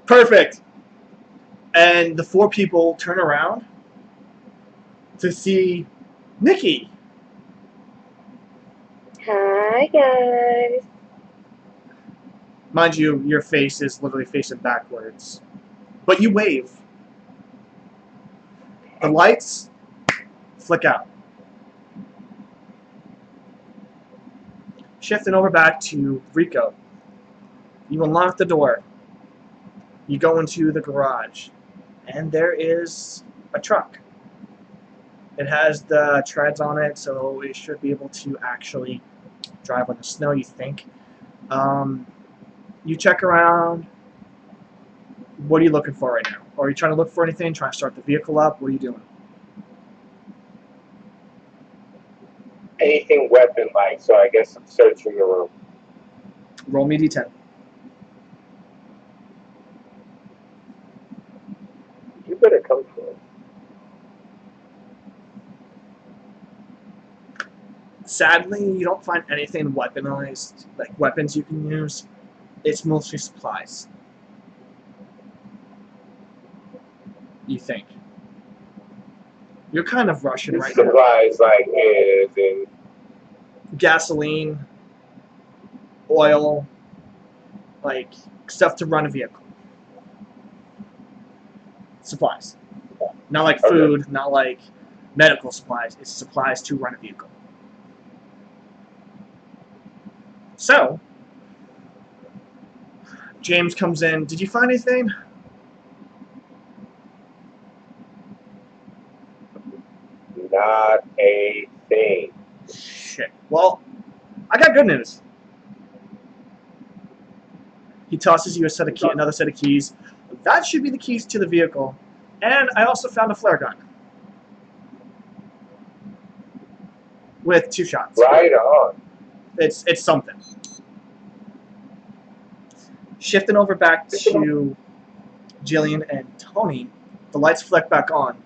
Perfect. And the 4 people turn around to see Nikki. Hi, guys. Mind you, your face is literally facing backwards. But you wave. The lights flick out. Shifting over back to Rico. You unlock the door. You go into the garage. And there is a truck. It has the treads on it, so it should be able to actually drive on the snow, you think. You check around. What are you looking for right now? Are you trying to look for anything? Trying to start the vehicle up? What are you doing? Anything weapon-like, so I guess I'm searching the room. Roll me d10. You better come for it. Sadly, you don't find anything weaponized, like weapons you can use. It's mostly supplies. You think. You're kind of rushing right now. Supplies like is and Gasoline, oil, like stuff to run a vehicle. Supplies. Not like food, not like medical supplies. It's supplies to run a vehicle. So, James comes in. Did you find anything? not a thing. Shit. Well, I got good news. He tosses you a set of another set of keys. That should be the keys to the vehicle. And I also found a flare gun. With 2 shots. Right on. It's something. Shifting over back to Jillian and Tony, the lights flick back on.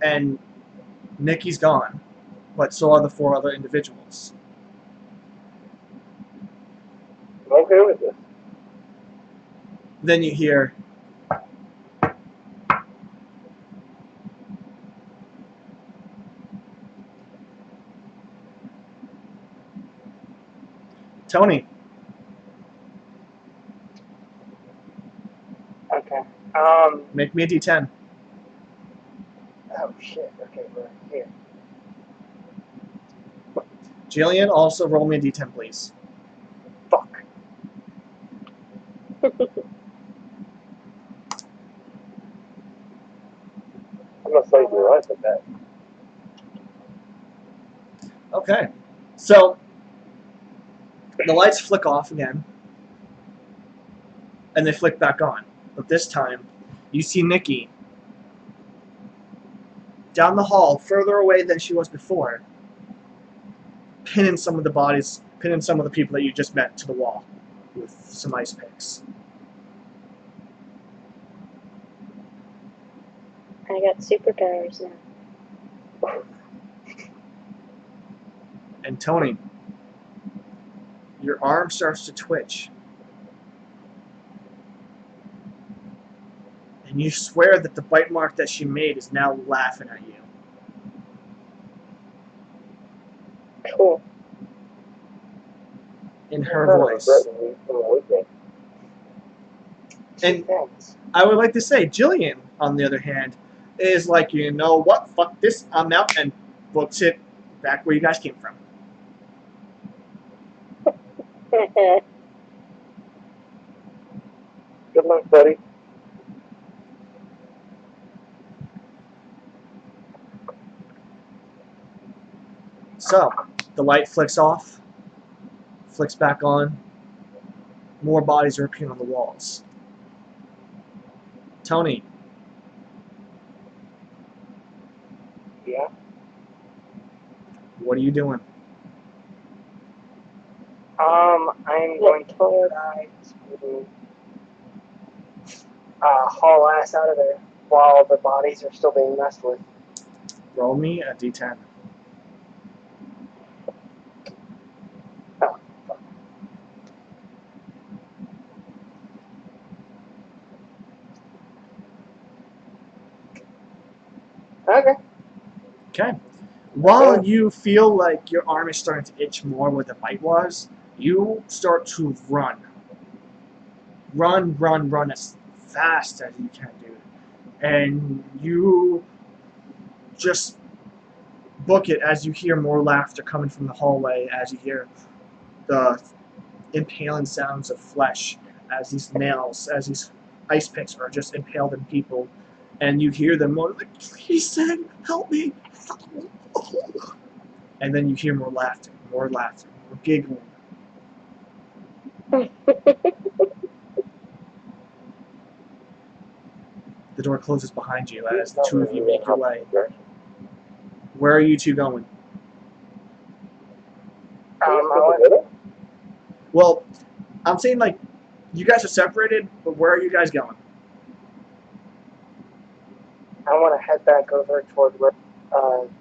And Nikki's gone. But so are the 4 other individuals. I'm okay with this. Then you hear... Tony. Okay. Make me a d10. Oh shit. Okay, we're here. Jillian, also roll me a d10, please. Fuck. I'm gonna say you're right with that. Okay. So, the lights flick off again. And they flick back on. But this time, you see Nikki down the hall, further away than she was before, pinning some of the bodies pinning some of the people that you just met to the wall with some ice picks. I got superpowers now. And Tony, your arm starts to twitch. And you swear that the bite mark that she made is now laughing at you. Cool. In her voice. And I would like to say, Jillian, on the other hand, is like, you know what, fuck this, I'm out, and books it back where you guys came from. Good luck, buddy. So, the light flicks off, flicks back on, more bodies are appearing on the walls. Tony, Yeah. what are you doing? I'm going to try to haul ass out of there while the bodies are still being messed with. Roll me a d10. Okay. Okay. While you feel like your arm is starting to itch more where the bite was, you start to run. Run as fast as you can, dude. And you just book it as you hear more laughter coming from the hallway, as you hear the impaling sounds of flesh, as these nails, as these ice picks are just impaled in people. And you hear them more like, please, Sam, help me. And then you hear more laughter, more giggling. The door closes behind you as the two of you make your way. Where are you two going? Well, I'm saying, like, you guys are separated, but where are you guys going? I want to head back over toward where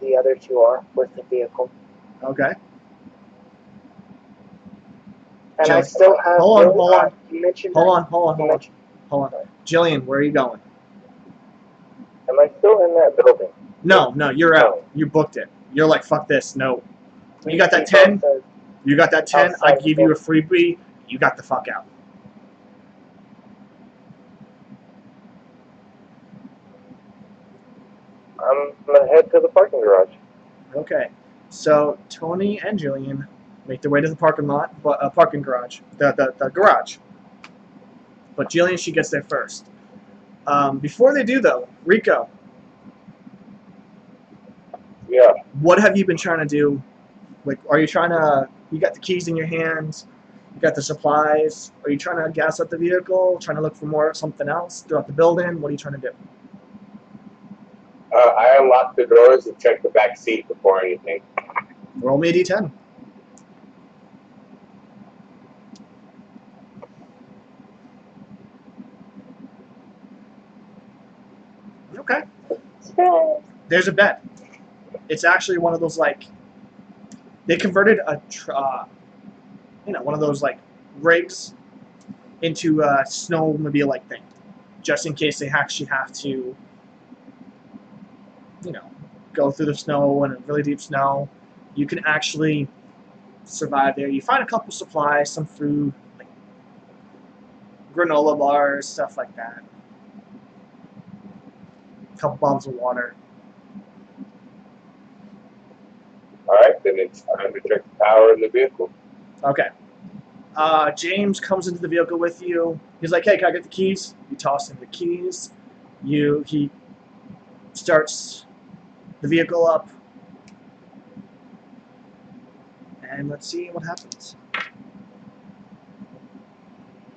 the other two are with the vehicle. Okay. And Jill, I still have. hold on. You mentioned. Hold on. Jillian, where are you going? Am I still in that building? No, you're out. You booked it. You're like, fuck this. No. You got that 10? You got that 10? I give you a freebie. You got the fuck out. I'm gonna head to the parking garage. Okay. So Tony and Jillian make their way to the parking lot, parking garage, the garage. But Jillian, she gets there first. Before they do, though, Rico, Yeah. what have you been trying to do? Like, are you trying to? You got the keys in your hands. You got the supplies. Are you trying to gas up the vehicle? Trying to look for something else throughout the building? What are you trying to do? I unlock the doors and check the back seat before anything. Roll me a d10. Okay. Surprise. There's a bed. It's actually one of those, like, they converted one of those, like, rigs into a snowmobile-like thing, just in case they actually have to, go through the snow and really deep snow. You can actually survive there. You find a couple supplies, some food, like granola bars, stuff like that. A couple bottles of water. Alright, then it's time to check the power in the vehicle. Okay. James comes into the vehicle with you. He's like, hey, can I get the keys? You toss him the keys. He starts the vehicle up. And let's see what happens.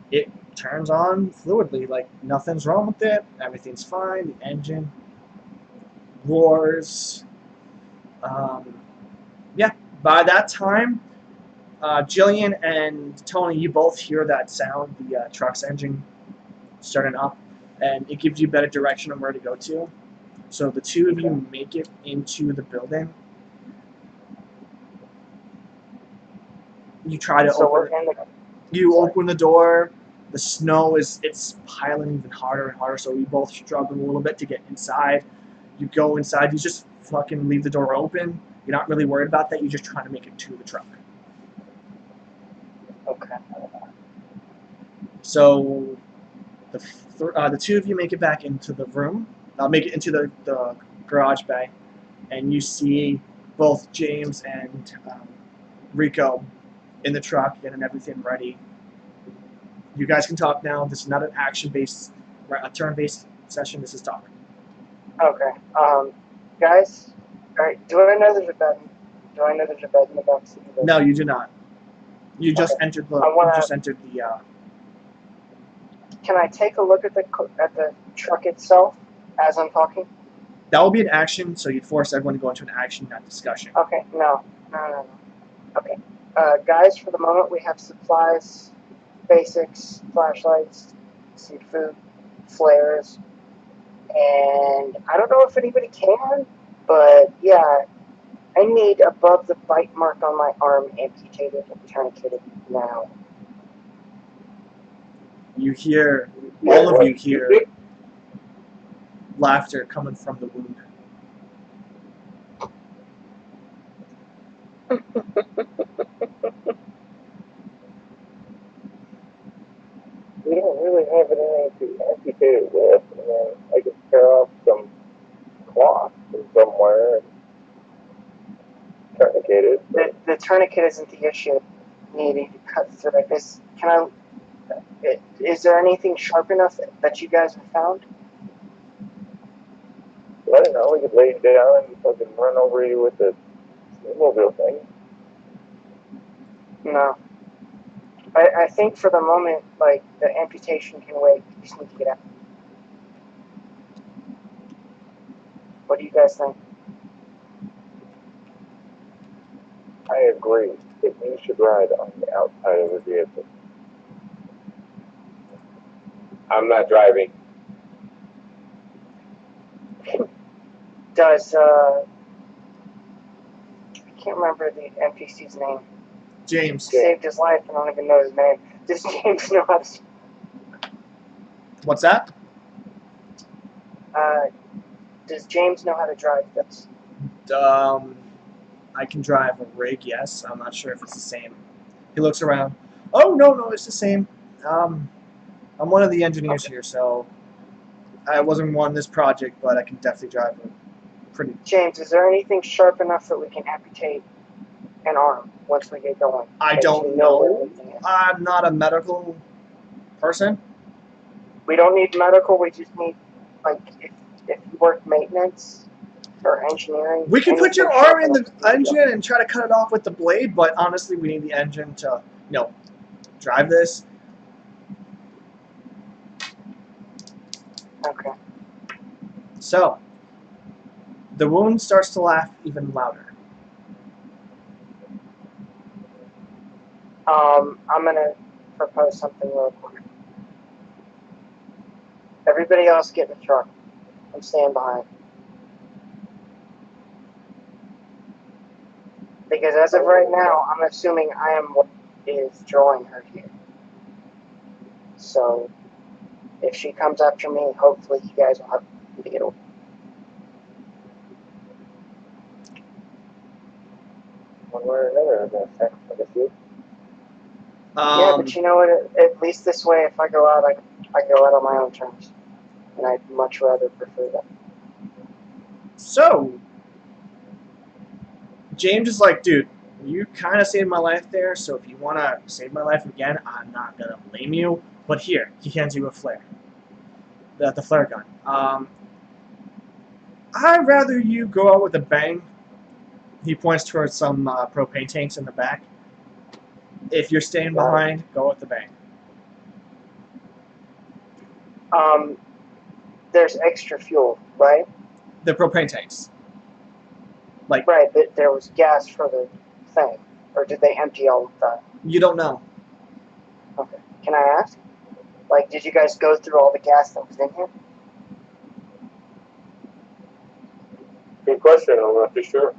It turns on fluidly, like nothing's wrong with it. Everything's fine. The engine roars. Yeah, by that time, Jillian and Tony, you both hear that sound, the truck's engine starting up, and it gives you better direction on where to go to. So the two of you make it into the building. You try to So open we're it. in the. You open the door. The snow it's piling even harder and harder, so we both struggle a little bit to get inside. You go inside. You just fucking leave the door open. You're not really worried about that. You're just trying to make it to the truck. Okay. So the two of you make it back into the room. Make it into the garage bay, and you see both James and Rico in the truck getting everything ready. You guys can talk now. This is not an action-based, a turn-based session. This is talk. Okay. Guys. All right. Do I know there's a bed? Do I know there's a bed in the back seat? No, you do not. You just entered the. You just entered the. Can I take a look at the truck itself as I'm talking? That will be an action, so you'd force everyone to go into an action, not discussion. Okay. No. Okay. Guys, for the moment, we have supplies, basics, flashlights, some food, flares, and I don't know if anybody can, but yeah, I need above the bite mark on my arm amputated and tourniqueted now. You hear, all of you hear laughter coming from the wound. We don't really have anything to amputate it with. I mean, I could tear off some cloth from somewhere and tourniquet it. The tourniquet isn't the issue. Needing to cut through it. Is there anything sharp enough that you guys have found? I don't know. We could lay it down and fucking run over you with the snowmobile thing. No. I think for the moment, like, the amputation can wait. You just need to get out. What do you guys think? I agree that you should ride on the outside of the vehicle. I'm not driving. Does, I can't remember the NPC's name. James. Saved his life, and I don't even know his name. Does James know how to... What's that? Does James know how to drive this? I can drive a rig, yes. I'm not sure if it's the same. He looks around. Oh, no, it's the same. I'm one of the engineers here, so I wasn't on this project, but I can definitely drive a pretty... James, is there anything sharp enough that we can amputate an arm once we get going? I don't know. I'm not a medical person. We don't need medical, we just need, like, if you work maintenance or engineering... We can put your arm in the engine and try to cut it off with the blade, but honestly, we need the engine to, drive this. Okay. So, the wound starts to laugh even louder. I'm gonna propose something real quick. Everybody else get in the truck. I'm staying behind. Because as of right now, I'm assuming I am what is drawing her here. So, if she comes after me, hopefully you guys will have to get away. One way or another, I'm going to sacrifice you. Yeah, but you know what? At least this way, if I go out, I go out on my own terms. And I'd much rather prefer that. So, James is like, dude, you kind of saved my life there, so if you want to save my life again, I'm not going to blame you. But here, he hands you a flare. The flare gun. I'd rather you go out with a bang. He points towards some propane tanks in the back. If you're staying behind, go with the bang. There's extra fuel, right? The propane tanks. Right, but there was gas for the thing. Or did they empty all of that? You don't know. Okay. Can I ask? Like, did you guys go through all the gas that was in here? Good question. I'm not too sure.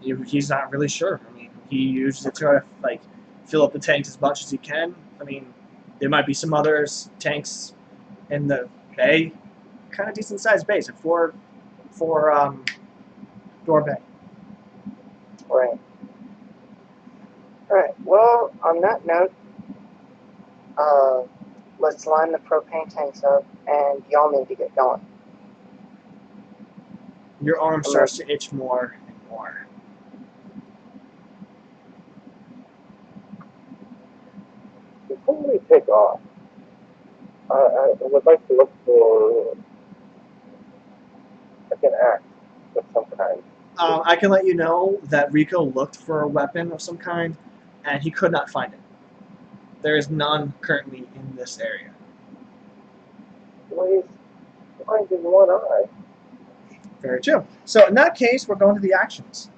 He's not really sure. I mean, he uses it to try to like fill up the tanks as much as he can. I mean, there might be some others tanks in the bay, kind of decent sized base, a four door bay. Right. Alright, well, on that note, let's line the propane tanks up, and y'all need to get going. Your arm starts to itch more and more. Before we take off, I would like to look for like an axe of some kind. I can let you know that Rico looked for a weapon of some kind, and he could not find it. There is none currently in this area. Why is blind in one eye? Very true. So in that case, we're going to the actions.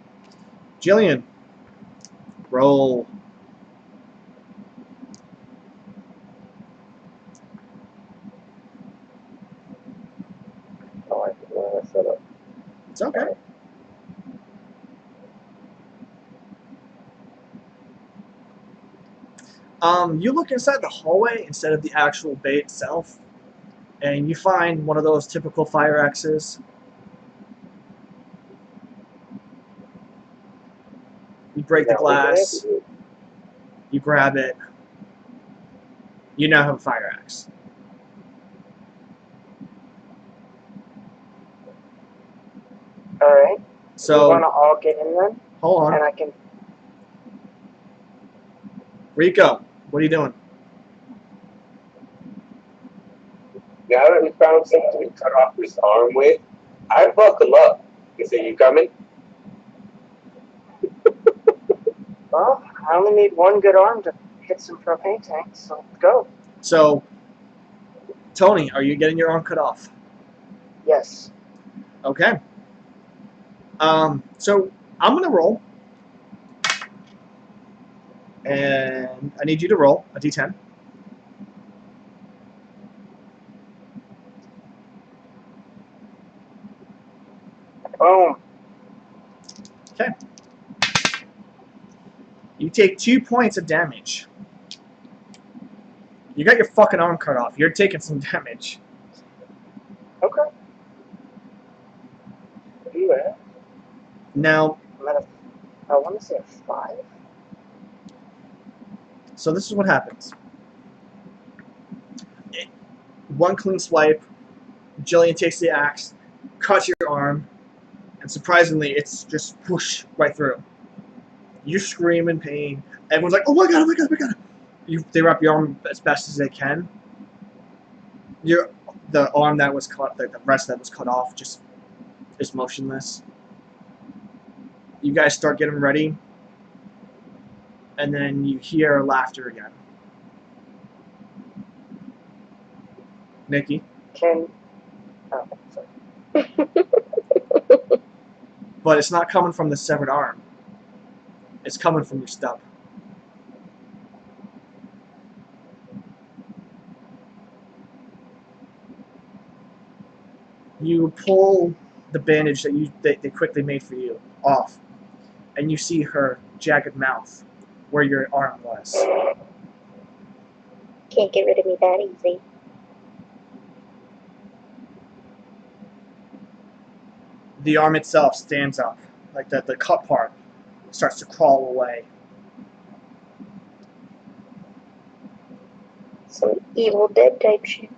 Jillian, roll. Oh, I think I set up. It's okay. You look inside the hallway instead of the actual bay itself, and you find one of those typical fire axes. You break the glass, you grab it, you now have a fire axe. Alright, So, you want to all get in then? hold on. And I can... Rico, what are you doing? Now that we found something to cut off his arm with, I'd buckle up. You say, you coming? Well, I only need one good arm to hit some propane tanks, so let's go. So, Tony, are you getting your arm cut off? Yes. Okay. So I'm gonna roll, and I need you to roll a d10. Boom. Okay. You take 2 points of damage. You got your fucking arm cut off. You're taking some damage. Okay. Yeah. Now, I'm at I want to say a 5. so this is what happens. One clean swipe, Jillian takes the axe, cuts your arm, and surprisingly, it's just whoosh right through. You scream in pain. Everyone's like, "Oh my god! Oh my god! Oh my god!" They wrap your arm as best as they can. The arm that was cut, the rest that was cut off, just is motionless. You guys start getting ready, and then you hear laughter again. Nikki, Oh, sorry. but it's not coming from the severed arm. It's coming from your stub. You pull the bandage that they quickly made for you off, and you see her jagged mouth where your arm was. Can't get rid of me that easy. The arm itself stands up, like the cut part starts to crawl away. Some Evil Dead type shit.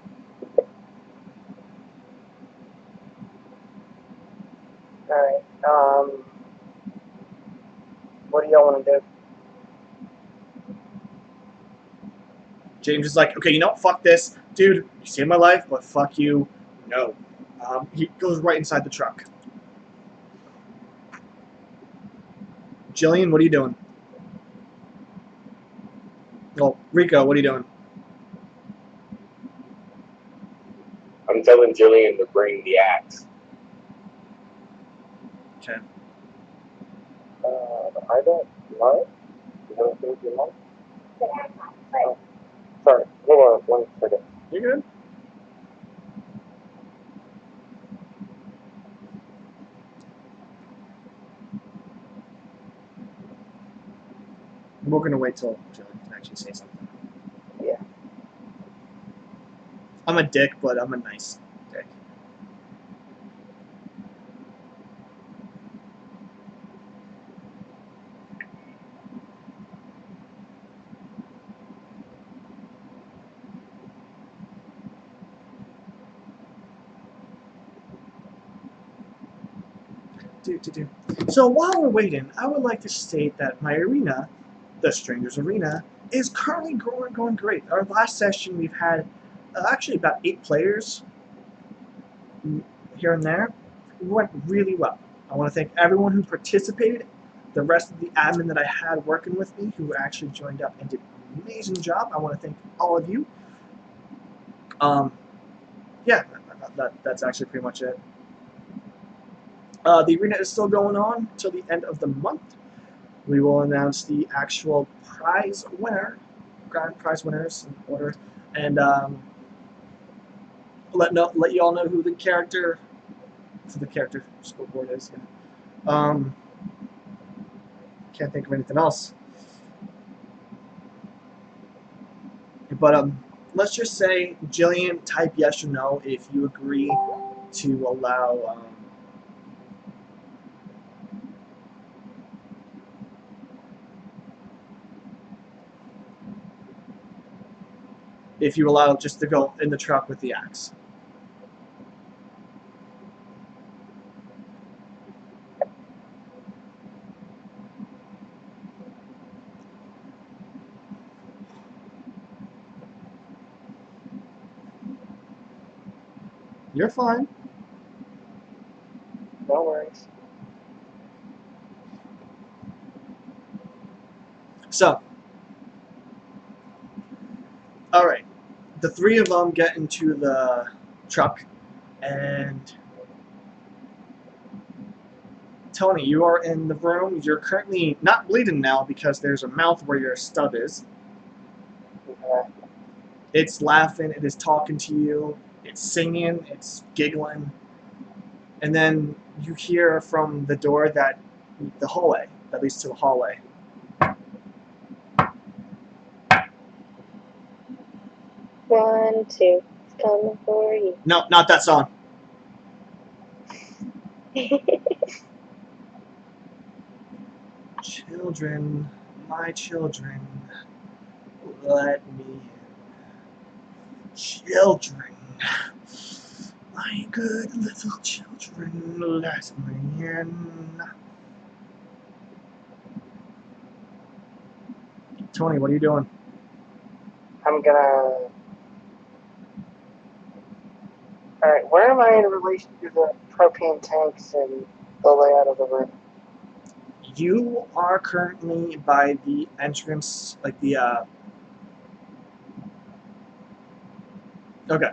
Alright, what do y'all want to do? James is like, okay, you know what? Fuck this. Dude, you saved my life, but fuck you. No. He goes right inside the truck. Jillian, what are you doing? Well, Rico, what are you doing? I'm telling Jillian to bring the axe. Okay. I don't What? You haven't finished your lunch? Oh, sorry. Hold on 1 second. You good? We're gonna wait till Jillian can actually say something. Yeah. I'm a dick, but I'm a nice dick. So while we're waiting, I would like to state that my arena, the Strangers Arena, is currently going great. Our last session we've had actually about 8 players here and there. It went really well. I want to thank everyone who participated, the rest of the admin that I had working with me who actually joined up and did an amazing job. I want to thank all of you. Yeah, that's actually pretty much it. The arena is still going on till the end of the month. We will announce the actual prize winner, grand prize winners in order, and let you all know who the character for the character scoreboard is. Yeah. Can't think of anything else. But let's just say, Jillian, type yes or no if you agree to allow. If you allow just to go in the truck with the axe. You're fine. No worries. So, all right, the 3 of them get into the truck, and Tony, you are in the room. You're currently not bleeding now because there's a mouth where your stub is. Yeah. It's laughing. It is talking to you. It's singing. It's giggling. And then you hear from the door the hallway that leads to a hallway. 1, 2, it's coming for you. No, not that song. Children, my children, let me in. Children, my good little children, let me in. Tony, what are you doing? I'm gonna. Alright, where am I in relation to the propane tanks and the layout of the room? You are currently by the entrance, like the, okay.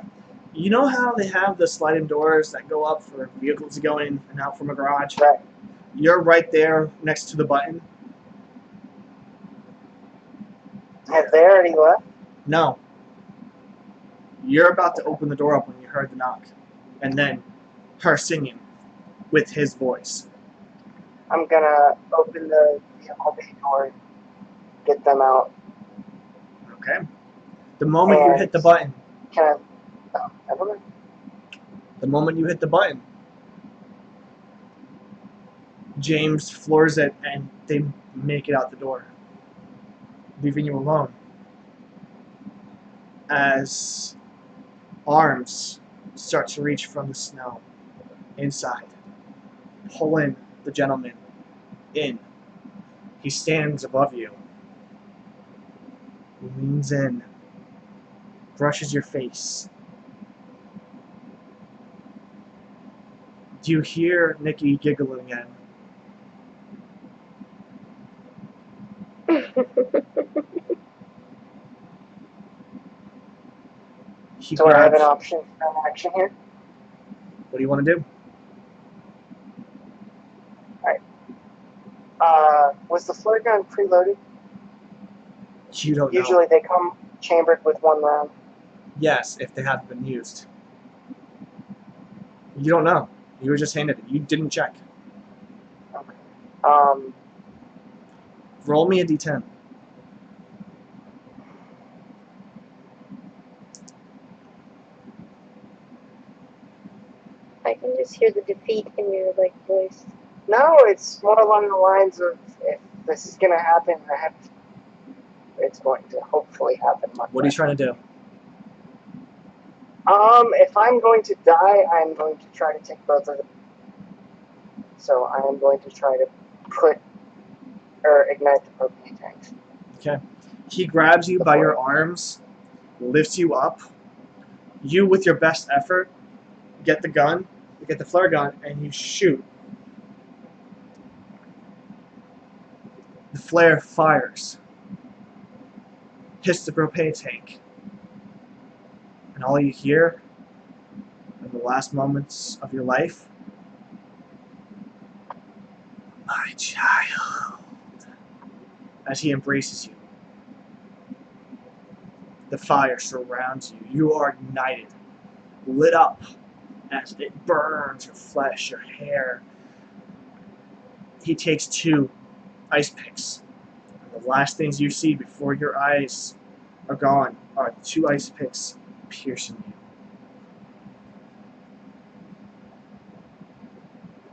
You know how they have the sliding doors that go up for vehicles to go in and out from a garage? Right. You're right there next to the button. Have they already left? No. You're about to open the door up when you heard the knock. And then her singing with his voice. I'm gonna open the bay door, get them out. Okay? The moment you hit the button, Can I? Oh, never mind. the moment you hit the button, James floors it and they make it out the door, leaving you alone. As arms start to reach from the snow inside, pulling the gentleman in. He stands above you, leans in, brushes your face. Do you hear Nikki giggle again? He Do I have an grabs. option for an action here? What do you want to do? Alright. Was the flare gun preloaded? You don't know. Usually they come chambered with one round. Yes, if they haven't been used. You don't know. You were just handed it. You didn't check. Okay. Roll me a d10. I can just hear the defeat in your like voice. No, it's more along the lines of if this is gonna happen, it's going to hopefully happen. What are you trying to do? If I'm going to die, I'm going to try to take both of them. So I am going to try to ignite the propane tanks. Okay. He grabs you by your arms, lifts you up. You, with your best effort, get the gun, you get the flare gun, and you shoot. The flare fires, hits the propane tank, and all you hear in the last moments of your life, my child, as he embraces you. The fire surrounds you. You are ignited, lit up as it burns your flesh, your hair. He takes 2 ice picks. And the last things you see before your eyes are gone are the 2 ice picks piercing you.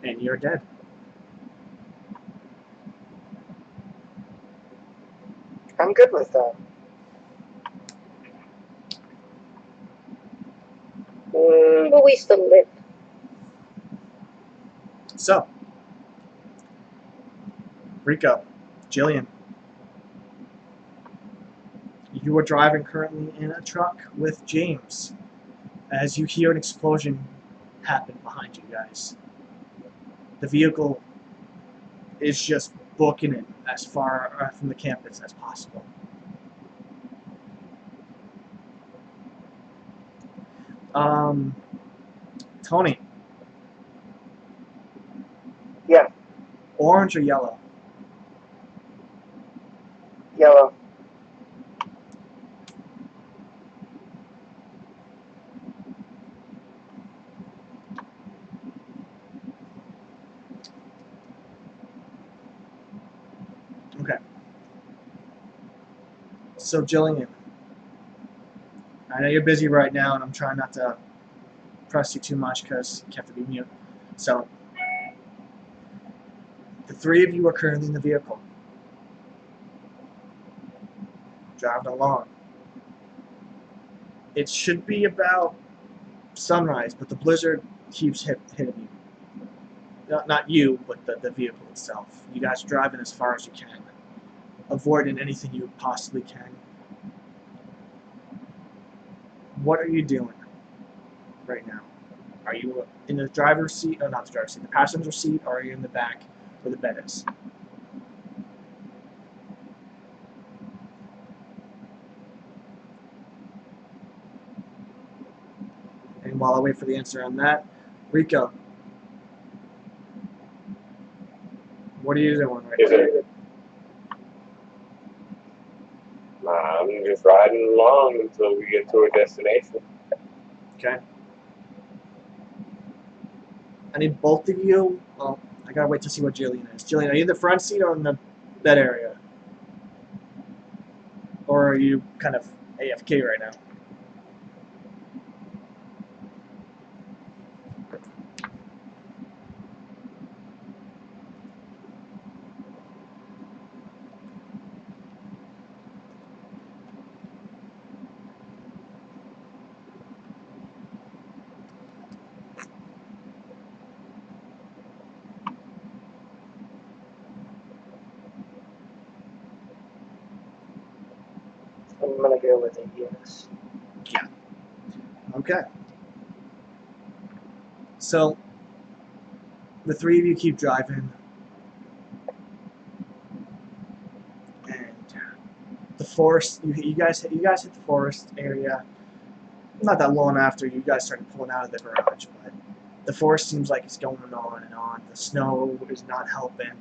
And you're dead. I'm good with that. But we still live. So, Rico, Jillian, you are driving currently in a truck with James as you hear an explosion happen behind you guys. The vehicle is just booking it as far from the campus as possible. Tony. Yeah. Orange or yellow? Yellow. Okay. So Jillian, I know you're busy right now, and I'm trying not to press you too much because you have to be mute. So, the 3 of you are currently in the vehicle, driving along. It should be about sunrise, but the blizzard keeps hitting you. Not you, but the vehicle itself. You guys are driving as far as you can, avoiding anything you possibly can. What are you doing right now? Are you in the driver's seat, or not the driver's seat, the passenger seat, or are you in the back where the bed is? And while I wait for the answer on that, Rico, what are you doing right now? I'm just riding along until we get to a destination. Okay. I need both of you. Well, I gotta wait to see what Jillian is. Jillian, are you in the front seat or in the bed area? Or are you kind of AFK right now? I'm gonna go with a yes. Yeah. Okay. So, the 3 of you keep driving, and the forest. You guys hit the forest area. Not that long after you guys started pulling out of the garage, but the forest seems like it's going on and on. The snow is not helping.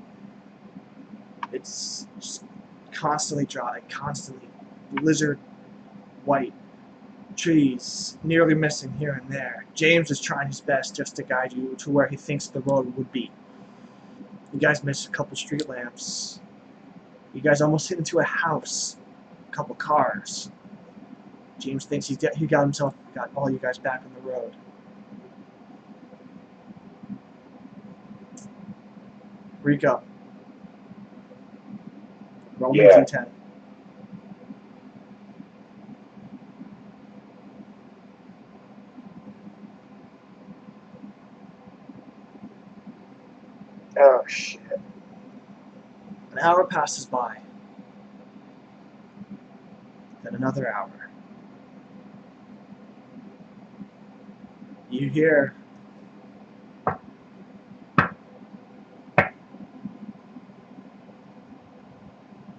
It's just constantly dry, constantly blizzard white. Trees nearly missing here and there. James is trying his best just to guide you to where he thinks the road would be. You guys missed a couple street lamps. You guys almost hit into a house. A couple cars. James thinks he got all you guys back on the road. Rico. Roll me Yeah. D10. Oh shit. An hour passes by. Then another hour. You hear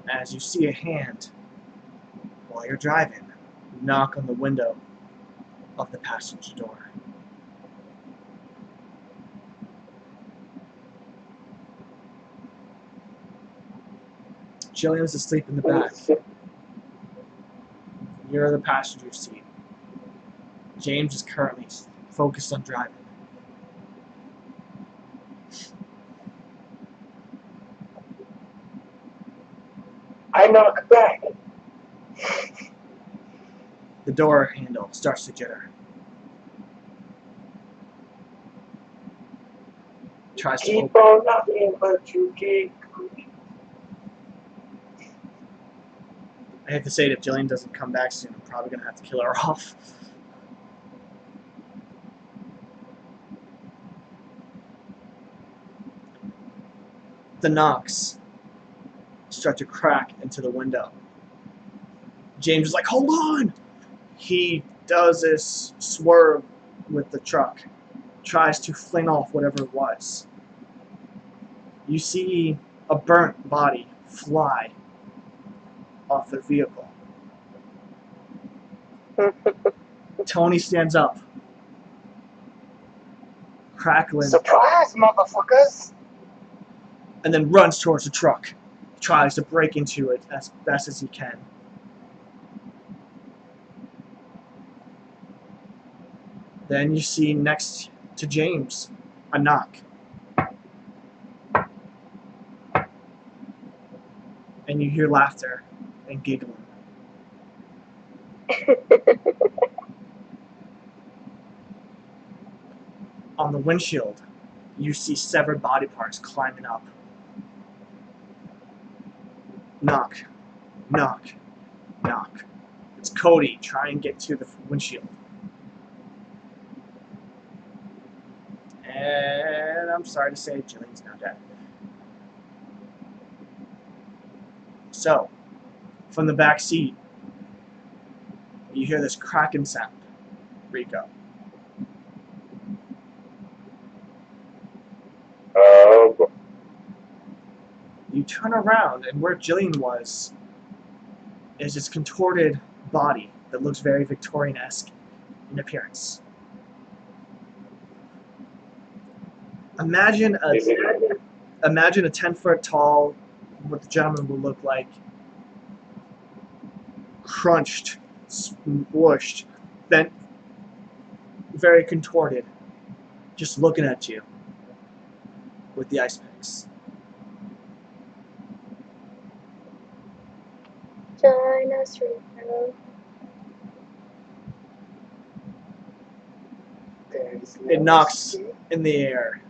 as you see a hand while you're driving knock on the window of the passenger door. Jillian's asleep in the back. You're in the passenger seat. James is currently focused on driving. I knock back. The door handle starts to jitter. Tries to Keep open. on knocking, but you keep. I have to say it, if Jillian doesn't come back soon, I'm probably going to have to kill her off. The knocks start to crack into the window. James is like, hold on! He does this swerve with the truck. Tries to fling off whatever it was. You see a burnt body fly off the vehicle. Tony stands up. Crackling. Surprise, motherfuckers! And then runs towards the truck. Tries to break into it as best as he can. Then you see next to James a knock. And you hear laughter and giggling. On the windshield, you see severed body parts climbing up. Knock, knock, knock. It's Cody trying to get to the windshield. And I'm sorry to say, Jillian's now dead. So, from the back seat, you hear this cracking sound. Rico. You turn around, and where Jillian was is this contorted body that looks very Victorian-esque in appearance. Imagine a 10-foot tall, what the gentleman would look like, crunched, smushed, bent, very contorted, just looking at you with the ice picks. Dinosaur. It knocks in the air.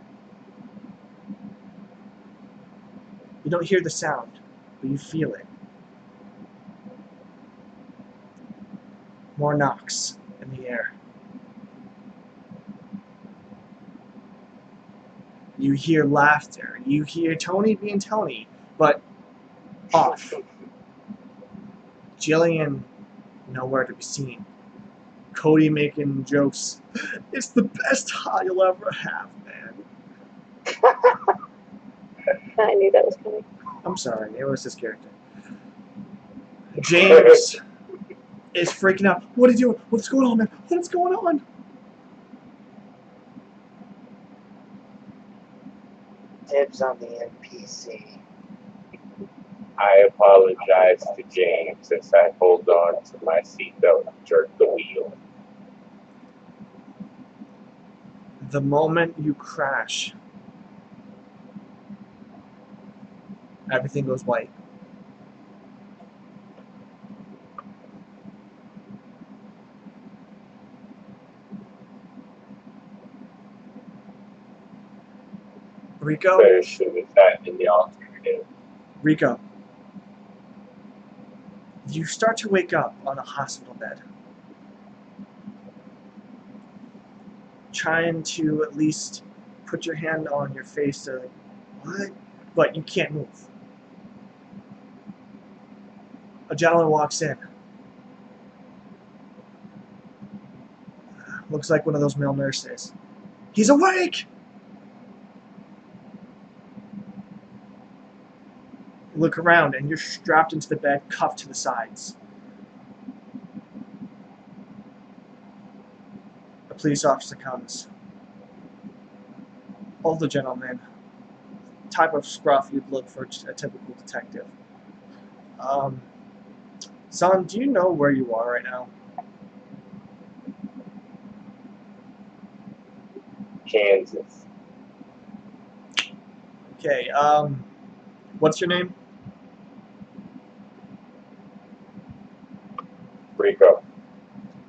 You don't hear the sound, but you feel it. More knocks in the air. You hear laughter. You hear Tony being Tony, but off. Jillian, nowhere to be seen. Cody making jokes. It's the best high you'll ever have, man. I knew that was coming. I'm sorry, it was his character. James is freaking out. What are you doing? What's going on, man? What's going on? Dibs on the NPC. I apologize to James as I hold on to my seatbelt and jerk the wheel. The moment you crash, everything goes white. Rico? Better suicide than the alternative. Rico. You start to wake up on a hospital bed. Trying to at least put your hand on your face to, like, what? But you can't move. A gentleman walks in. Looks like one of those male nurses. He's awake! You look around and you're strapped into the bed, cuffed to the sides. A police officer comes. Older gentleman. Type of scruff you'd look for a typical detective. Son, do you know where you are right now? Kansas. Okay, what's your name? Rico.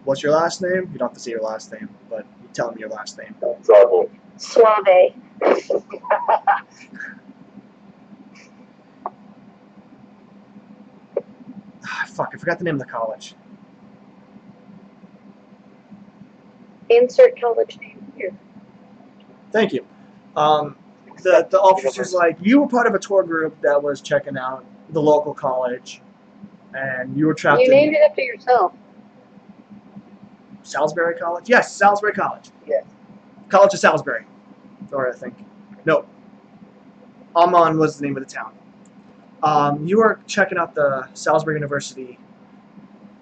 What's your last name? You don't have to say your last name, but you tell me your last name. Trouble. Suave. Fuck, I forgot the name of the college. Insert college name here. Thank you. The officer's like, you were part of a tour group that was checking out the local college, and you were trapped You in named it after yourself. Salisbury College? Yes, Salisbury College. Yes. College of Salisbury. Or I think. No. Amman was the name of the town. You were checking out the Salisbury University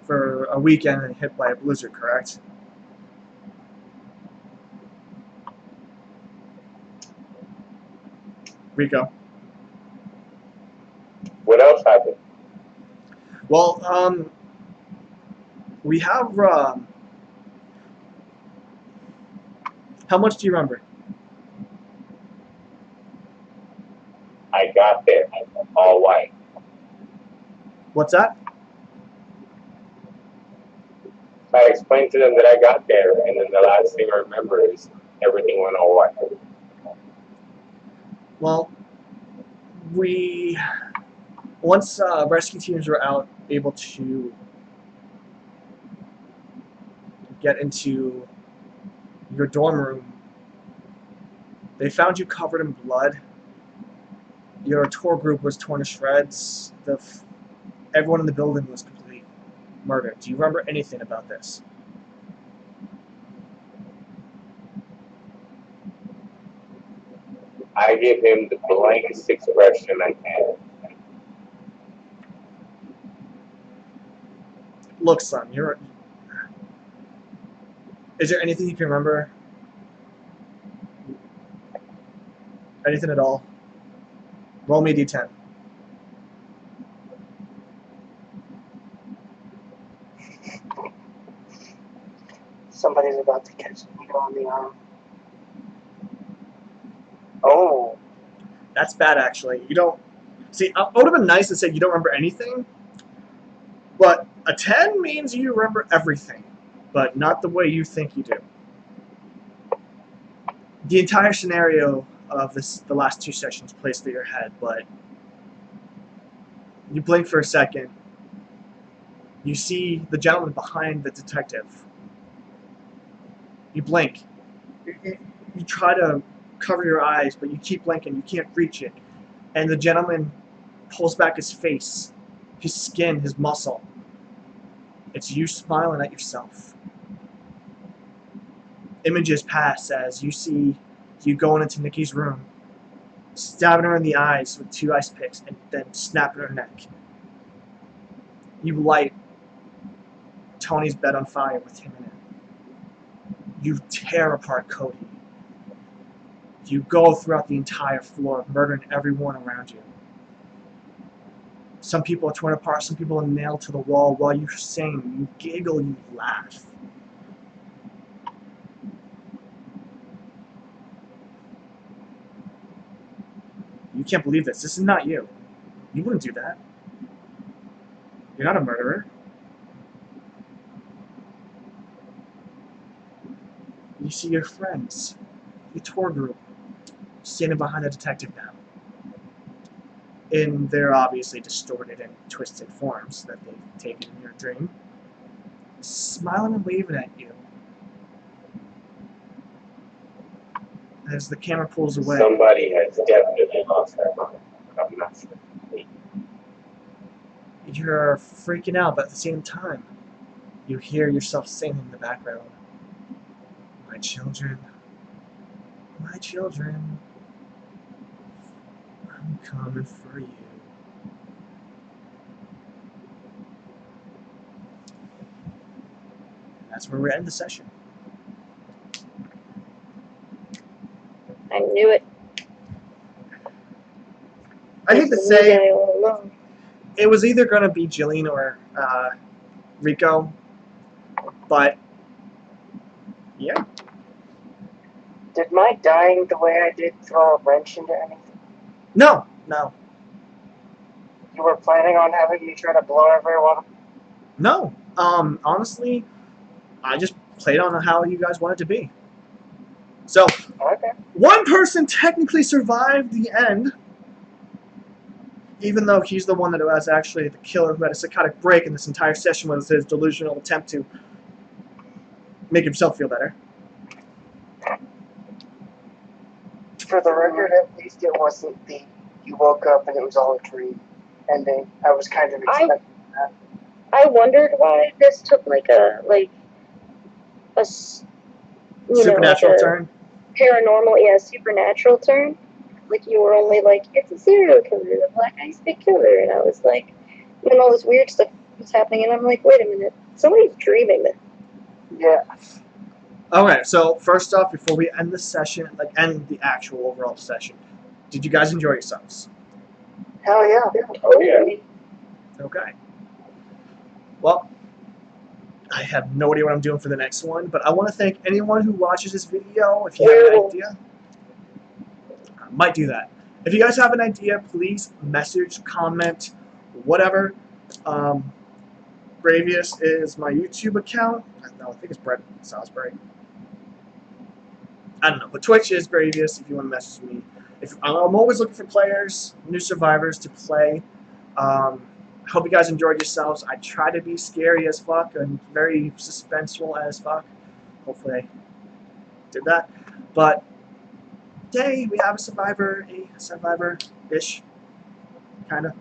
for a weekend and hit by a blizzard, correct? Rico. What else happened? Well, we have, how much do you remember? I got there, all white. What's that? I explained to them that I got there, and then the last thing I remember is everything went all white. Well, once rescue teams were out, able to get into your dorm room, they found you covered in blood. Your tour group was torn to shreds. Everyone in the building was completely murdered. Do you remember anything about this? I give him the blankest expression I can. Look, son, is there anything you can remember? Anything at all? Roll me a d10. Somebody's about to catch me on the arm. Oh. That's bad, actually. You don't... See, it would have been nice to say you don't remember anything, but a 10 means you remember everything, but not the way you think you do. The entire scenario of the last two sessions plays through your head, but you blink for a second. You see the gentleman behind the detective. You blink. You try to cover your eyes, but you keep blinking. You can't reach it. And the gentleman pulls back his face, his skin, his muscle. It's you smiling at yourself. Images pass as you see you going into Nikki's room, stabbing her in the eyes with 2 ice picks, and then snapping her neck. You light Tony's bed on fire with him in it. You tear apart Cody. You go throughout the entire floor, murdering everyone around you. Some people are torn apart, some people are nailed to the wall while you sing, you giggle, you laugh. You can't believe this. This is not you. You wouldn't do that. You're not a murderer. You see your friends, your tour group, standing behind a detective now. In their obviously distorted and twisted forms that they've taken in your dream. Smiling and waving at you. As the camera pulls away. Somebody has definitely lost their mind. I'm not sure. You're freaking out, but at the same time, you hear yourself singing in the background. My children, I'm coming for you. That's where we end the session. I knew it. I hate to It's the new say, guy all along. it was either going to be Jillian or Rico, but yeah. Did my dying the way I did throw a wrench into anything? No. You were planning on having me try to blow everyone up? No. Honestly, I just played on how you guys wanted to be. So, Okay. one person technically survived the end, even though he's the one that was actually the killer who had a psychotic break, and this entire session was his delusional attempt to make himself feel better. For the record, at least it wasn't the you woke up and it was all a dream ending. I was kind of expecting that. I wondered why this took like a Supernatural turn. paranormal, supernatural turn. Like you were only like, it's a serial killer, the Black Ice Big Killer, and I was like, and all this weird stuff was happening, and I'm like, wait a minute, somebody's dreaming this. Yeah. Okay, so first off, before we end the session, end the actual overall session, did you guys enjoy yourselves? Hell yeah. Oh, Yeah. Okay. Well, I have no idea what I'm doing for the next one, but I want to thank anyone who watches this video. If you have an idea, I might do that. If you guys have an idea, please message, comment, whatever. Gravius is my YouTube account. No, I think it's Brett Salisbury. I don't know, but Twitch is Gravius if you want to message me. I'm always looking for players, new survivors to play. I hope you guys enjoyed yourselves. I try to be scary as fuck and very suspenseful as fuck. Hopefully I did that. But today we have a survivor-ish, kind of.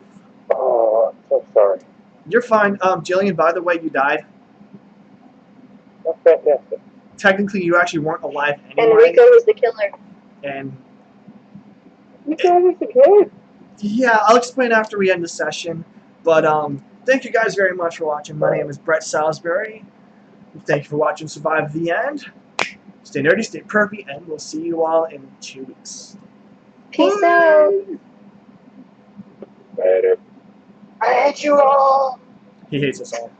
Oh, I'm so sorry. You're fine. Jillian, by the way, you died. That's fantastic. Technically, you actually weren't alive anyway. and Rico was the killer. And Rico was the killer? yeah, I'll explain after we end the session. But thank you guys very much for watching. My name is Brett Salisbury. Thank you for watching Survive the End. Stay nerdy, stay perpy, and we'll see you all in 2 weeks. Peace out. Later. I hate you all! He hates us all.